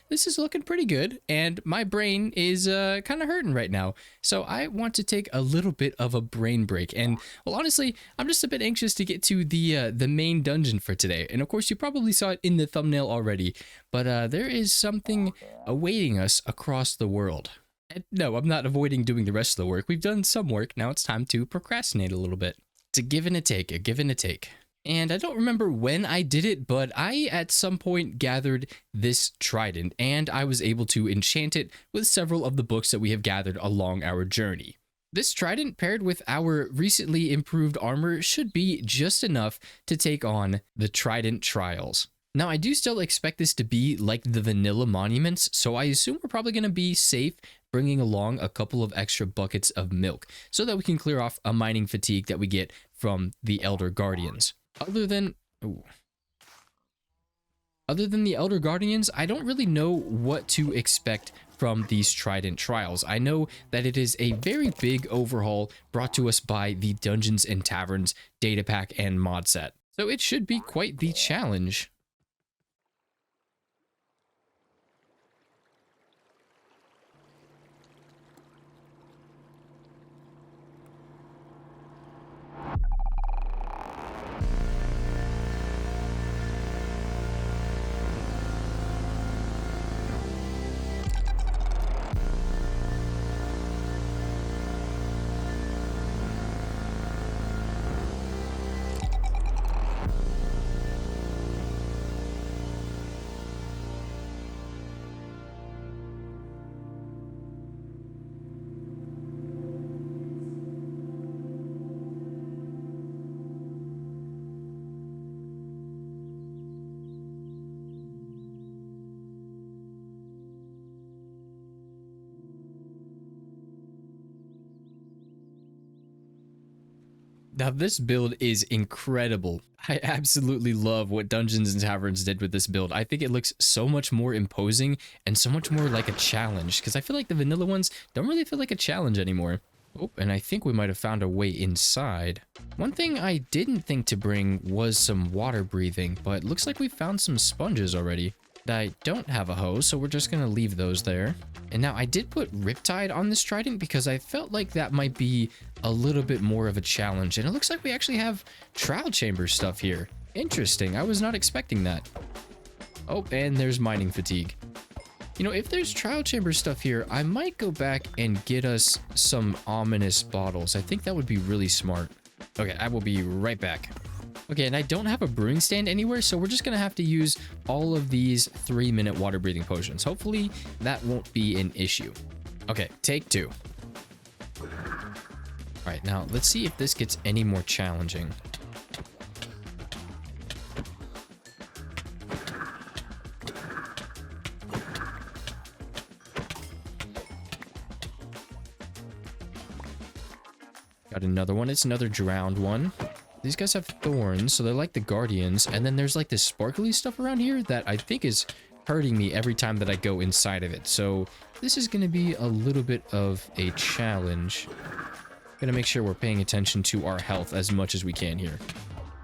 this is looking pretty good and my brain is kind of hurting right now. So I want to take a little bit of a brain break. And well, honestly, I'm just a bit anxious to get to the main dungeon for today. And of course, you probably saw it in the thumbnail already, but there is something awaiting us across the world. And no, I'm not avoiding doing the rest of the work. We've done some work. Now it's time to procrastinate a little bit. It's a give and a take, And I don't remember when I did it, but I at some point gathered this trident and I was able to enchant it with several of the books that we have gathered along our journey. This trident paired with our recently improved armor should be just enough to take on the Trident Trials. Now, I do still expect this to be like the vanilla monuments, so I assume we're probably going to be safe bringing along a couple of extra buckets of milk so that we can clear off a mining fatigue that we get from the Elder Guardians. Other than Other than the Elder Guardians, I don't really know what to expect from these Trident Trials. I know that it is a very big overhaul brought to us by the Dungeons and Taverns data pack and mod set. So it should be quite the challenge. Now this build is incredible. I absolutely love what Dungeons and Taverns did with this build. I think it looks so much more imposing and so much more like a challenge, because I feel like the vanilla ones don't really feel like a challenge anymore. Oh, and I think we might have found a way inside. One thing I didn't think to bring was some water breathing, but looks like we found some sponges already. I don't have a hose, so we're just gonna leave those there. And now I did put Riptide on this trident because I felt like that might be a little bit more of a challenge. And it looks like we actually have trial chamber stuff here. Interesting. I was not expecting that. Oh, and there's mining fatigue. You know, if there's trial chamber stuff here, I might go back and get us some ominous bottles. I think that would be really smart. Okay, I will be right back. Okay, and I don't have a brewing stand anywhere, so we're just gonna have to use all of these 3-minute water breathing potions. Hopefully that won't be an issue. Okay, take 2. All right, now let's see if this gets any more challenging. Got another one. It's another drowned one. These guys have thorns, so they're like the guardians. And then there's like this sparkly stuff around here that I think is hurting me every time that I go inside of it. So this is going to be a little bit of a challenge. Gonna make sure we're paying attention to our health as much as we can here.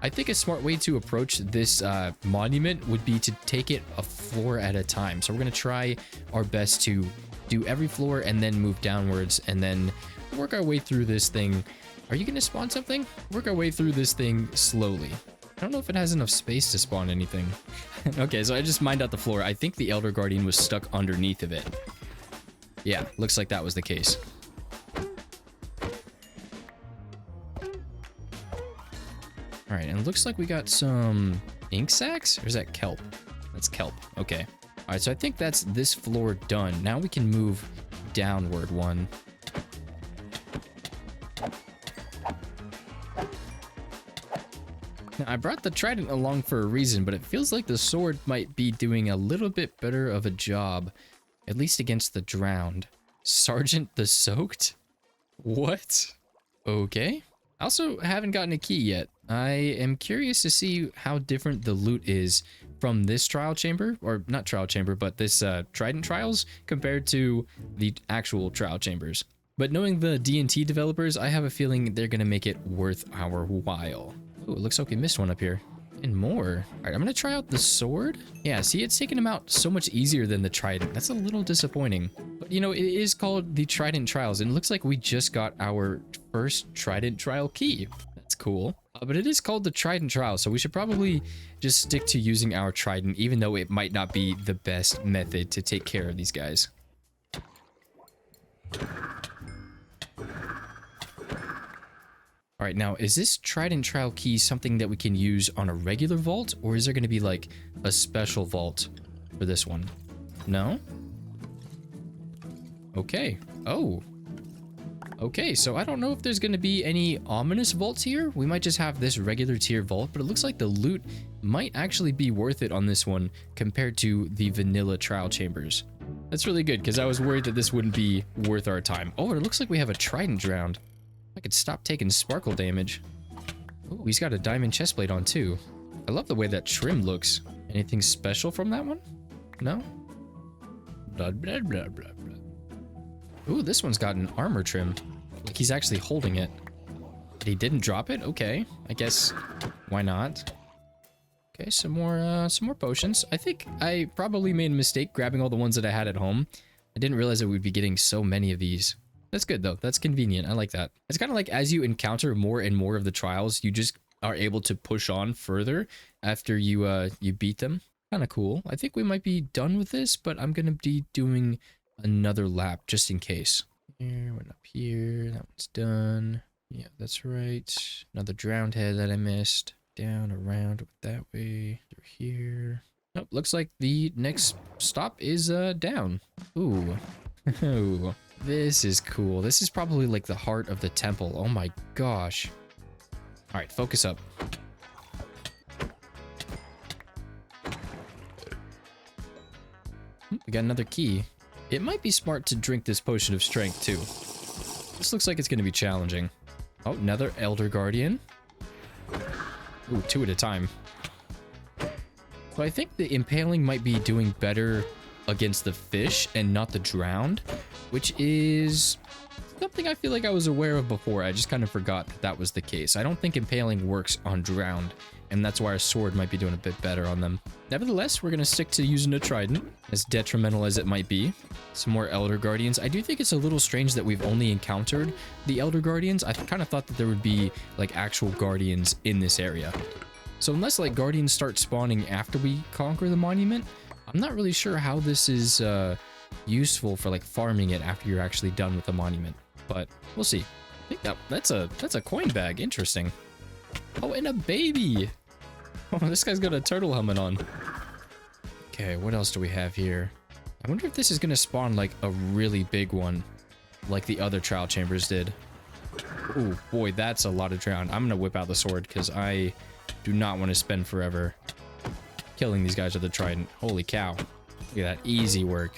I think a smart way to approach this monument would be to take it a floor at a time. So we're gonna try our best to do every floor and then move downwards and then work our way through this thing. Are you gonna spawn something? Work our way through this thing slowly. I don't know if it has enough space to spawn anything. Okay, so I just mined out the floor. I think the Elder Guardian was stuck underneath of it. Yeah, looks like that was the case. All right, and it looks like we got some ink sacs, or is that kelp? That's kelp. Okay. All right, so I think that's this floor done. Now we can move downward one. Now, I brought the trident along for a reason, but it feels like the sword might be doing a little bit better of a job, at least against the drowned. Sergeant the Soaked? What? Okay. I also haven't gotten a key yet. I am curious to see how different the loot is from this trial chamber, or not trial chamber, but this trident trials compared to the actual trial chambers. But knowing the D&T developers, I have a feeling they're going to make it worth our while. Oh, it looks like we missed one up here. And more. All right, I'm going to try out the sword. Yeah, see, it's taking him out so much easier than the trident. That's a little disappointing. But, you know, it is called the Trident Trials, and it looks like we just got our first Trident Trial key. That's cool. But it is called the Trident Trial, so we should probably just stick to using our trident, even though it might not be the best method to take care of these guys. All right, now, is this Trident Trial key something that we can use on a regular vault, or is there going to be like a special vault for this one? No? Okay. Oh. Okay, so I don't know if there's going to be any ominous vaults here. We might just have this regular tier vault, but it looks like the loot might actually be worth it on this one compared to the vanilla trial chambers. That's really good, because I was worried that this wouldn't be worth our time. Oh, it looks like we have a trident drowned. I could stop taking sparkle damage. Oh, he's got a diamond chestplate on too. I love the way that trim looks. Anything special from that one? No? Blah, blah, blah, blah, blah. Ooh, this one's got an armor trim. Like he's actually holding it. But he didn't drop it? Okay. I guess, why not? Okay, some more potions. I think I probably made a mistake grabbing all the ones that I had at home. I didn't realize that we'd be getting so many of these. That's good though. That's convenient. I like that. It's kind of like as you encounter more and more of the trials, you just are able to push on further after you beat them. Kind of cool. I think we might be done with this, but I'm gonna be doing another lap just in case. Here, one up here. That one's done. Yeah, that's right. Another drowned head that I missed. Down, around, that way, through here. Nope, looks like the next stop is down. Ooh. Ooh. This is cool. This is probably like the heart of the temple. Oh my gosh. All right, focus up. We got another key. It might be smart to drink this potion of strength too. This looks like it's going to be challenging. Oh, another Elder Guardian. Ooh, 2 at a time. So I think the impaling might be doing better against the fish and not the drowned, which is something I feel like I was aware of before. I just kind of forgot that that was the case. I don't think impaling works on drowned, and that's why our sword might be doing a bit better on them. Nevertheless, we're going to stick to using a trident, as detrimental as it might be. Some more Elder Guardians. I do think it's a little strange that we've only encountered the Elder Guardians. I kind of thought that there would be like actual Guardians in this area. So unless like Guardians start spawning after we conquer the monument, I'm not really sure how this is useful for like farming it after you're actually done with the monument. But we'll see. I think that's a coin bag. Interesting. Oh, and a baby. Oh, this guy's got a turtle helmet on. Okay, what else do we have here? I wonder if this is going to spawn like a really big one, like the other trial chambers did. Oh boy, that's a lot of drown. I'm going to whip out the sword because I do not want to spend forever killing these guys with the trident. Holy cow. Look at that. Easy work.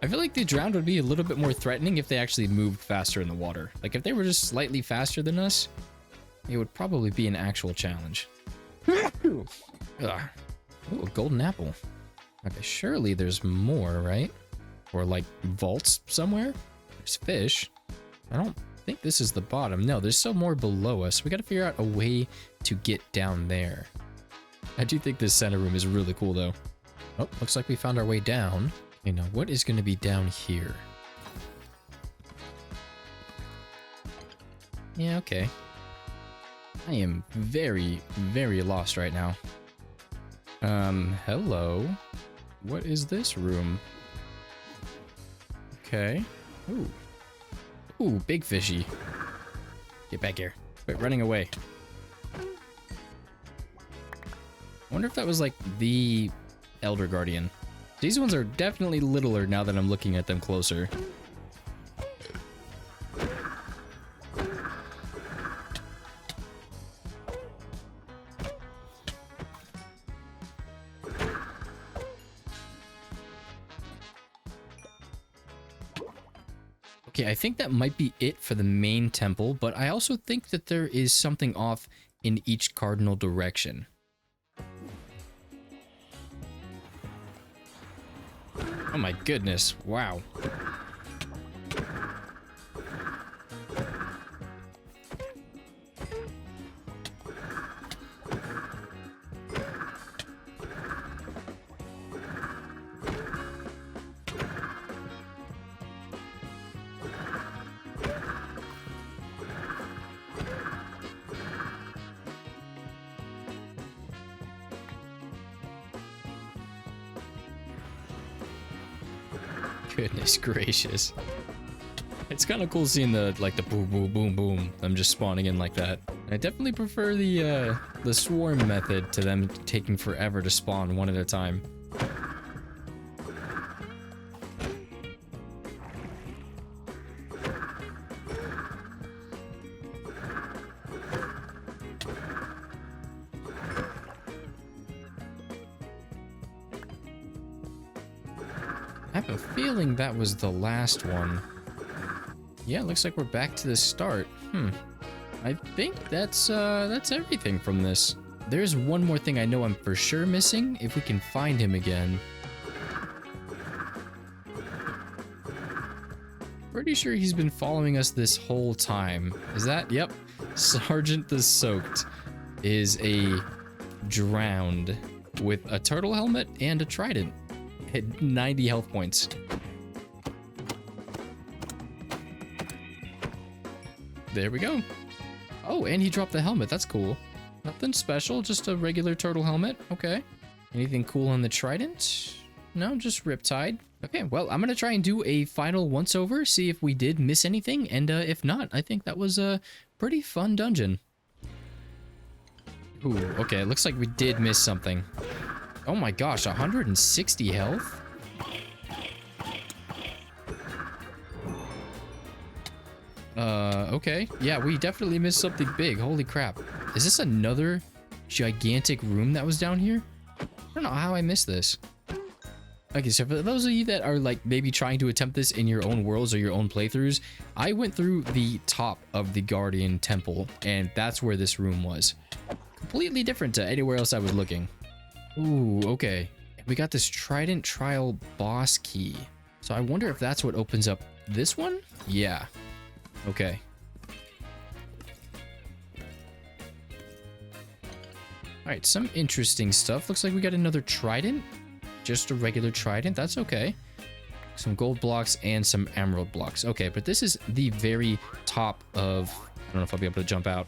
I feel like the drowned would be a little bit more threatening if they actually moved faster in the water. Like if they were just slightly faster than us, it would probably be an actual challenge. Ooh, a golden apple. Okay, surely there's more, right? Or like vaults somewhere? There's fish. I don't think this is the bottom. No, there's still more below us. We got to figure out a way to get down there. I do think this center room is really cool though. Oh, looks like we found our way down. Okay, now what is going to be down here? Yeah, okay. I am very, very lost right now. Hello. What is this room? Okay. Ooh. Ooh, big fishy. Get back here. Quit running away. I wonder if that was like the Elder Guardian. These ones are definitely littler now that I'm looking at them closer. Okay, I think that might be it for the main temple, but I also think that there is something off in each cardinal direction. Oh my goodness, wow. Goodness gracious. It's kind of cool seeing the boom boom boom boom. I'm just spawning in like that. I definitely prefer the swarm method to them taking forever to spawn one at a time. I have a feeling that was the last one. Yeah, looks like we're back to the start. I think that's everything from this. there's one more thing I know I'm for sure missing, if we can find him again. Pretty sure he's been following us this whole time. Is that? Yep. Sergeant the Soaked is a drowned with a turtle helmet and a trident. Hit 90 health points. There we go. Oh, and he dropped the helmet. That's cool. Nothing special, just a regular turtle helmet. Okay. Anything cool on the trident? No, just Riptide. Okay, well, I'm going to try and do a final once-over, see if we did miss anything, and if not, I think that was a pretty fun dungeon. Ooh, okay, it looks like we did miss something. Oh my gosh, 160 health? Okay. Yeah, we definitely missed something big. Holy crap. Is this another gigantic room that was down here? I don't know how I missed this. Okay, so for those of you that are like maybe trying to attempt this in your own worlds or your own playthroughs, I went through the top of the Guardian Temple, and that's where this room was. Completely different to anywhere else I was looking. Ooh, okay. We got this Trident Trial boss key. So I wonder if that's what opens up this one? Yeah. Okay. Alright, some interesting stuff. Looks like we got another Trident. Just a regular trident. That's okay. Some gold blocks and some emerald blocks. Okay, but this is the very top of... I don't know if I'll be able to jump out.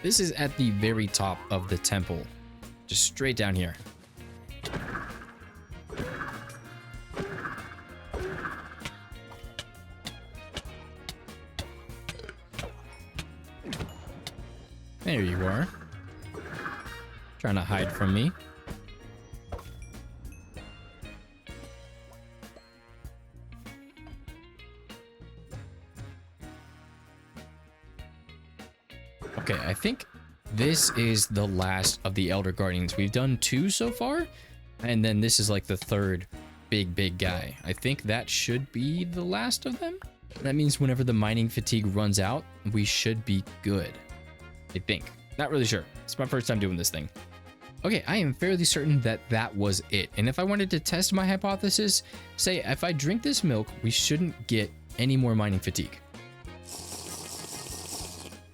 This is at the very top of the temple. Just straight down here. There you are. Trying to hide from me. Okay, I think this is the last of the Elder Guardians. We've done 2 so far, and then this is like the third big guy. I think that should be the last of them. That means whenever the mining fatigue runs out, we should be good. I think. Not really sure. It's my first time doing this thing. Okay, I am fairly certain that that was it. And if I wanted to test my hypothesis, say if I drink this milk, we shouldn't get any more mining fatigue.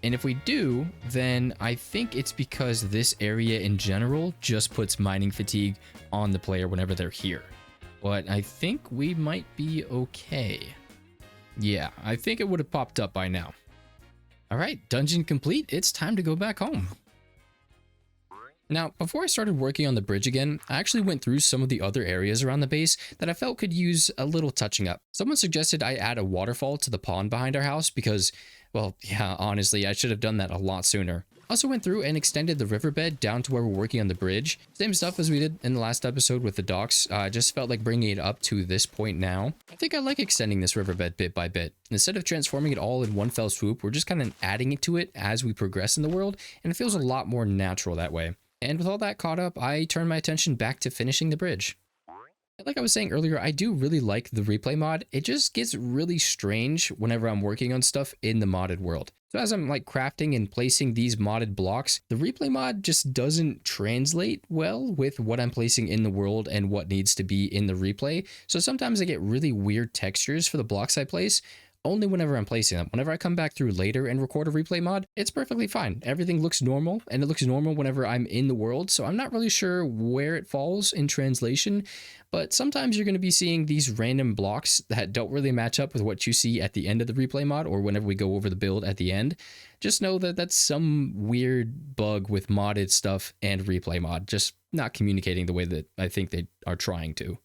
And if we do, then I think it's because this area in general just puts mining fatigue on the player whenever they're here. But I think we might be okay. Yeah, I think it would have popped up by now. All right, dungeon complete. It's time to go back home. Now, before I started working on the bridge again, I actually went through some of the other areas around the base that I felt could use a little touching up. Someone suggested I add a waterfall to the pond behind our house because, well, yeah, honestly, I should have done that a lot sooner. Also went through and extended the riverbed down to where we're working on the bridge. Same stuff as we did in the last episode with the docks. Just felt like bringing it up to this point now. I think I like extending this riverbed bit by bit. Instead of transforming it all in one fell swoop, we're just kind of adding it to it as we progress in the world, and it feels a lot more natural that way. And with all that caught up, I turned my attention back to finishing the bridge. Like I was saying earlier, I do really like the replay mod. It just gets really strange whenever I'm working on stuff in the modded world. So as I'm like crafting and placing these modded blocks, the replay mod just doesn't translate well with what I'm placing in the world and what needs to be in the replay. So sometimes I get really weird textures for the blocks I place, only whenever I'm placing them. Whenever I come back through later and record a replay mod, it's perfectly fine. Everything looks normal, and it looks normal whenever I'm in the world, so I'm not really sure where it falls in translation, but sometimes you're going to be seeing these random blocks that don't really match up with what you see at the end of the replay mod, or whenever we go over the build at the end. Just know that that's some weird bug with modded stuff and replay mod, just not communicating the way that I think they are trying to.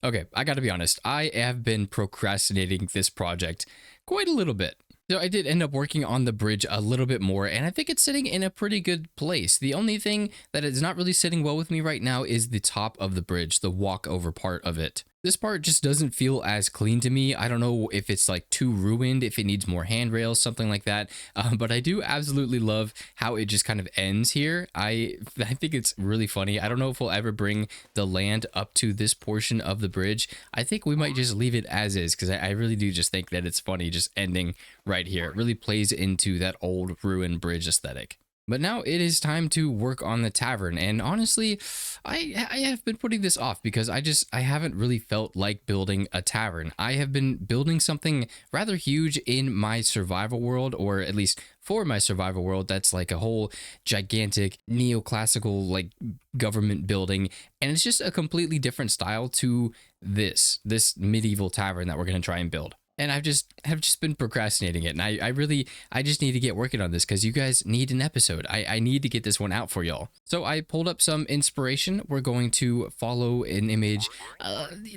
Okay, I gotta be honest, I have been procrastinating this project quite a little bit. So I did end up working on the bridge a little bit more, and I think it's sitting in a pretty good place. The only thing that is not really sitting well with me right now is the top of the bridge, the walkover part of it. This part just doesn't feel as clean to me. I don't know if it's like too ruined, if it needs more handrails, something like that. But I do absolutely love how it just kind of ends here. I think it's really funny. I don't know if we'll ever bring the land up to this portion of the bridge. I think we might just leave it as is, because I really do just think that it's funny just ending right here. It really plays into that old ruined bridge aesthetic. But now it is time to work on the tavern. And honestly, I have been putting this off because I haven't really felt like building a tavern. I have been building something rather huge in my survival world, or at least for my survival world, that's like a whole gigantic neoclassical like government building, and it's just a completely different style to this medieval tavern that we're going to try and build. And I've just been procrastinating it, and I just need to get working on this because you guys need an episode. I need to get this one out for y'all. So I pulled up some inspiration. We're going to follow an image,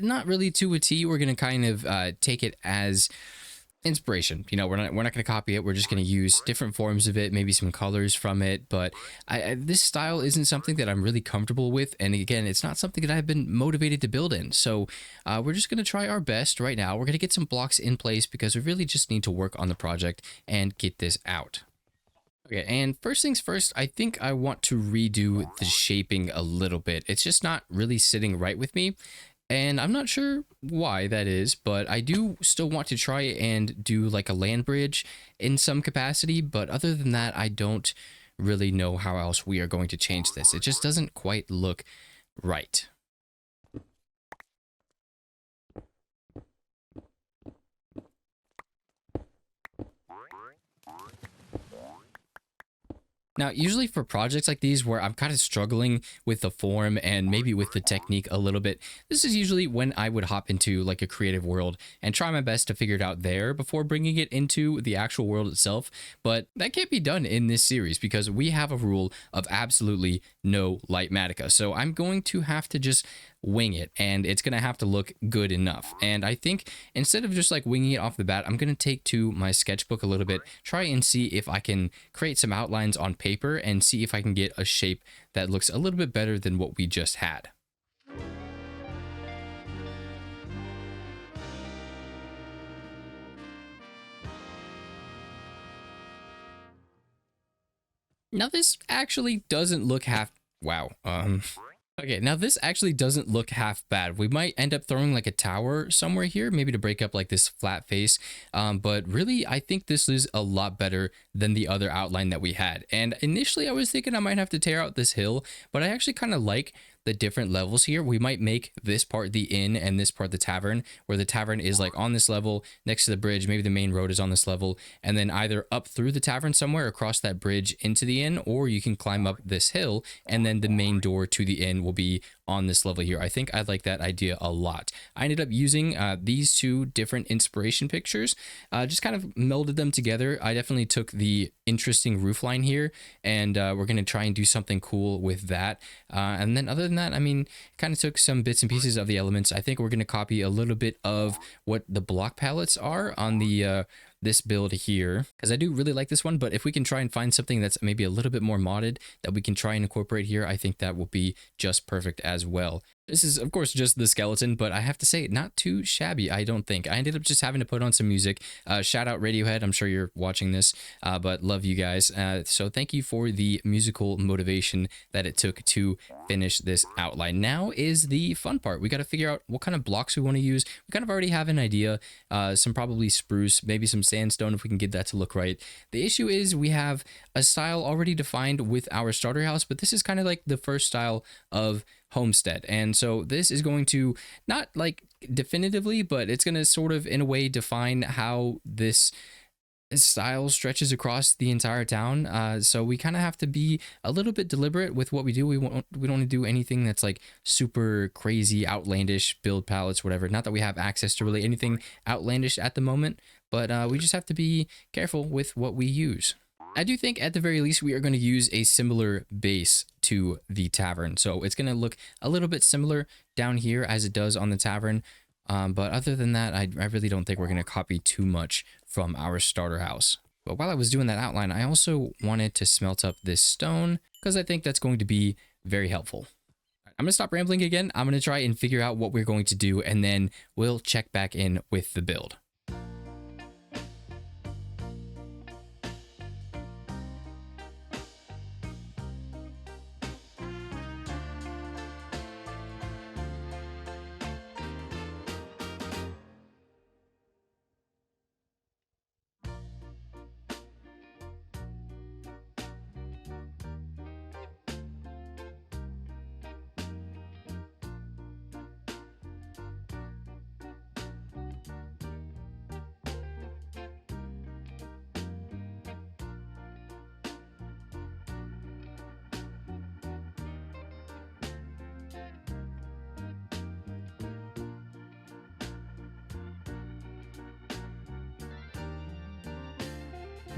not really to a T. We're going to kind of take it as inspiration. You know, we're not going to copy it. We're just going to use different forms of it, maybe some colors from it. But this style isn't something that I'm really comfortable with, and again, it's not something that I've been motivated to build in. So we're just going to try our best right now. We're going to get some blocks in place because we really just need to work on the project and get this out. Okay, and first things first, I think I want to redo the shaping a little bit. It's just not really sitting right with me. And I'm not sure why that is, but I do still want to try and do like a land bridge in some capacity. But other than that, I don't really know how else we are going to change this. It just doesn't quite look right. Now, usually for projects like these where I'm kind of struggling with the form and maybe with the technique a little bit, this is usually when I would hop into like a creative world and try my best to figure it out there before bringing it into the actual world itself. But that can't be done in this series because we have a rule of absolutely no light matica. So I'm going to have to just wing it, and it's going to have to look good enough. And I think instead of just like winging it off the bat, I'm going to take to my sketchbook a little bit, try and see if I can create some outlines on paper and see if I can get a shape that looks a little bit better than what we just had. Now this actually doesn't look half wow. Okay, now this actually doesn't look half bad. We might end up throwing like a tower somewhere here, maybe to break up like this flat face. But really, I think this is a lot better than the other outline that we had. And initially, I was thinking I might have to tear out this hill, but I actually kind of like the different levels here. We might make this part the inn and this part the tavern, where the tavern is like on this level next to the bridge. Maybe the main road is on this level, and then either up through the tavern somewhere across that bridge into the inn, or you can climb up this hill and then the main door to the inn will be on this level here. I think I like that idea a lot. I ended up using these two different inspiration pictures, just kind of melded them together. I definitely took the interesting roof line here, and we're going to try and do something cool with that. And then other than that, I mean, kind of took some bits and pieces of the elements. I think we're going to copy a little bit of what the block palettes are on the this build here, because I do really like this one. But if we can try and find something that's maybe a little bit more modded that we can try and incorporate here, I think that will be just perfect as well. This is, of course, just the skeleton, but I have to say, not too shabby, I don't think. I ended up just having to put on some music. Shout out Radiohead. I'm sure you're watching this, but love you guys. So thank you for the musical motivation that it took to finish this outline. Now is the fun part. We got to figure out what kind of blocks we want to use. We kind of already have an idea. Some probably spruce, maybe some sandstone if we can get that to look right. The issue is we have a style already defined with our starter house, but this is kind of like the first style of homestead, and so this is going to not like definitively, but it's going to sort of in a way define how this style stretches across the entire town. So we kind of have to be a little bit deliberate with what we do. We don't want to do anything that's like super crazy outlandish build palettes, whatever. Not that we have access to really anything outlandish at the moment, but we just have to be careful with what we use. I do think at the very least we are going to use a similar base to the tavern. So it's going to look a little bit similar down here as it does on the tavern. But other than that, I really don't think we're going to copy too much from our starter house. But while I was doing that outline, I also wanted to smelt up this stone because I think that's going to be very helpful. I'm going to stop rambling again. I'm going to try and figure out what we're going to do, and then we'll check back in with the build.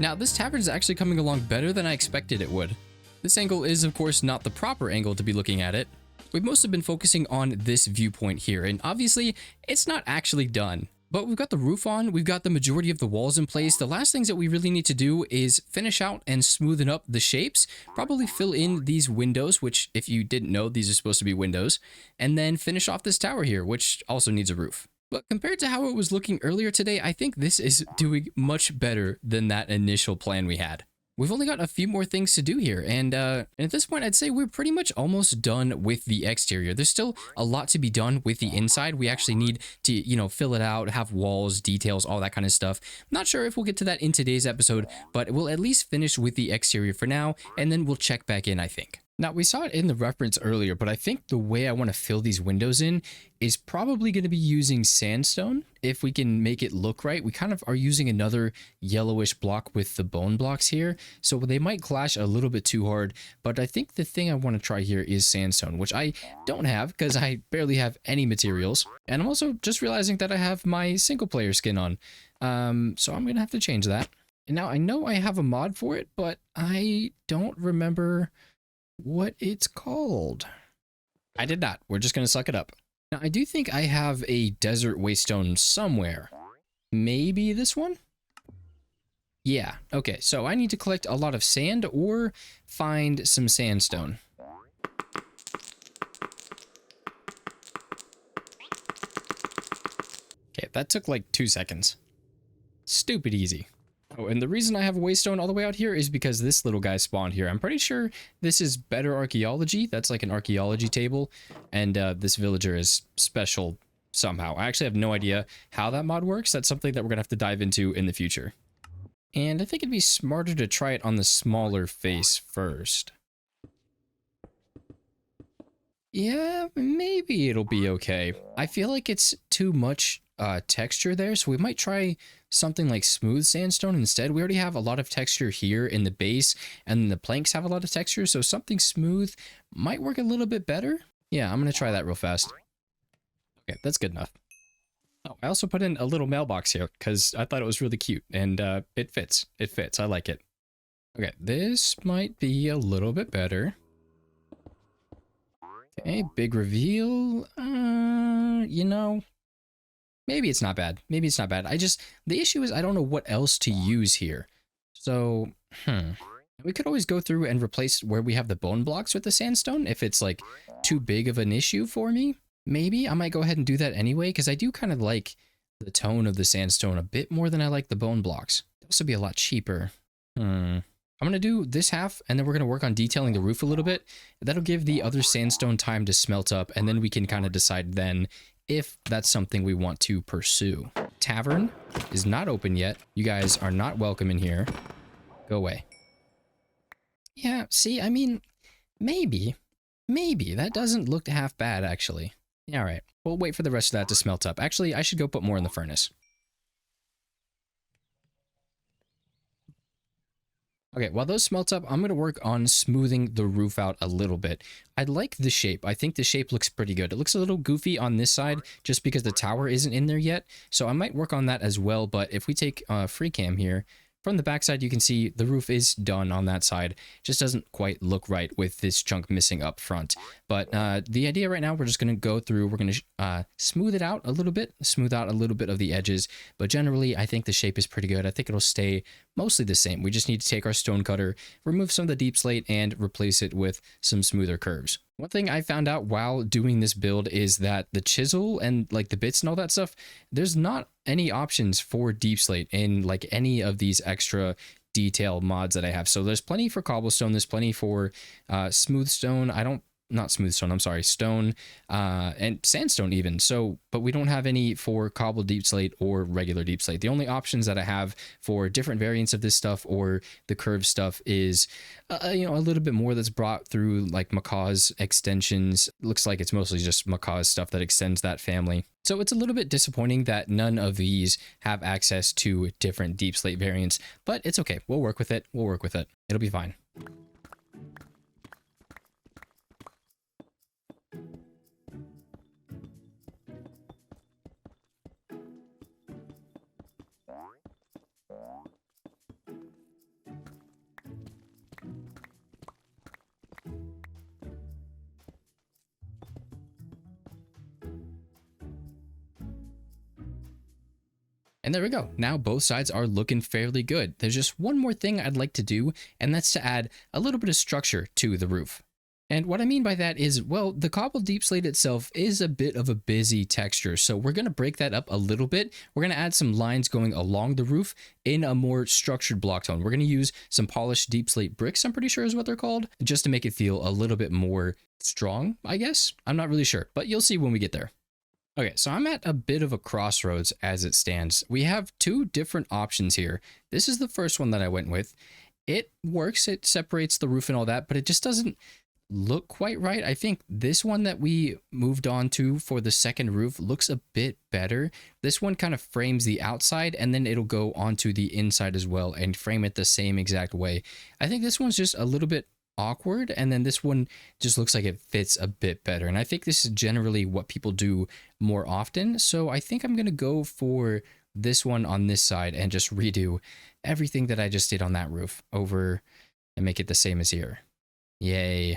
Now, this tavern is actually coming along better than I expected it would. This angle is, of course, not the proper angle to be looking at it. We've mostly been focusing on this viewpoint here, and obviously, it's not actually done. But we've got the roof on, we've got the majority of the walls in place. The last things that we really need to do is finish out and smoothen up the shapes, probably fill in these windows, which if you didn't know, these are supposed to be windows, and then finish off this tower here, which also needs a roof. But compared to how it was looking earlier today, I think this is doing much better than that initial plan we had. We've only got a few more things to do here, and at this point, I'd say we're pretty much almost done with the exterior. There's still a lot to be done with the inside. We actually need to, you know, fill it out, have walls, details, all that kind of stuff. Not sure if we'll get to that in today's episode, but we'll at least finish with the exterior for now, and then we'll check back in, I think. Now, we saw it in the reference earlier, but I think the way I want to fill these windows in is probably going to be using sandstone. If we can make it look right, we kind of are using another yellowish block with the bone blocks here, so they might clash a little bit too hard, but I think the thing I want to try here is sandstone, which I don't have because I barely have any materials, and I'm also just realizing that I have my single player skin on, so I'm going to have to change that. And now I know I have a mod for it, but I don't remember what it's called. I did not. We're just going to suck it up. Now, I do think I have a desert waystone somewhere. Maybe this one? Yeah. Okay, so I need to collect a lot of sand or find some sandstone. Okay, that took like 2 seconds. Stupid easy. Oh, and the reason I have a waystone all the way out here is because this little guy spawned here. I'm pretty sure this is better archaeology. That's like an archaeology table. And this villager is special somehow. I actually have no idea how that mod works. That's something that we're going to have to dive into in the future. And I think it'd be smarter to try it on the smaller face first. Yeah, maybe it'll be okay. I feel like it's too much texture there, so we might try something like smooth sandstone instead. We already have a lot of texture here in the base, and the planks have a lot of texture, so something smooth might work a little bit better. Yeah, I'm gonna try that real fast. Okay, that's good enough. Oh, I also put in a little mailbox here because I thought it was really cute, and it fits. It fits. I like it. Okay, this might be a little bit better. Okay, big reveal. You know, maybe it's not bad. Maybe it's not bad. The issue is I don't know what else to use here. So, we could always go through and replace where we have the bone blocks with the sandstone if it's like too big of an issue for me. Maybe I might go ahead and do that anyway because I do kind of like the tone of the sandstone a bit more than I like the bone blocks. This would be a lot cheaper. I'm going to do this half, and then we're going to work on detailing the roof a little bit. That'll give the other sandstone time to smelt up, and then we can kind of decide then if that's something we want to pursue. Tavern is not open yet. You guys are not welcome in here. Go away. Yeah, see, I mean, maybe. That doesn't look half bad, actually. All right, we'll wait for the rest of that to smelt up. Actually, I should go put more in the furnace. Okay, while those smelt up, I'm going to work on smoothing the roof out a little bit. I like the shape. I think the shape looks pretty good. It looks a little goofy on this side just because the tower isn't in there yet. So I might work on that as well. But if we take free cam here, from the backside, you can see the roof is done on that side. Just doesn't quite look right with this chunk missing up front. But the idea right now, we're just going to go through. We're going to smooth it out a little bit, smooth out a little bit of the edges. But generally, I think the shape is pretty good. I think it'll stay mostly the same. We just need to take our stone cutter, remove some of the deep slate, and replace it with some smoother curves. One thing I found out while doing this build is that the chisel and like the bits and all that stuff, there's not any options for deep slate in like any of these extra detail mods that I have. So there's plenty for cobblestone, there's plenty for smooth stone. Not smooth stone, I'm sorry, stone, and sandstone even. So, but we don't have any for cobble deep slate or regular deep slate. The only options that I have for different variants of this stuff or the curved stuff is, you know, a little bit more that's brought through like Macaw's extensions. Looks like it's mostly just Macaw's stuff that extends that family. So it's a little bit disappointing that none of these have access to different deep slate variants, but it's okay. We'll work with it. We'll work with it. It'll be fine. And there we go. Now both sides are looking fairly good. There's just one more thing I'd like to do, and that's to add a little bit of structure to the roof. And what I mean by that is, well, the cobbled deep slate itself is a bit of a busy texture. So we're going to break that up a little bit. We're going to add some lines going along the roof in a more structured block tone. We're going to use some polished deep slate bricks, I'm pretty sure is what they're called, just to make it feel a little bit more strong, I guess. I'm not really sure, but you'll see when we get there. Okay, so I'm at a bit of a crossroads as it stands. We have two different options here. This is the first one that I went with. It works, it separates the roof and all that, but it just doesn't look quite right. I think this one that we moved on to for the second roof looks a bit better. This one kind of frames the outside and then it'll go onto the inside as well and frame it the same exact way. I think this one's just a little bit awkward, and then this one just looks like it fits a bit better. And I think this is generally what people do more often. So I think I'm going to go for this one on this side and just redo everything that I just did on that roof over and make it the same as here. Yay.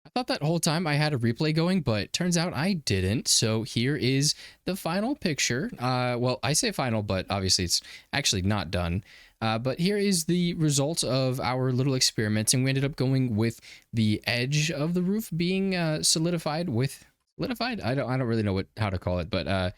I thought that whole time I had a replay going, but turns out I didn't. So here is the final picture. Well, I say final, but obviously it's actually not done. But here is the results of our little experiments, and we ended up going with the edge of the roof being solidified with solidified. I don't really know how to call it, but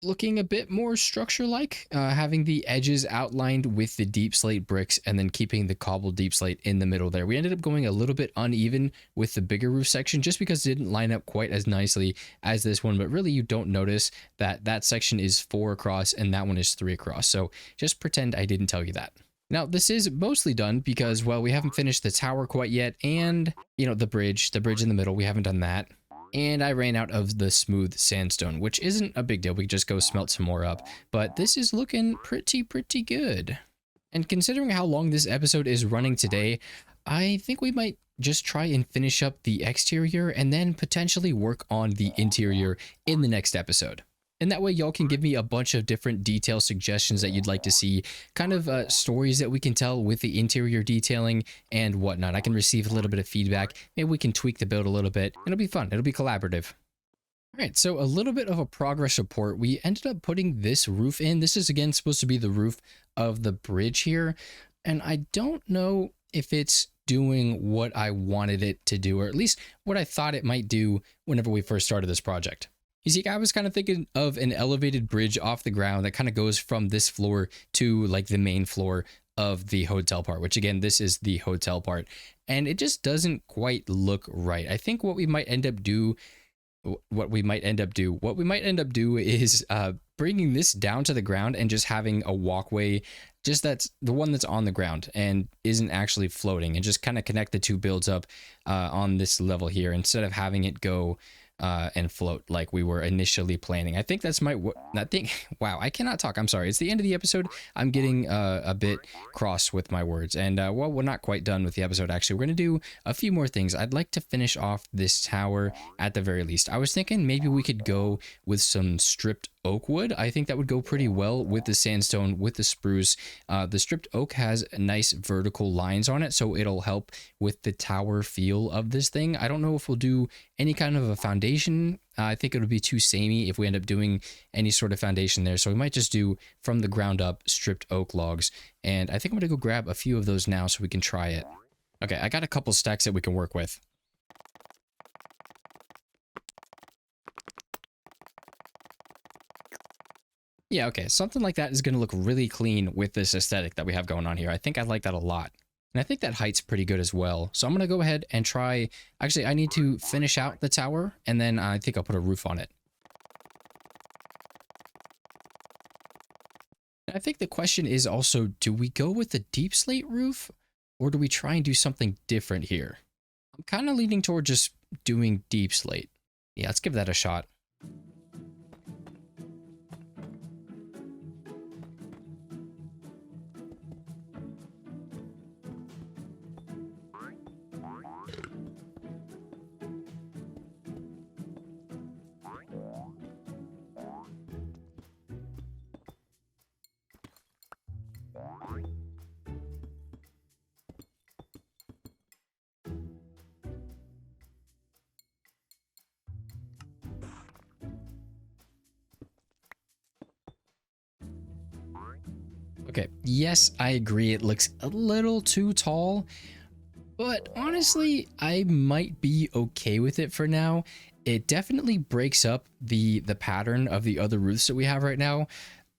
looking a bit more structure-like, having the edges outlined with the deep slate bricks and then keeping the cobbled deep slate in the middle there. We ended up going a little bit uneven with the bigger roof section just because it didn't line up quite as nicely as this one, but really you don't notice that that section is 4 across and that one is 3 across. So just pretend I didn't tell you that. Now, this is mostly done because, well, we haven't finished the tower quite yet, and, you know, the bridge in the middle, we haven't done that. And I ran out of the smooth sandstone, which isn't a big deal. We just go smelt some more up. But this is looking pretty good. And considering how long this episode is running today, I think we might just try and finish up the exterior and then potentially work on the interior in the next episode. And that way y'all can give me a bunch of different detail suggestions that you'd like to see, kind of stories that we can tell with the interior detailing and whatnot. I can receive a little bit of feedback. Maybe we can tweak the build a little bit. It'll be fun. It'll be collaborative. All right, so a little bit of a progress report. We ended up putting this roof in. This is again supposed to be the roof of the bridge here. And I don't know if it's doing what I wanted it to do, or at least what I thought it might do whenever we first started this project. You see, I was kind of thinking of an elevated bridge off the ground that kind of goes from this floor to like the main floor of the hotel part, which again, this is the hotel part, and it just doesn't quite look right. I think what we might end up do is bringing this down to the ground and just having a walkway, just that's the one that's on the ground and isn't actually floating, and just kind of connect the two builds up on this level here instead of having it go and float like we were initially planning. I think that's wow, I cannot talk. I'm sorry. It's the end of the episode. I'm getting a bit cross with my words. And well, we're not quite done with the episode. Actually, we're going to do a few more things. I'd like to finish off this tower at the very least. I was thinking maybe we could go with some stripped oak wood. I think that would go pretty well with the sandstone, with the spruce. The stripped oak has nice vertical lines on it, so it'll help with the tower feel of this thing. I don't know if we'll do any kind of a foundation. I think it would be too samey if we end up doing any sort of foundation there. So we might just do from the ground up stripped oak logs. And I think I'm going to go grab a few of those now so we can try it. Okay, I got a couple stacks that we can work with. Yeah, okay, something like that is going to look really clean with this aesthetic that we have going on here. I think I like that a lot. And I think that height's pretty good as well. So I'm going to go ahead and try... Actually, I need to finish out the tower, and then I think I'll put a roof on it. I think the question is also, do we go with the deep slate roof, or do we try and do something different here? I'm kind of leaning toward just doing deep slate. Yeah, let's give that a shot. Okay, yes, I agree. It looks a little too tall, but honestly, I might be okay with it for now. It definitely breaks up the pattern of the other roofs that we have right now.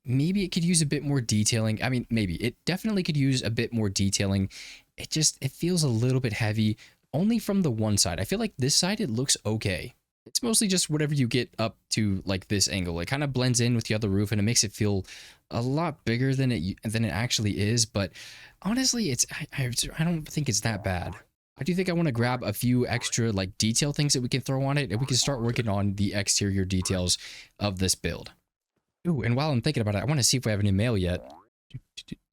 Maybe it could use a bit more detailing. I mean, maybe it definitely could use a bit more detailing. It feels a little bit heavy only from the one side. I feel like this side it looks okay. It's mostly just whatever you get up to like this angle. It kind of blends in with the other roof and it makes it feel a lot bigger than it actually is. But honestly, I don't think it's that bad. I do think I want to grab a few extra like detail things that we can throw on it, and we can start working on the exterior details of this build. Ooh, and while I'm thinking about it, I want to see if we have any mail yet.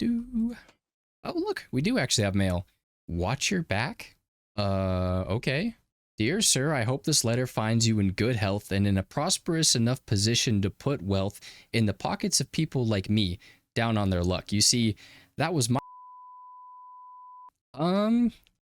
Oh, look, we do actually have mail. Watch your back? Okay. Dear sir, I hope this letter finds you in good health and in a prosperous enough position to put wealth in the pockets of people like me down on their luck. You see, that was my...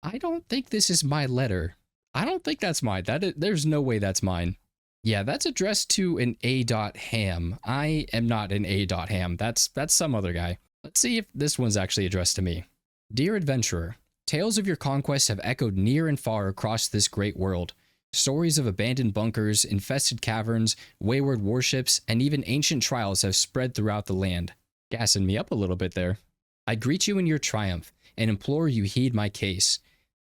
I don't think this is my letter. I don't think that's mine. There's no way that's mine. Yeah, that's addressed to an A.Ham. I am not an A.Ham. That's some other guy. Let's see if this one's actually addressed to me. Dear adventurer, tales of your conquest have echoed near and far across this great world. Stories of abandoned bunkers, infested caverns, wayward warships, and even ancient trials have spread throughout the land. Gassing me up a little bit there. I greet you in your triumph and implore you heed my case.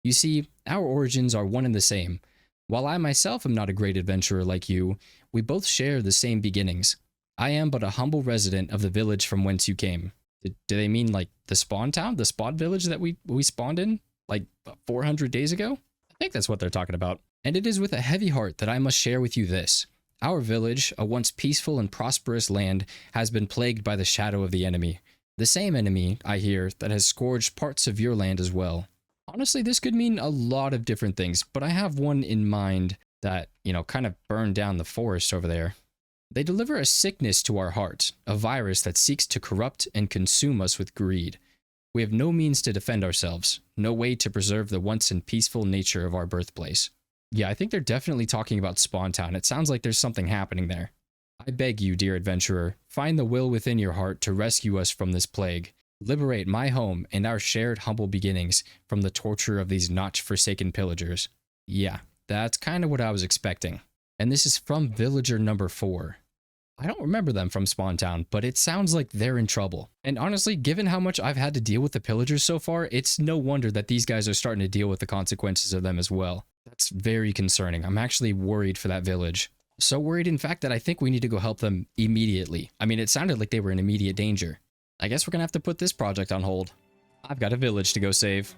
You see, our origins are one and the same. While I myself am not a great adventurer like you, we both share the same beginnings. I am but a humble resident of the village from whence you came. Do they mean like the spawn town, the spawn village that we spawned in like 400 days ago? I think that's what they're talking about. And it is with a heavy heart that I must share with you this. Our village, a once peaceful and prosperous land, has been plagued by the shadow of the enemy. The same enemy, I hear, that has scourged parts of your land as well. Honestly, this could mean a lot of different things, but I have one in mind that, kind of burned down the forest over there. They deliver a sickness to our heart, a virus that seeks to corrupt and consume us with greed. We have no means to defend ourselves, no way to preserve the once and peaceful nature of our birthplace. Yeah, I think they're definitely talking about Spawn Town. It sounds like there's something happening there. I beg you, dear adventurer, find the will within your heart to rescue us from this plague. Liberate my home and our shared humble beginnings from the torture of these notch-forsaken pillagers. Yeah, that's kind of what I was expecting. And this is from villager number 4. I don't remember them from Spawn Town, but it sounds like they're in trouble. And honestly, given how much I've had to deal with the pillagers so far, it's no wonder that these guys are starting to deal with the consequences of them as well. That's very concerning. I'm actually worried for that village. So worried, in fact, that I think we need to go help them immediately. I mean, it sounded like they were in immediate danger. I guess we're gonna have to put this project on hold. I've got a village to go save.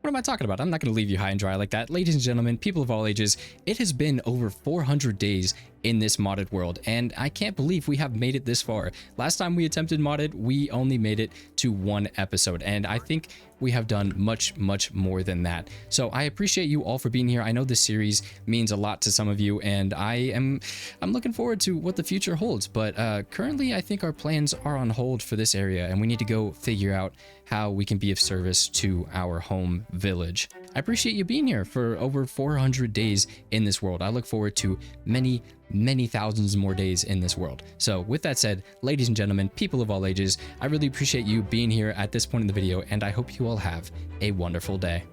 What am I talking about? I'm not going to leave you high and dry like that. Ladies and gentlemen, people of all ages, it has been over 400 days in this modded world, and I can't believe we have made it this far. Last time we attempted modded, we only made it to 1 episode, and I think we have done much more than that. So I appreciate you all for being here. I know this series means a lot to some of you, and I'm looking forward to what the future holds, but currently I think our plans are on hold for this area, and we need to go figure out how we can be of service to our home village. I appreciate you being here for over 400 days in this world. I look forward to many thousands more days in this world. So with that said, ladies and gentlemen, people of all ages, I really appreciate you being here at this point in the video, and I hope you all have a wonderful day.